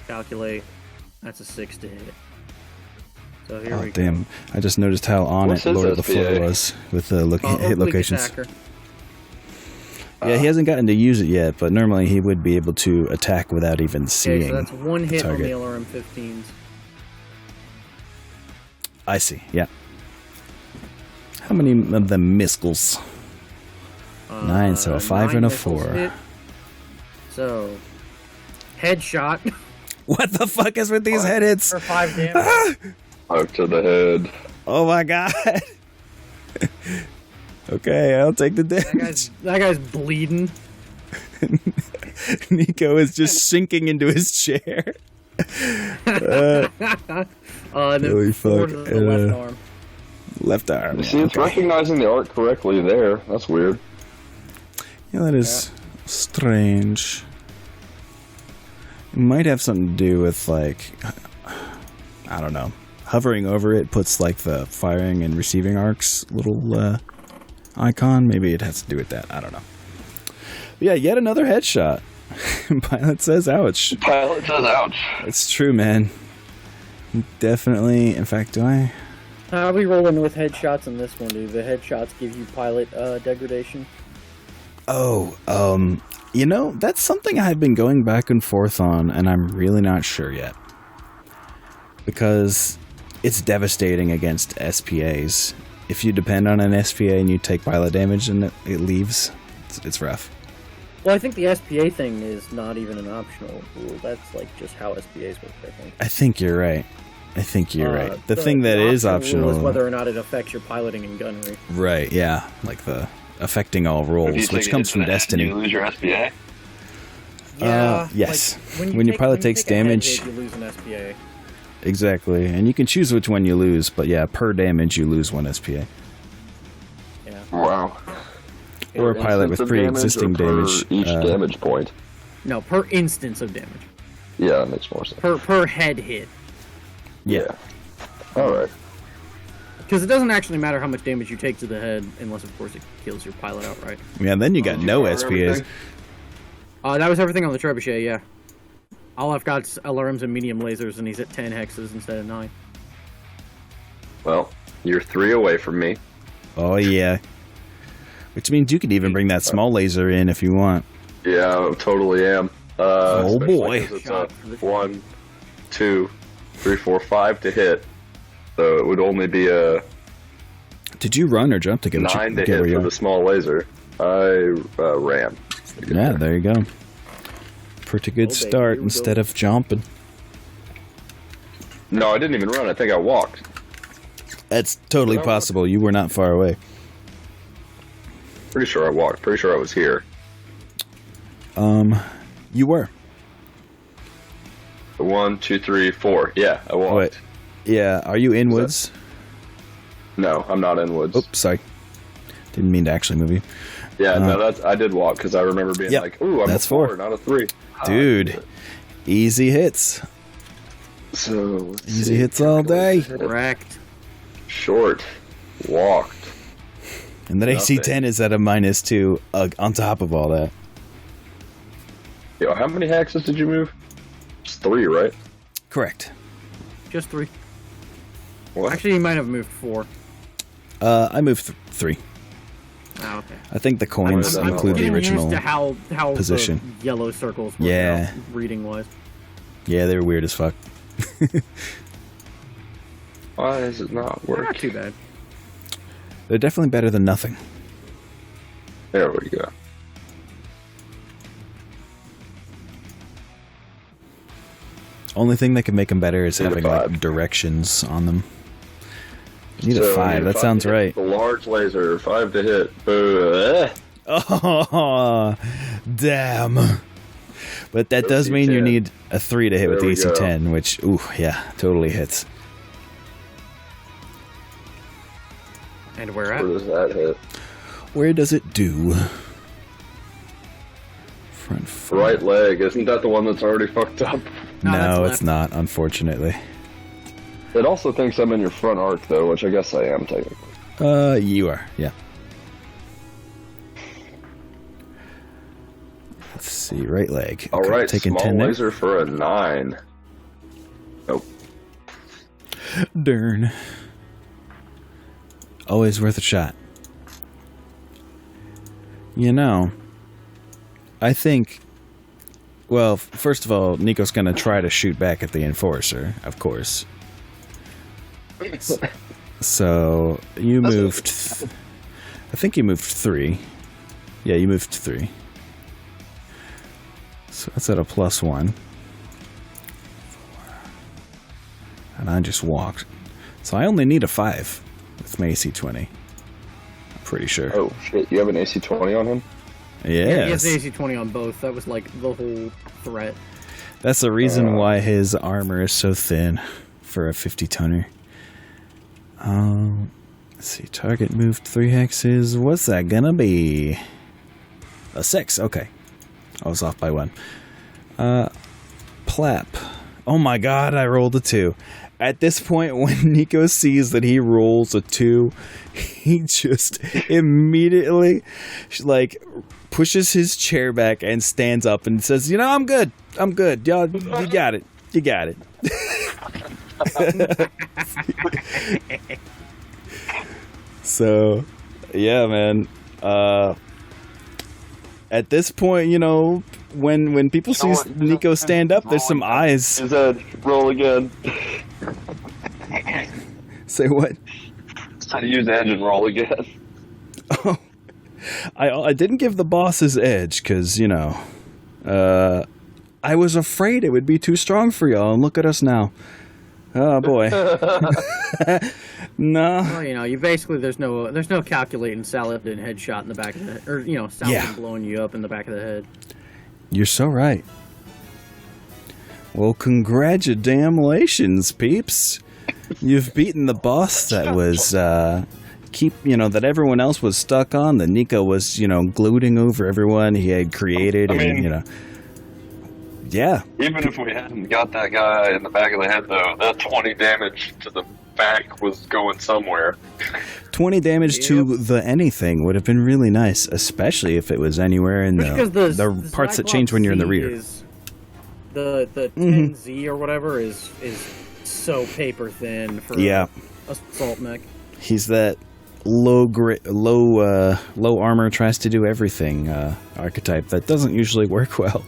Calculate. That's a 6 to hit. So here we Oh, damn. go. I just noticed how on What's it his Lord of the SPA? Floor was with the hit Oblique locations. attacker. Yeah, he hasn't gotten to use it yet, but normally he would be able to attack without even Okay, seeing so that's 1 hit on target. the LRM-15s. I see, yeah. How many of the missiles? 9, so a 5 9 and a missiles 4. hit. So, headshot What the fuck is with these head hits? for 5 damage. Poke to the head. Oh my god. Okay, I'll take the damage. That guy's bleeding. Nico is just sinking into his chair. And then Holy 4 fuck, to the left arm. Left arm. You see, it's recognizing the art correctly there. That's weird. Yeah, that is strange. It might have something to do with, like, I don't know. Hovering over it puts, like, the firing and receiving arcs little icon. Maybe it has to do with that. I don't know. But yeah, yet another headshot. Pilot says ouch. Pilot says ouch. It's true, man. Definitely. In fact, do I? I'll be rolling with headshots in this one, dude. The headshots give you pilot degradation. Oh, you know, that's something I've been going back and forth on, and I'm really not sure yet. Because it's devastating against SPAs. If you depend on an SPA and you take pilot damage and it leaves, it's rough. Well, I think the SPA thing is not even an optional rule. That's like just how SPAs work, I think. I think you're right. The thing that is optional optional is whether or not it affects your piloting and gunnery. Right, yeah. Like the affecting all rolls, which comes from Destiny. You lose your SPA? Yeah. Yes. Like, When your pilot takes take a head damage- hit, you lose an SPA. Exactly. And you can choose which one you lose, but yeah, per damage you lose 1 SPA. Yeah. Wow. Or a pilot with Instance of pre-existing damage. Or damage. per each damage point. No, per instance of damage. Yeah, that makes more sense. Per head hit. Yeah. Alright. Because it doesn't actually matter how much damage you take to the head, unless of course it kills your pilot outright. Yeah, then you got no cover SPAs. everything? That was everything on the trebuchet, yeah. All I've got is LRMs and medium lasers, and he's at 10 hexes instead of 9. Well, you're 3 away from me. Oh yeah. Which means you could even bring that small laser in if you want. Yeah, I totally am. Oh, Especially boy. 'cause it's a 1, 2, 3, 4, 5 to hit. So it would only be a Did you run or jump to get 9 to get where hit you for are? the small laser. I ran. Yeah, there you go. Pretty good Oh, baby, start here we instead go. of jumping. No, I didn't even run. I think I walked. That's totally Did I walk? possible. You were not far away. Pretty sure I walked. Pretty sure I was here. You were. 1, 2, 3, 4. Yeah, I walked. Oh, wait. Yeah, are you in woods? No, I'm not in woods. Oops, sorry. Didn't mean to actually move you. Yeah, no, I did walk because I remember being Yep, like, "Ooh, I'm that's a 4, 4. not a 3." Dude, easy hits. So let's Easy see. hits all day. Correct. Short. walked. And that AC-10 is at a -2 on top of all that. Yo, how many hexes did you move? It's 3, right? Correct. Just 3. What? Actually, you might have moved 4. I moved 3. Oh, okay. I think the coins I'm include the getting original used to how position. The yellow circles were reading was. Yeah, they were weird as fuck. Why is it not working? Not too bad. They're definitely better than nothing. There we go. Only thing that can make them better is Need a having 5. like directions on them. Need So, a 5. That sounds right. The large laser, 5 to hit. Boo. Oh, damn. But that does mean you need a 3 to hit with the AC-10, which, ooh, yeah, totally hits. And where at? Where does that hit? Where does it do? Front foot. Right leg. Isn't that the one that's already fucked up? No, that's it's not, unfortunately. It also thinks I'm in your front arc, though, which I guess I am, technically. You are, yeah. Let's see, right leg. All right, taking small 10 there. laser for a 9. Nope. Darn. Always worth a shot. You know, I think, well, first of all, Nico's going to try to shoot back at the Enforcer, of course. So, you moved, I think you moved 3. Yeah, you moved 3. So that's at a +1. And I just walked. So I only need a 5 with my AC-20. I'm pretty sure. Oh, shit. You have an AC-20 on him? Yeah, he has Yes. the AC-20 on both. That was like the whole threat. That's the reason why his armor is so thin for a 50-tonner. Let's see. Target moved 3 hexes. What's that gonna be? A 6. Okay. I was off by 1. Plap. Oh my god, I rolled a 2. At this point, when Nico sees that he rolls a 2, he just immediately, like, pushes his chair back and stands up and says, "You know, I'm good. I'm good. Y'all, you got it. You got it." So, yeah, man. At this point, you know, when people see Nico stand up, there's some eyes. His edge. Roll again. Say what? Try to use edge and roll again. Oh, I didn't give the boss his edge because, you know, I was afraid it would be too strong for y'all, and look at us now. Oh boy. No. Well, you know, you basically there's no calculating Saladin headshot in the back of the head, or you know, Saladin blowing you up in the back of the head. You're so right. Well, congratulations, peeps. You've beaten the boss that was that everyone else was stuck on, that Nico was, you know, gloating over everyone he had created. And, you know. Yeah. Even if we hadn't got that guy in the back of the head, though, that 20 damage to the back was going somewhere. 20 damage to the anything would have been really nice, especially if it was anywhere in the parts that change when you're in the rear. The 10Z or whatever is so paper thin for assault mech. He's that low armor tries to do everything archetype that doesn't usually work well.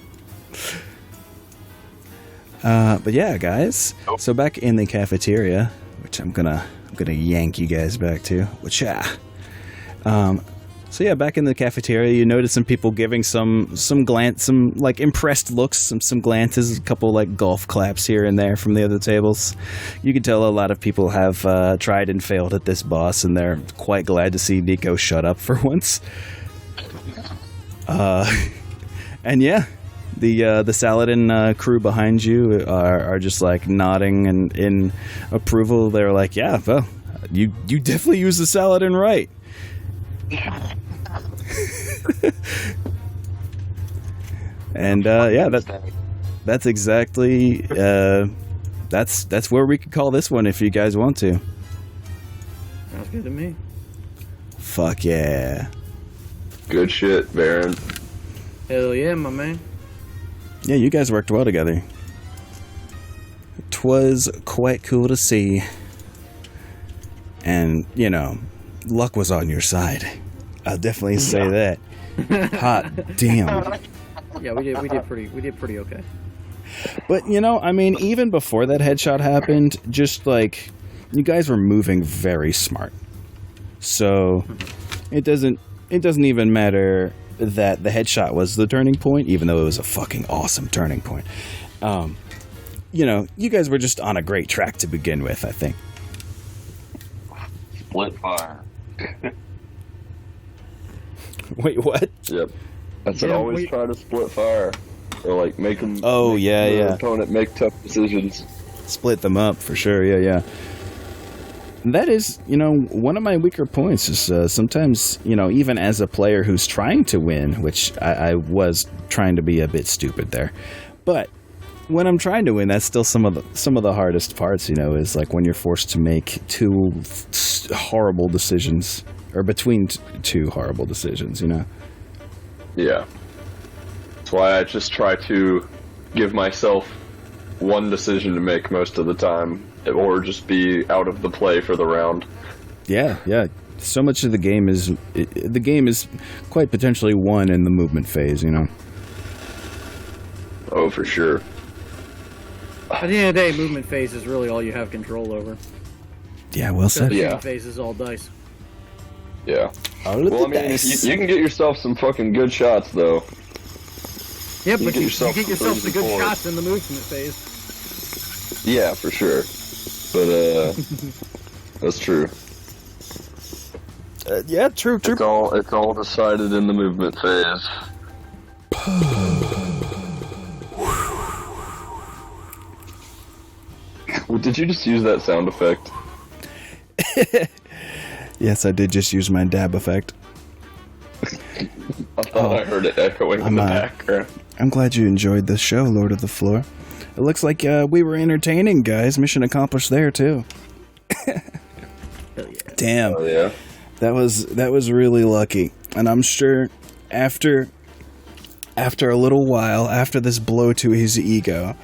But yeah, guys. So back in the cafeteria, which I'm gonna yank you guys back to. So yeah, back in the cafeteria, you notice some people giving some like impressed looks, some glances, a couple like golf claps here and there from the other tables. You can tell a lot of people have tried and failed at this boss, and they're quite glad to see Nico shut up for once. And yeah. The Saladin crew behind you are just like nodding and in approval. They're like, yeah, well, you definitely use the Saladin right. And yeah, that's exactly that's where we could call this one if you guys want to. Sounds good to me. Fuck yeah. Good shit, Baron. Hell yeah, my man. Yeah, you guys worked well together. 'Twas quite cool to see. And, you know, luck was on your side. I'll definitely say that. Hot damn. Yeah, we did pretty okay. But, you know, I mean, even before that headshot happened, just like, you guys were moving very smart. So, it doesn't even matter that the headshot was the turning point, even though it was a fucking awesome turning point. You know, you guys were just on a great track to begin with, I think. Split fire. Wait, what? Yep. I said Yeah, always try to split fire. Or like make them opponent make tough decisions. Split them up, for sure, yeah. That is, you know, one of my weaker points is sometimes, you know, even as a player who's trying to win, which I was trying to be a bit stupid there, but when I'm trying to win, that's still some of the hardest parts, you know, is like when you're forced to make two horrible decisions, or between two horrible decisions, you know? Yeah. That's why I just try to give myself one decision to make most of the time, or just be out of the play for the round. Yeah. So much of the game is quite potentially won in the movement phase, you know? Oh, for sure. At the end of the day, movement phase is really all you have control over. Yeah, well said. The Yeah. shooting phase is all dice. Yeah. All of Well, the I mean, dice. you can get yourself some fucking good shots, though. Yeah, but get you yourself get yourself some the good forward. shots in the movement phase. Yeah, for sure. But, that's true. Yeah, true. It's all decided in the movement phase. Well, did you just use that sound effect? Yes, I did just use my dab effect. I thought I heard it echoing in the background. I'm glad you enjoyed the show, Lord of the Floor. It looks like we were entertaining, guys. Mission accomplished there, too. Hell yeah. Damn. Oh, yeah. That was really lucky. And I'm sure after a little while, after this blow to his ego,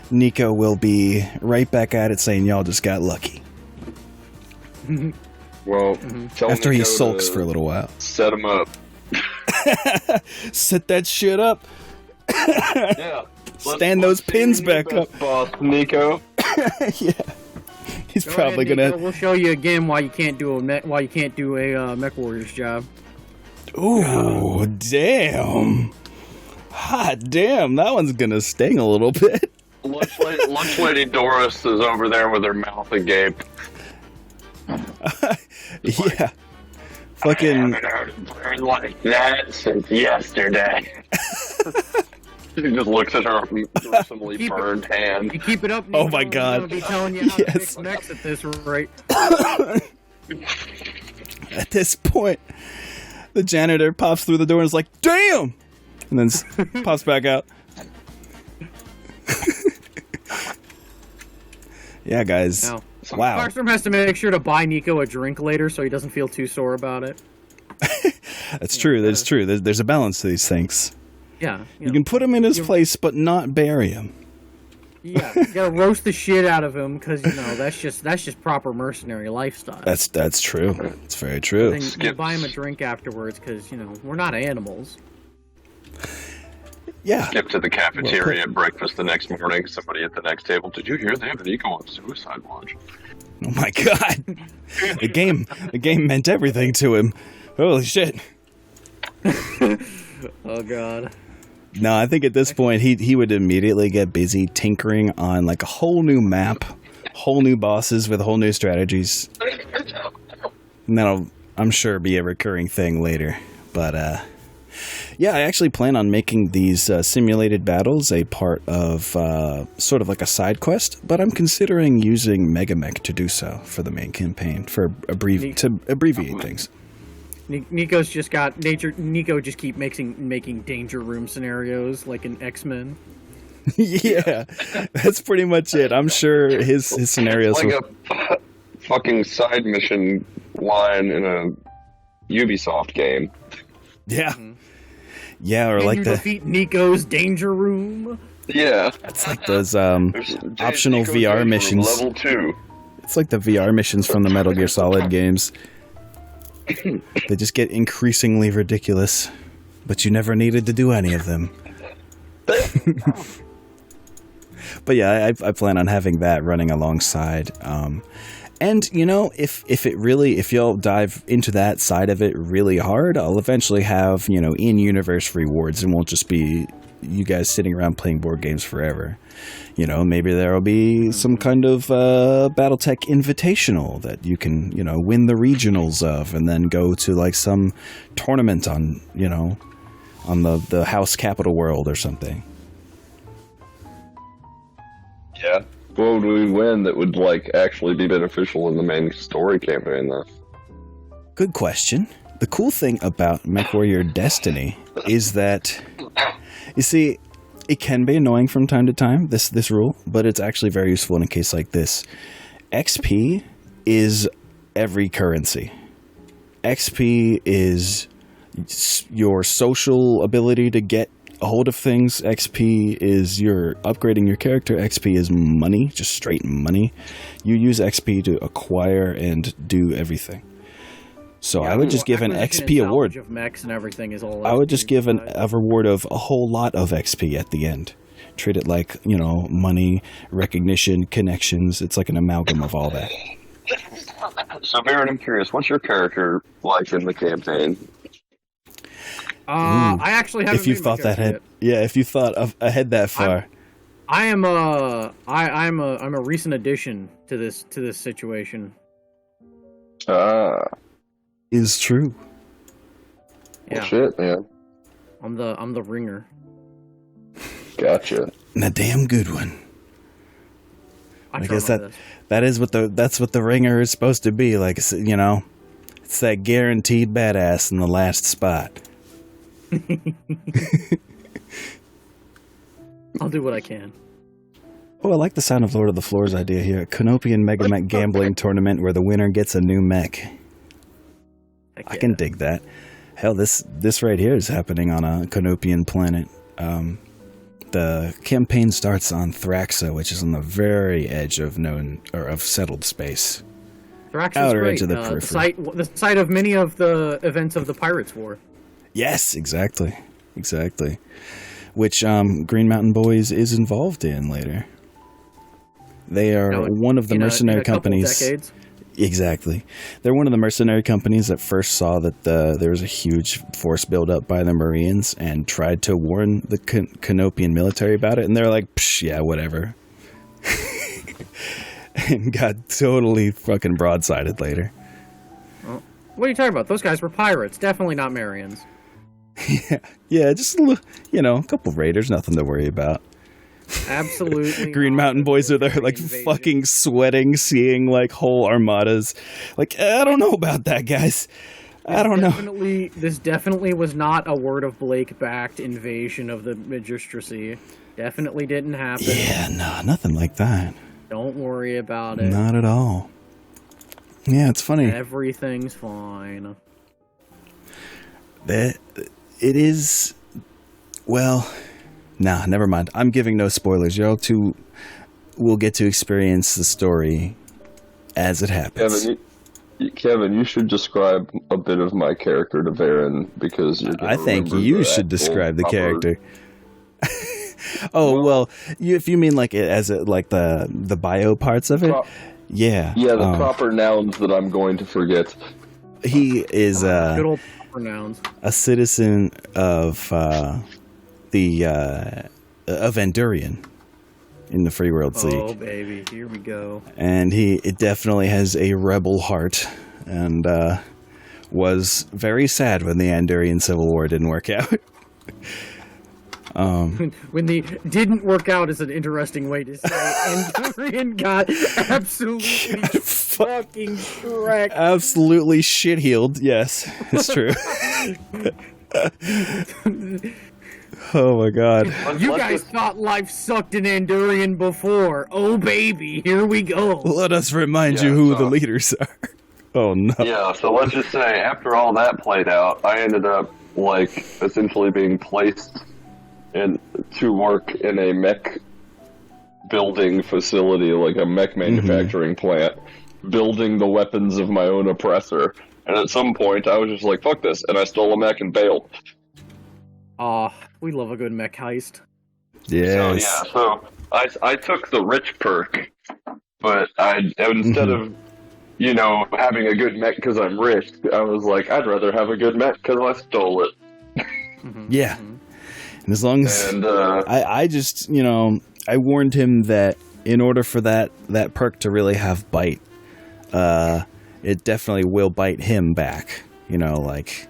Nico will be right back at it saying, y'all just got lucky. Well, tell After he Nico sulks to for a little while. set him up. Set that shit up. Yeah. Stand those pins back up. Boss, Nico. Yeah. He's Go probably ahead, gonna... Nico. We'll show you again why you can't do a Mech Warrior's job. Ooh, damn. Hot damn, that one's gonna sting a little bit. Lunch lady Doris is over there with her mouth agape. Yeah. Fucking... I haven't heard a bird like that since yesterday. She just looks at her gruesomely burned hand. You keep it up, Nico, Oh my God. I'm gonna be telling you how to Yes. fix mechs at this rate. At this point, the janitor pops through the door and is like, damn! And then pops back out. Yeah, guys. Now, Wow. Firestorm has to make sure to buy Nico a drink later so he doesn't feel too sore about it. That's true. That's true. There's a balance to these things. Yeah. You can put him in his place, but not bury him. Yeah, you gotta roast the shit out of him because you know that's just proper mercenary lifestyle. That's true. It's very true. Then you buy him a drink afterwards because you know we're not animals. Yeah. Skip to the cafeteria at breakfast the next morning. Somebody at the next table. Did you hear they have Nico on suicide watch? Oh my god. The game meant everything to him. Holy shit. Oh god. No, I think at this point he would immediately get busy tinkering on like a whole new map, whole new bosses with whole new strategies. And that'll, I'm sure, be a recurring thing later. But yeah, I actually plan on making these simulated battles a part of sort of like a side quest, but I'm considering using Megamech to do so for the main campaign, to abbreviate things. Nico's just got nature. Nico just keep making danger room scenarios like in X-Men. Yeah, that's pretty much it. I'm sure his scenarios. Like a fucking side mission line in a Ubisoft game. Yeah. Yeah, or Can like you the defeat Nico's danger room? Yeah. it's like those There's optional Nico VR Danger Room, missions. Level 2. It's like the VR missions from the Metal Gear Solid games. They just get increasingly ridiculous, but you never needed to do any of them. But yeah, I plan on having that running alongside. And you know, if y'all dive into that side of it really hard, I'll eventually have, you know, in-universe rewards, and won't just be you guys sitting around playing board games forever. You know, maybe there'll be some kind of BattleTech invitational that you can, you know, win the regionals of, and then go to like some tournament on, you know, on the House Capital World or something. Yeah. What would we win that would, like, actually be beneficial in the main story campaign, though? Good question. The cool thing about MechWarrior Destiny is that, you see, it can be annoying from time to time, this rule, but it's actually very useful in a case like this. XP is every currency. XP is your social ability to get a hold of things. XP is your upgrading your character. XP is money, just straight money. You use XP to acquire and do everything. So I would just give an XP award. Of mechs and everything is all I would just give a XP. reward of a whole lot of XP at the end. Treat it like, you know, money, recognition, connections. It's like an amalgam of all that. So, Baron, I'm curious, what's your character like in the campaign? I actually haven't. If you made my thought that character had, yeah, if you thought ahead that far. I'm a recent addition to this situation. Is true. Yeah, Well, shit, man. I'm the ringer. Gotcha. And a damn good one. I try guess my best. that's what the ringer is supposed to be. Like, you know, it's that guaranteed badass in the last spot. I'll do what I can. Oh, I like the sound of Lord of the Floors idea here. A Canopian Mega Mech gambling tournament where the winner gets a new mech. Heck I can yeah. dig that. Hell, this right here is happening on a Canopian planet. The campaign starts on Thraxa, which is on the very edge of settled space. Thrax is Outer great. edge of the The periphery. the site of many of the events of the Pirates War. Yes, exactly. Which Green Mountain Boys is involved in later. They are one of the mercenary in a couple companies. Decades. Exactly. They're one of the mercenary companies that first saw that there was a huge force buildup by the Marines and tried to warn the Canopian military about it. And they're like, psh, yeah, whatever. And got totally fucking broadsided later. Well, what are you talking about? Those guys were pirates. Definitely not Marians. Yeah, just a couple raiders, nothing to worry about. Absolutely. Green not. Mountain Boys are there, like, Invasion. fucking sweating, seeing, like, whole armadas. Like, I don't know about that, guys. I don't know. This definitely was not a Word of Blake-backed invasion of the Magistracy. Definitely didn't happen. Yeah, no, nothing like that. Don't worry about it. Not at all. Yeah, it's funny. Everything's fine. It is... Well... Nah, never mind. I'm giving no spoilers. Y'all two will get to experience the story as it happens. Kevin, you should describe a bit of my character to Baron, because you're gonna I think remember you the should actual describe the proper- character. If you mean like it as like the bio parts of it, yeah. Yeah, the proper nouns that I'm going to forget. He is Good old pronouns. a citizen of Endurian in the Free World League. Oh, baby. Here we go. And it definitely has a rebel heart, and was very sad when the Andurian Civil War didn't work out. When the didn't work out is an interesting way to say it. And Dorian got absolutely fucking wrecked. Absolutely shit-heeled, yes, it's true. Oh my god. You guys thought life sucked in Andurian before. Oh, baby, here we go. Let us remind you who the leaders are. Oh no. Yeah, so let's just say after all that played out, I ended up like essentially being placed in to work in a mech building facility, like a mech manufacturing plant, building the weapons of my own oppressor. And at some point, I was just like, "Fuck this," and I stole a mech and bailed. Aw, we love a good mech heist. Yes. So I took the rich perk, but instead of having a good mech because I'm rich, I was like, I'd rather have a good mech because I stole it. Yeah. And as long as And I just I warned him that in order for that perk to really have bite, it definitely will bite him back. Like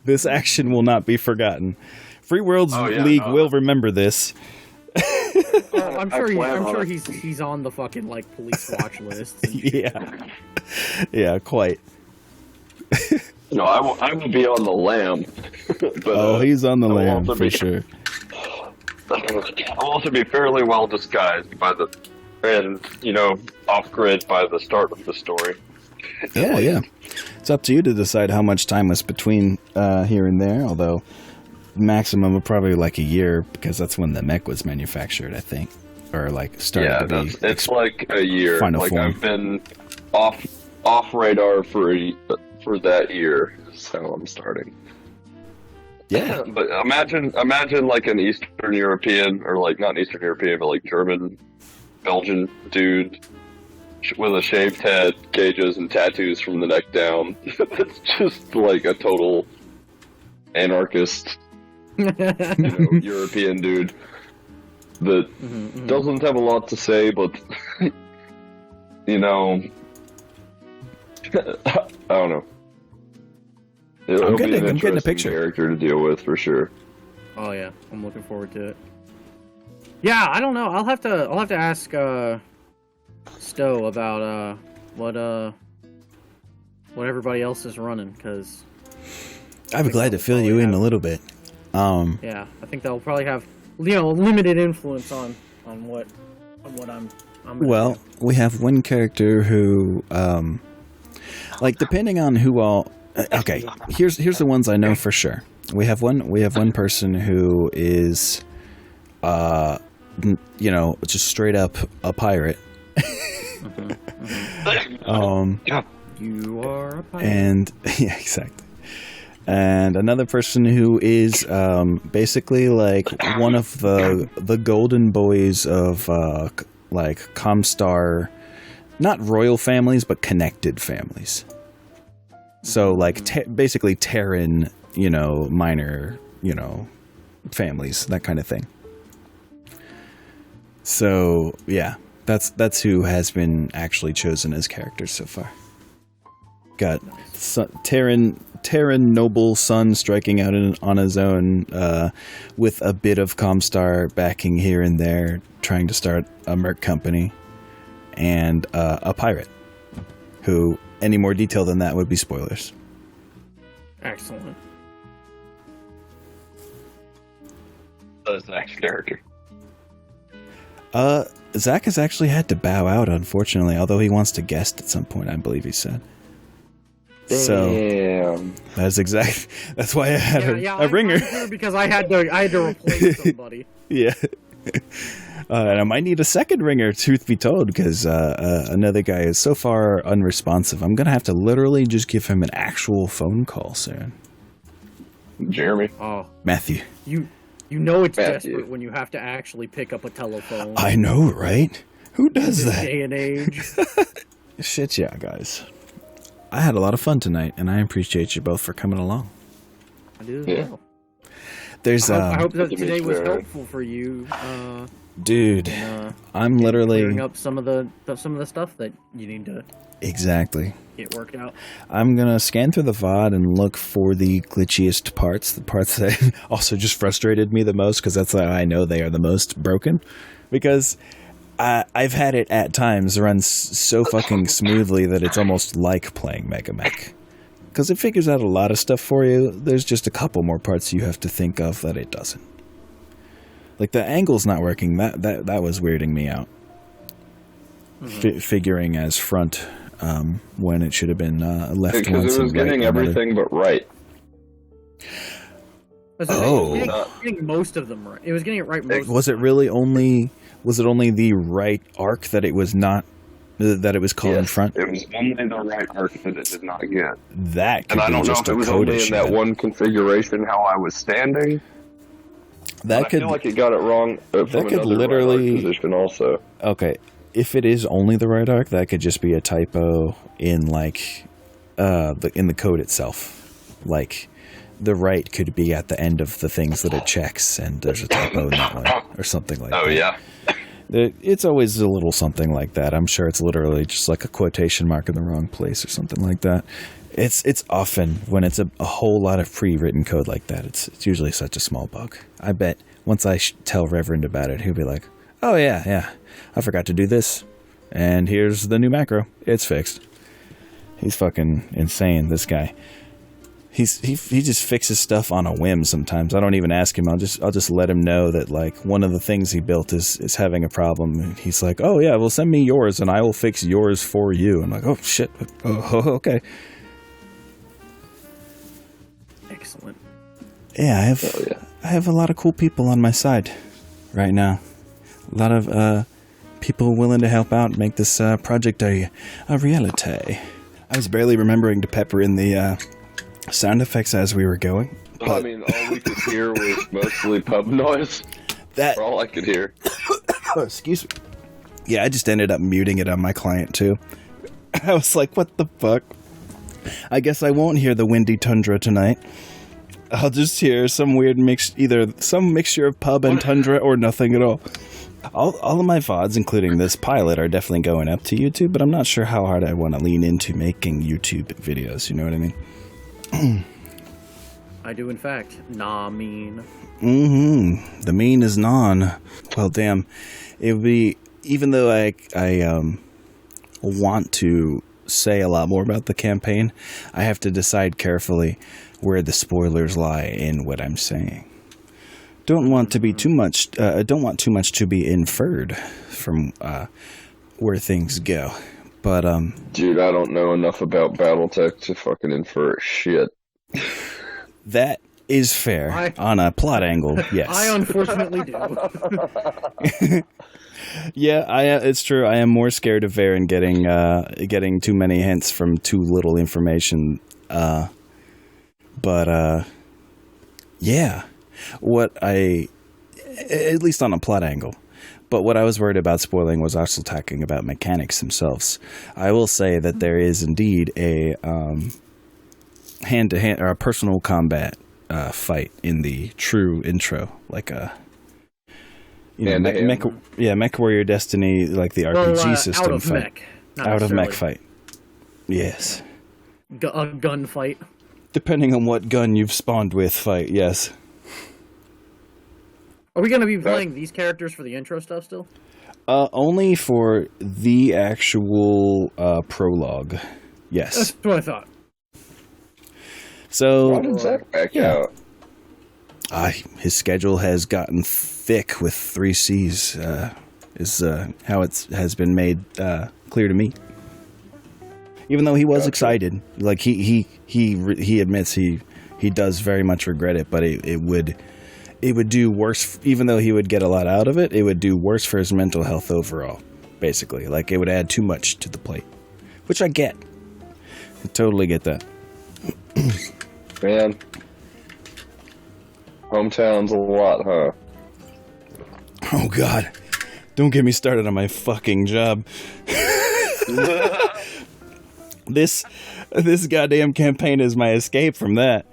this action will not be forgotten. Free Worlds League will remember this. I'm sure he's on the fucking like police watch list. Yeah, quite. No, I will be on the lam. But, he's on the lam for sure. I'll also be fairly well disguised off grid by the start of the story. Yeah. It's up to you to decide how much time was between here and there, although maximum of probably like a year, because that's when the mech was manufactured, I think. Or like started to be. It's like a year. Final like form. I've been off radar for that year. Is how I'm starting. Yeah. But imagine like an Eastern European, or like not an Eastern European, but like German, Belgian dude with a shaved head, gauges, and tattoos from the neck down. It's just like a total anarchist, European dude that doesn't have a lot to say, but I don't know. It'll be an I'm getting a interesting picture. character to deal with for sure. Oh yeah, I'm looking forward to it. Yeah, I don't know. I'll have to ask Stowe about what everybody else is running, because I'd be glad to fill you in a little bit. Yeah, I think that'll probably have limited influence on what I'm Well, do. we have one character who, depending on who all. Okay, here's the ones I know for sure. We have one person who is, just straight up a pirate. You are a pirate. And yeah, exactly. And another person who is basically like one of the golden boys of Comstar, not royal families, but connected families. So like basically Terran, minor, families, that kind of thing. So yeah, that's who has been actually chosen as characters so far. Got Terran noble son striking out on his own, with a bit of Comstar backing here and there, trying to start a merc company, and a pirate, who any more detail than that would be spoilers. Excellent. Zach's character. Zach has actually had to bow out, unfortunately, although he wants to guest at some point, I believe he said. Damn. So that's why I had a ringer. Because I had to replace somebody. Yeah. And I might need a second ringer, truth be told, because another guy is so far unresponsive. I'm going to have to literally just give him an actual phone call soon. Jeremy. Oh. Matthew. You know it's desperate when you have to actually pick up a telephone. I know, right? Who does that? Day and age. Shit, yeah, guys. I had a lot of fun tonight, and I appreciate you both for coming along. I do as well. There's I hope that today was helpful for you. Dude, I'm literally clearing up some of the stuff that you need to get worked out. I'm gonna scan through the VOD and look for the glitchiest parts, the parts that also just frustrated me the most, because that's how I know they are the most broken. Because I've had it at times run so fucking smoothly that it's almost like playing Mega Mech. Because it figures out a lot of stuff for you. There's just a couple more parts you have to think of that it doesn't. Like the angle's not working. That was weirding me out. Figuring as front when it should have been left because once it was and right getting another. everything but right. Oh. It was getting most of them right. It was getting it right most. Was it really only? Was it only the right arc that it was not? That it was called in front? It was only the right arc that it did not get. That could And I be don't know just if it a was code only issue. in that one configuration how I was standing. That I could feel like it got it wrong from that could another literally- right arc position also. Okay, if it is only the right arc, that could just be a typo in in the code itself. Like the right could be at the end of the things that it checks, and there's a typo in that one or something like that. Oh, yeah. It's always a little something like that. I'm sure it's literally just like a quotation mark in the wrong place or something like that. It's often when it's a whole lot of pre-written code like that. It's usually such a small bug. I bet once I tell Reverend about it, he'll be like, "Oh yeah, I forgot to do this, and here's the new macro. It's fixed." He's fucking insane, this guy. He just fixes stuff on a whim sometimes. I don't even ask him. I'll just let him know that like one of the things he built is having a problem. And he's like, "Oh yeah, well send me yours and I will fix yours for you." I'm like, "Oh shit. Oh, okay." Excellent. Yeah, I have a lot of cool people on my side right now. A lot of people willing to help out and make this project a reality. I was barely remembering to pepper in the sound effects as we were going. I mean, all we could hear was mostly pub noise. That For all I could hear. oh, excuse me. Yeah, I just ended up muting it on my client too. I was like, what the fuck? I guess I won't hear the windy tundra tonight. I'll just hear some weird either some mixture of pub and tundra or nothing at all. All of my VODs, including this pilot, are definitely going up to YouTube, but I'm not sure how hard I want to lean into making YouTube videos, you know what I mean? I do, in fact. Mean. Mm-hmm. The mean is non. Well, damn. It would be, even though I want to say a lot more about the campaign, I have to decide carefully where the spoilers lie in what I'm saying. Don't want too much to be inferred from where things go. But Dude, I don't know enough about BattleTech to fucking infer shit. That is fair on a plot angle. Yes, I unfortunately do. Yeah, it's true. I am more scared of Varen getting too many hints from too little information. But yeah, at least on a plot angle. But what I was worried about spoiling was also talking about mechanics themselves. I will say that there is indeed a hand-to-hand or a personal combat fight in the true intro, like a Mech Warrior Destiny, like the RPG system out of fight. mech, not Out of mech necessarily. fight. Yes. A gun fight. Depending on what gun you've spawned with, fight. Yes. Are we going to be playing these characters for the intro stuff still? Only for the actual prologue. Yes. That's what I thought. So Why did Zach back out? his schedule has gotten thick with 3 C's. Is how it has been made clear to me. Even though he was excited, like he admits he does very much regret it, but it would do worse. Even though he would get a lot out of it, it would do worse for his mental health overall. Basically, like it would add too much to the plate, which I get. I totally get that. Man. Hometown's a lot, huh? Oh God, don't get me started on my fucking job. This goddamn campaign is my escape from that.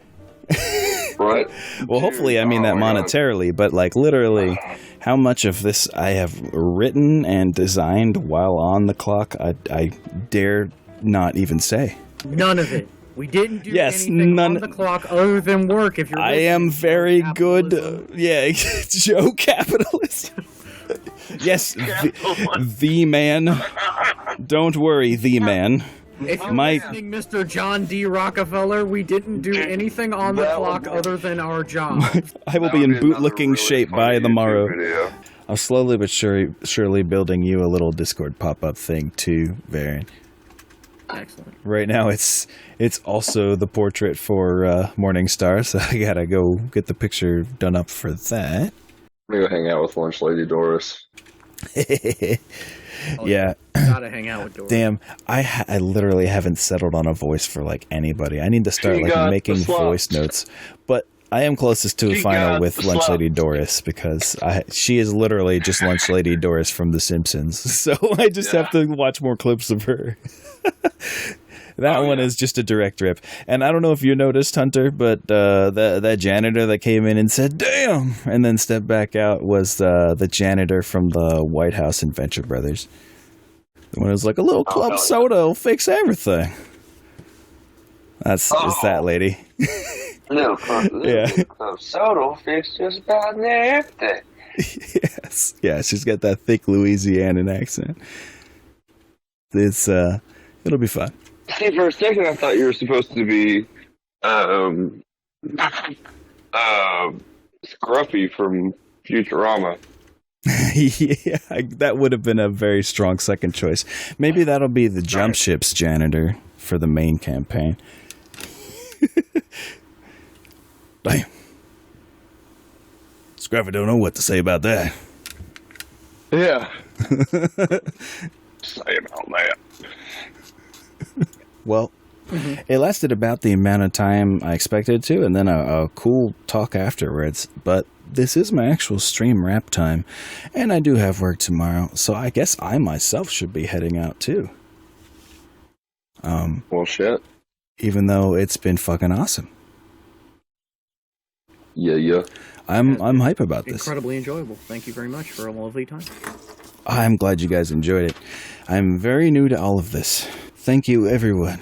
Right? Well, hopefully I mean that monetarily, but like literally how much of this I have written and designed while on the clock, I dare not even say. None of it. We didn't do Yes, anything none- on the clock other than work. If you're I am very good. Capitalism. Joe Capitalist. Yes, the man. Don't worry, the man. If you're My- listening, Mr. John D. Rockefeller, we didn't do anything on the clock other than our job. I will be in bootlicking shape by the morrow. I'm slowly but surely building you a little Discord pop-up thing too, Varen. Excellent. Right now, it's also the portrait for Morningstar, so I gotta go get the picture done up for that. I'm gonna go hang out with Lunch Lady Doris. Yeah. Gotta hang out with Doris. Damn, I literally haven't settled on a voice for like anybody. I need to start She like got making the voice slots. notes. But I am closest to a She final got with the Lunch Lady slots. Doris because she is literally just Lunch Lady Doris from The Simpsons. So I just have to watch more clips of her. That one is just a direct rip. And I don't know if you noticed, Hunter, but that janitor that came in and said, "Damn!" and then stepped back out was the janitor from the White House and Venture Brothers. The one who's like, "A little club soda will fix everything." It's that lady. No, Yeah. soda will fix just about everything. Yes. Yeah, she's got that thick Louisianan accent. It's it'll be fun. See, for a second, I thought you were supposed to be, Scruffy from Futurama. Yeah, that would have been a very strong second choice. Maybe that'll be the Jump Ship's janitor for the main campaign. Damn. Scruffy don't know what to say about that. Yeah. Say about that. Well, it lasted about the amount of time I expected it to, and then a cool talk afterwards. But this is my actual stream wrap time, and I do have work tomorrow, so I guess I myself should be heading out too. Well, shit. Even though it's been fucking awesome. Yeah. I'm hype about this. Incredibly enjoyable. Thank you very much for a lovely time. I'm glad you guys enjoyed it. I'm very new to all of this. Thank you, everyone.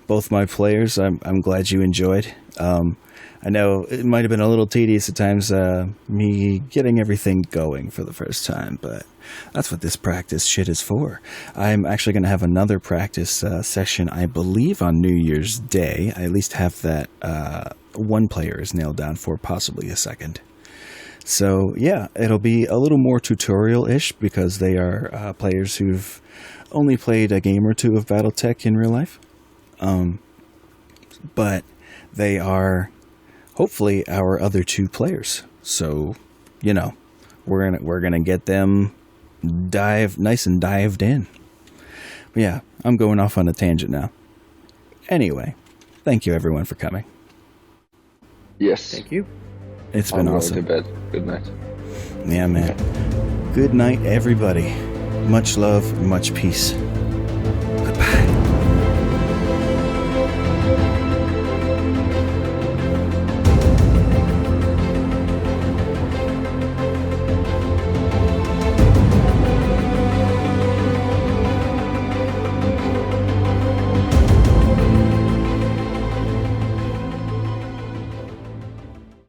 Both my players, I'm glad you enjoyed. I know it might have been a little tedious at times, me getting everything going for the first time, but that's what this practice shit is for. I'm actually going to have another practice session, I believe, on New Year's Day. I at least have that one player is nailed down for, possibly a second. So, yeah, it'll be a little more tutorial-ish because they are players who've only played a game or two of BattleTech in real life. But they are hopefully our other two players. So, you know, we're gonna get them nice and dived in. But yeah, I'm going off on a tangent now. Anyway, thank you everyone for coming. Yes. Thank you. It's been awesome. I'm going to bed. Good night. Yeah, man. Good night, everybody. Much love, much peace.